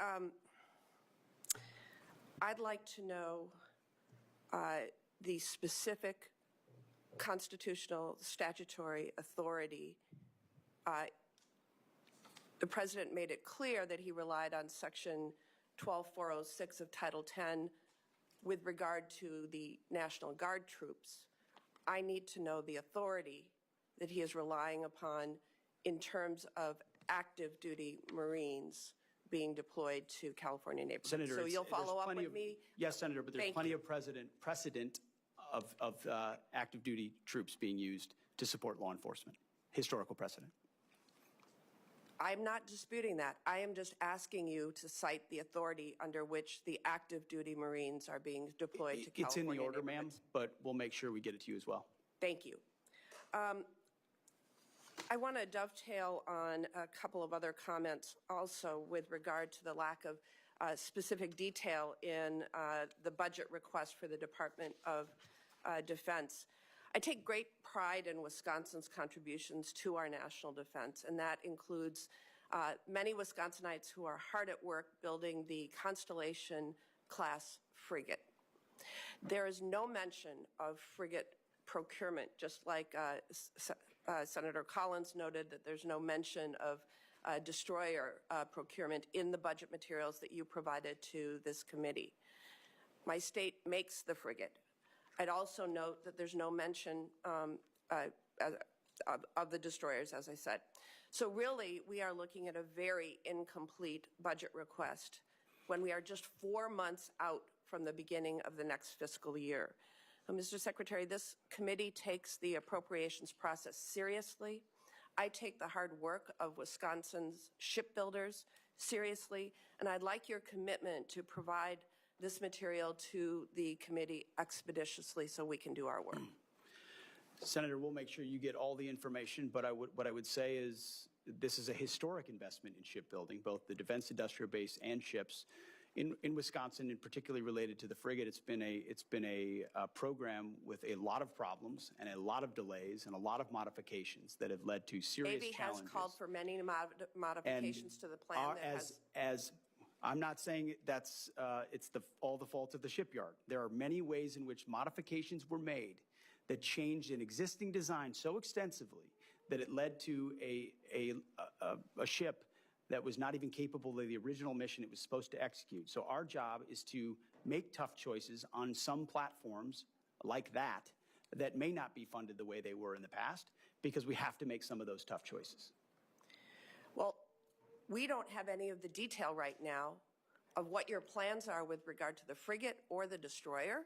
[SPEAKER 18] I'd like to know the specific constitutional statutory authority. The President made it clear that he relied on Section 12406 of Title 10 with regard to the National Guard troops. I need to know the authority that he is relying upon in terms of active duty Marines being deployed to California neighborhoods.
[SPEAKER 3] Senator,
[SPEAKER 18] so you'll follow up with me?
[SPEAKER 3] Yes, Senator, but there's plenty of precedent of active duty troops being used to support law enforcement. Historical precedent.
[SPEAKER 18] I'm not disputing that. I am just asking you to cite the authority under which the active duty Marines are being deployed to California.
[SPEAKER 3] It's in the order, ma'am, but we'll make sure we get it to you as well.
[SPEAKER 18] Thank you. I want to dovetail on a couple of other comments also with regard to the lack of specific detail in the budget request for the Department of Defense. I take great pride in Wisconsin's contributions to our national defense, and that includes many Wisconsinites who are hard at work building the Constellation-class frigate. There is no mention of frigate procurement, just like Senator Collins noted that there's no mention of destroyer procurement in the budget materials that you provided to this committee. My state makes the frigate. I'd also note that there's no mention of the destroyers, as I said. So really, we are looking at a very incomplete budget request when we are just 4 months out from the beginning of the next fiscal year. Mr. Secretary, this committee takes the appropriations process seriously. I take the hard work of Wisconsin's shipbuilders seriously, and I'd like your commitment to provide this material to the committee expeditiously so we can do our work.
[SPEAKER 3] Senator, we'll make sure you get all the information, but what I would say is this is a historic investment in shipbuilding, both the defense industrial base and ships. In Wisconsin, and particularly related to the frigate, it's been a program with a lot of problems and a lot of delays and a lot of modifications that have led to serious
[SPEAKER 18] Navy
[SPEAKER 3] challenges.
[SPEAKER 18] has called for many modifications to the plan.
[SPEAKER 3] I'm not saying that's it's all the fault of the shipyard. There are many ways in which modifications were made that changed an existing design so extensively that it led to a ship that was not even capable of the original mission it was supposed to execute. So our job is to make tough choices on some platforms like that may not be funded the way they were in the past, because we have to make some of those tough choices.
[SPEAKER 18] Well, we don't have any of the detail right now of what your plans are with regard to the frigate or the destroyer,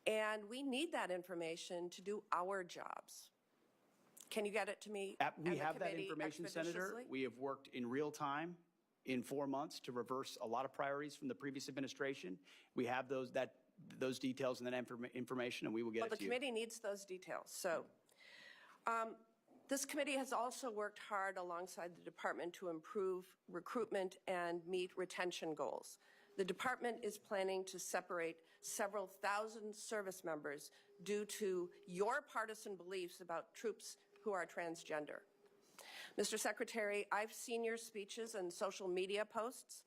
[SPEAKER 18] and we need that information to do our jobs. Can you get it to me?
[SPEAKER 3] We have that information, Senator. We have worked in real time in 4 months to reverse a lot of priorities from the previous administration. We have those details and that information, and we will get it to you.
[SPEAKER 18] Well, the committee needs those details. So this committee has also worked hard alongside the department to improve recruitment and meet retention goals. The department is planning to separate several thousand service members due to your partisan beliefs about troops who are transgender. Mr. Secretary, I've seen your speeches and social media posts,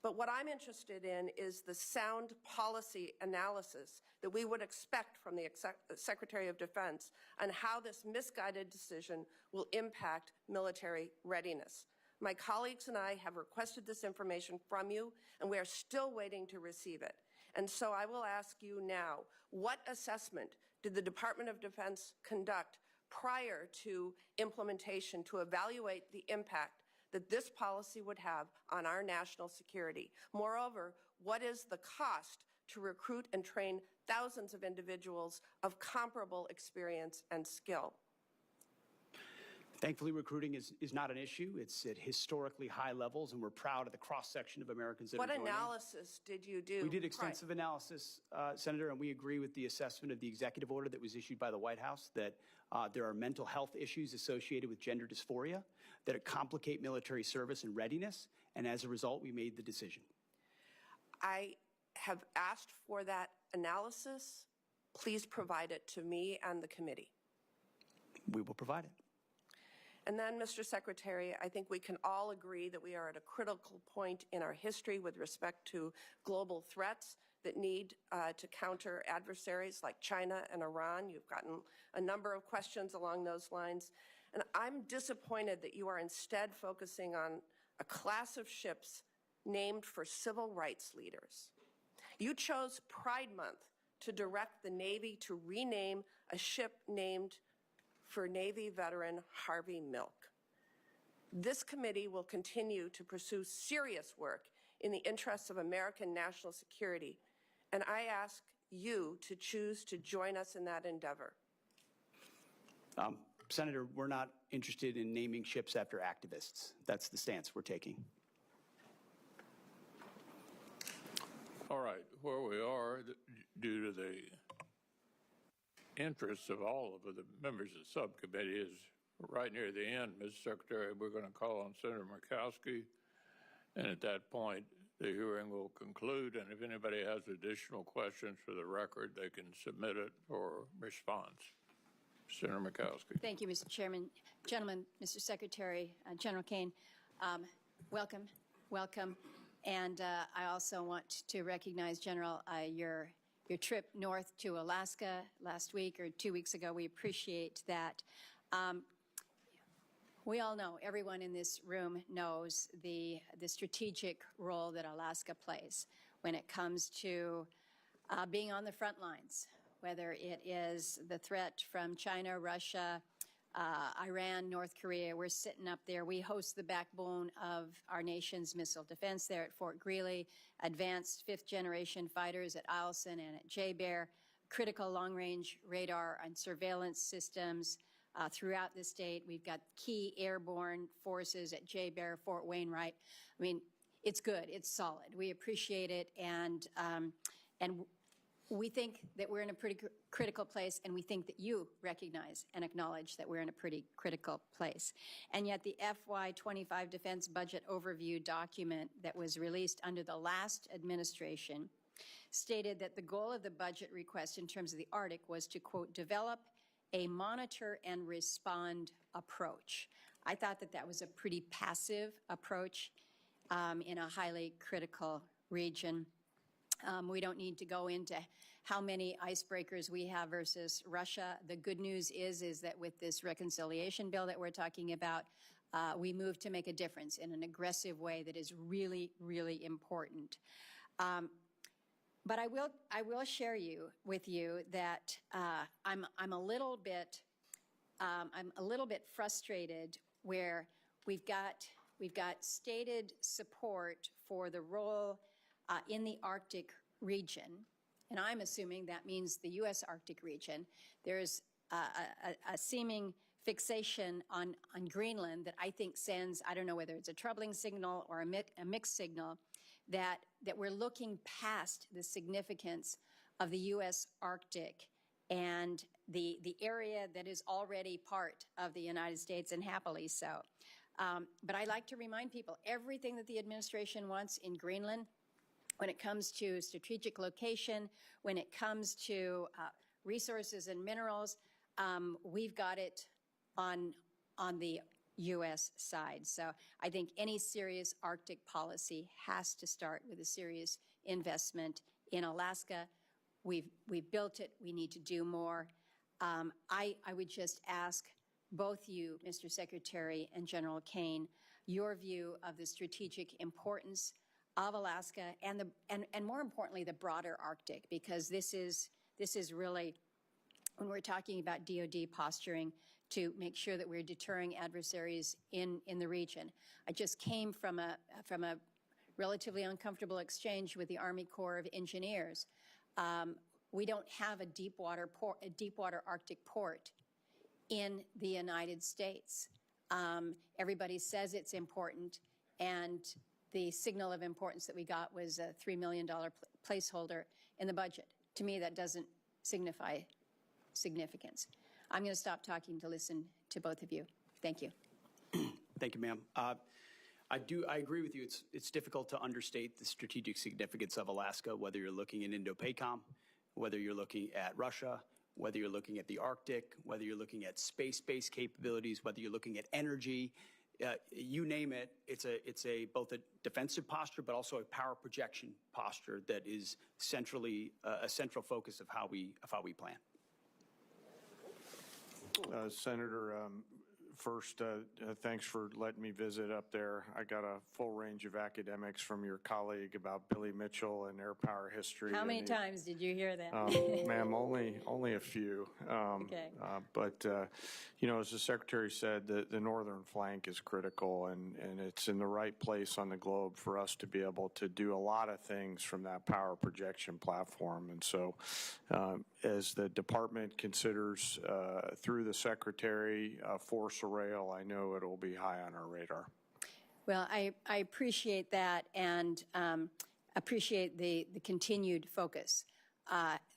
[SPEAKER 18] but what I'm interested in is the sound policy analysis that we would expect from the Secretary of Defense on how this misguided decision will impact military readiness. My colleagues and I have requested this information from you, and we are still waiting to receive it. And so I will ask you now, what assessment did the Department of Defense conduct prior to implementation to evaluate the impact that this policy would have on our national security? Moreover, what is the cost to recruit and train thousands of individuals of comparable experience and skill?
[SPEAKER 3] Thankfully, recruiting is not an issue. It's at historically high levels, and we're proud of the cross-section of Americans that are joining.
[SPEAKER 18] What analysis did you do?
[SPEAKER 3] We did extensive analysis, Senator, and we agree with the assessment of the executive order that was issued by the White House that there are mental health issues associated with gender dysphoria that complicate military service and readiness, and as a result, we made the decision.
[SPEAKER 18] I have asked for that analysis. Please provide it to me and the committee.
[SPEAKER 3] We will provide it.
[SPEAKER 18] And then, Mr. Secretary, I think we can all agree that we are at a critical point in our history with respect to global threats that need to counter adversaries like China and Iran. You've gotten a number of questions along those lines. And I'm disappointed that you are instead focusing on a class of ships named for civil rights leaders. You chose Pride Month to direct the Navy to rename a ship named for Navy veteran Harvey Milk. This committee will continue to pursue serious work in the interests of American national security, and I ask you to choose to join us in that endeavor.
[SPEAKER 3] Senator, we're not interested in naming ships after activists. That's the stance we're taking.
[SPEAKER 1] All right, where we are, due to the interests of all of the members of the subcommittee, is right near the end, Mr. Secretary, we're going to call on Senator Murkowski, and at that point, the hearing will conclude, and if anybody has additional questions for the record, they can submit it or response. Senator Murkowski.
[SPEAKER 19] Thank you, Mr. Chairman. Gentlemen, Mr. Secretary, General Caine, welcome, welcome. And I also want to recognize, General, your trip north to Alaska last week or 2 weeks ago. We appreciate that. We all know, everyone in this room knows the strategic role that Alaska plays when it comes to being on the front lines, whether it is the threat from China, Russia, Iran, North Korea. We're sitting up there. We host the backbone of our nation's missile defense there at Fort Greely, advanced fifth-generation fighters at Eielson and at JBER, critical long-range radar and surveillance systems throughout the state. We've got key airborne forces at JBER, Fort Wainwright. I mean, it's good. It's solid. We appreciate it, and we think that we're in a pretty critical place, and we think that you recognize and acknowledge that we're in a pretty critical place. And yet the FY25 Defense Budget Overview document that was released under the last administration stated that the goal of the budget request in terms of the Arctic was to, quote, develop a monitor and respond approach. I thought that that was a pretty passive approach in a highly critical region. We don't need to go into how many icebreakers we have versus Russia. The good news is that with this reconciliation bill that we're talking about, we move to make a difference in an aggressive way that is really, really important. But I will share with you that I'm a little bit frustrated where we've got stated support for the role in the Arctic region, and I'm assuming that means the U.S. Arctic region. There's a seeming fixation on Greenland that I think sends, I don't know whether it's a troubling signal or a mixed signal, that we're looking past the significance of the U.S. Arctic and the area that is already part of the United States, and happily so. But I like to remind people, everything that the administration wants in Greenland, when it comes to strategic location, when it comes to resources and minerals, we've got it on the U.S. side. So I think any serious Arctic policy has to start with a serious investment in Alaska. We've built it. We need to do more. I would just ask both you, Mr. Secretary, and General Caine, your view of the strategic importance of Alaska and more importantly, the broader Arctic, because this is really, when we're talking about DoD posturing, to make sure that we're deterring adversaries in the region. I just came from a relatively uncomfortable exchange with the Army Corps of Engineers. We don't have a deep water Arctic port in the United States. Everybody says it's important, and the signal of importance that we got was a $3 million placeholder in the budget. To me, that doesn't signify significance. I'm going to stop talking to listen to both of you. Thank you.
[SPEAKER 3] Thank you, ma'am. I agree with you. It's difficult to understate the strategic significance of Alaska, whether you're looking in Indo-PACOM, whether you're looking at Russia, whether you're looking at the Arctic, whether you're looking at space-based capabilities, whether you're looking at energy. You name it, it's both a defensive posture, but also a power projection posture that is a central focus of how we plan.
[SPEAKER 4] Senator, first, thanks for letting me visit up there. I got a full range of academics from your colleague about Billy Mitchell and air power history.
[SPEAKER 19] How many times did you hear that?
[SPEAKER 4] Ma'am, only a few.
[SPEAKER 19] Okay.
[SPEAKER 4] But, you know, as the Secretary said, the northern flank is critical, and it's in the right place on the globe for us to be able to do a lot of things from that power projection platform. And so as the department considers through the Secretary force rail, I know it'll be high on our radar.
[SPEAKER 19] Well, I appreciate that, and appreciate the continued focus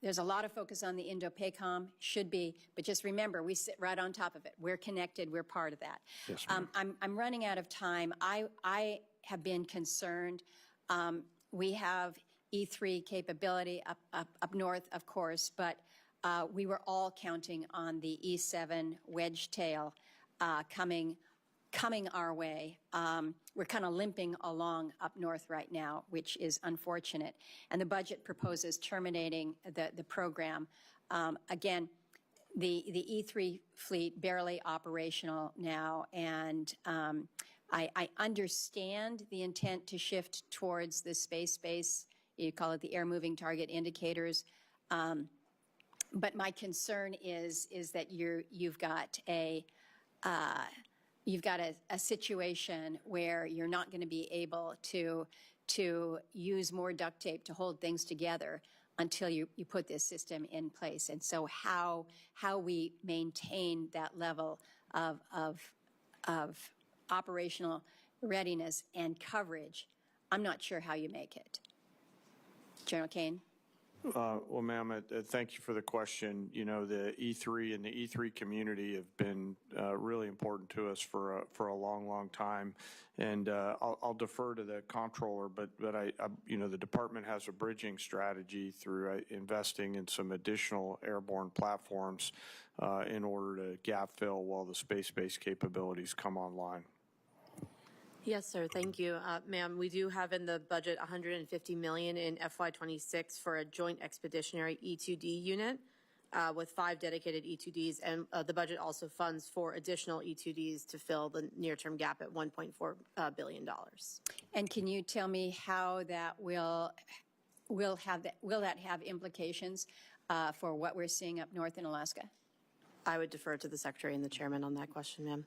[SPEAKER 19] there's a lot of focus on the Indo-PACOM, should be, but just remember, we sit right on top of it. We're connected. We're part of that.
[SPEAKER 4] Yes, ma'am.
[SPEAKER 19] I'm running out of time. I have been concerned. We have E3 capability up north, of course, but we were all counting on the E7 wedge tail coming our way. We're kind of limping along up north right now, which is unfortunate. And the budget proposes terminating the program. Again, the E3 fleet barely operational now, and I understand the intent to shift towards the space-based, you call it the air-moving target indicators. But my concern is that you've got a situation where you're not going to be able to use more duct tape to hold things together until you put this system in place. And so how we maintain that level of operational readiness and coverage, I'm not sure how you make it. General Caine?
[SPEAKER 4] Well, ma'am, thank you for the question. You know, the E3 and the E3 community have been really important to us for a long time, and I'll defer to the comptroller, but you know, the department has a bridging strategy through investing in some additional airborne platforms in order to gap fill while the space-based capabilities come online.
[SPEAKER 12] Yes, sir. Thank you. Ma'am, we do have in the budget $150 million in FY26 for a joint expeditionary E2D unit with 5 dedicated E2Ds, and the budget also funds for additional E2Ds to fill the near-term gap at $1.4 billion.
[SPEAKER 19] And can you tell me how that will that have implications for what we're seeing up north in Alaska?
[SPEAKER 12] I would defer to the Secretary and the Chairman on that question, ma'am.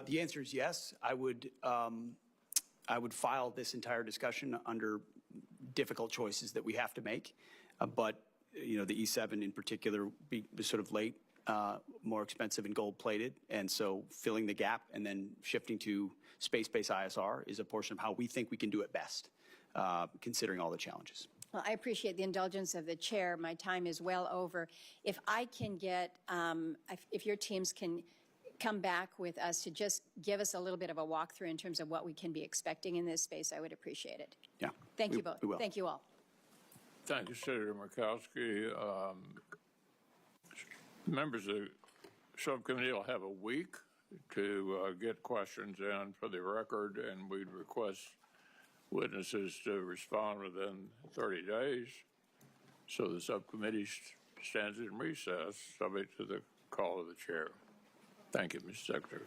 [SPEAKER 3] The answer is yes. I would file this entire discussion under difficult choices that we have to make. But, you know, the E7 in particular be sort of late, more expensive and gold-plated. And so filling the gap and then shifting to space-based ISR is a portion of how we think we can do it best, considering all the challenges.
[SPEAKER 19] Well, I appreciate the indulgence of the chair. My time is well over. If I can get, if your teams can come back with us to just give us a little bit of a walkthrough in terms of what we can be expecting in this space, I would appreciate it.
[SPEAKER 3] Yeah.
[SPEAKER 19] Thank you both. Thank you all.
[SPEAKER 1] Thank you, Senator Murkowski. Members of the subcommittee will have a week to get questions in for the record, and we'd request witnesses to respond within 30 days. So the subcommittee stands in recess, subject to the call of the chair. Thank you, Mr. Secretary.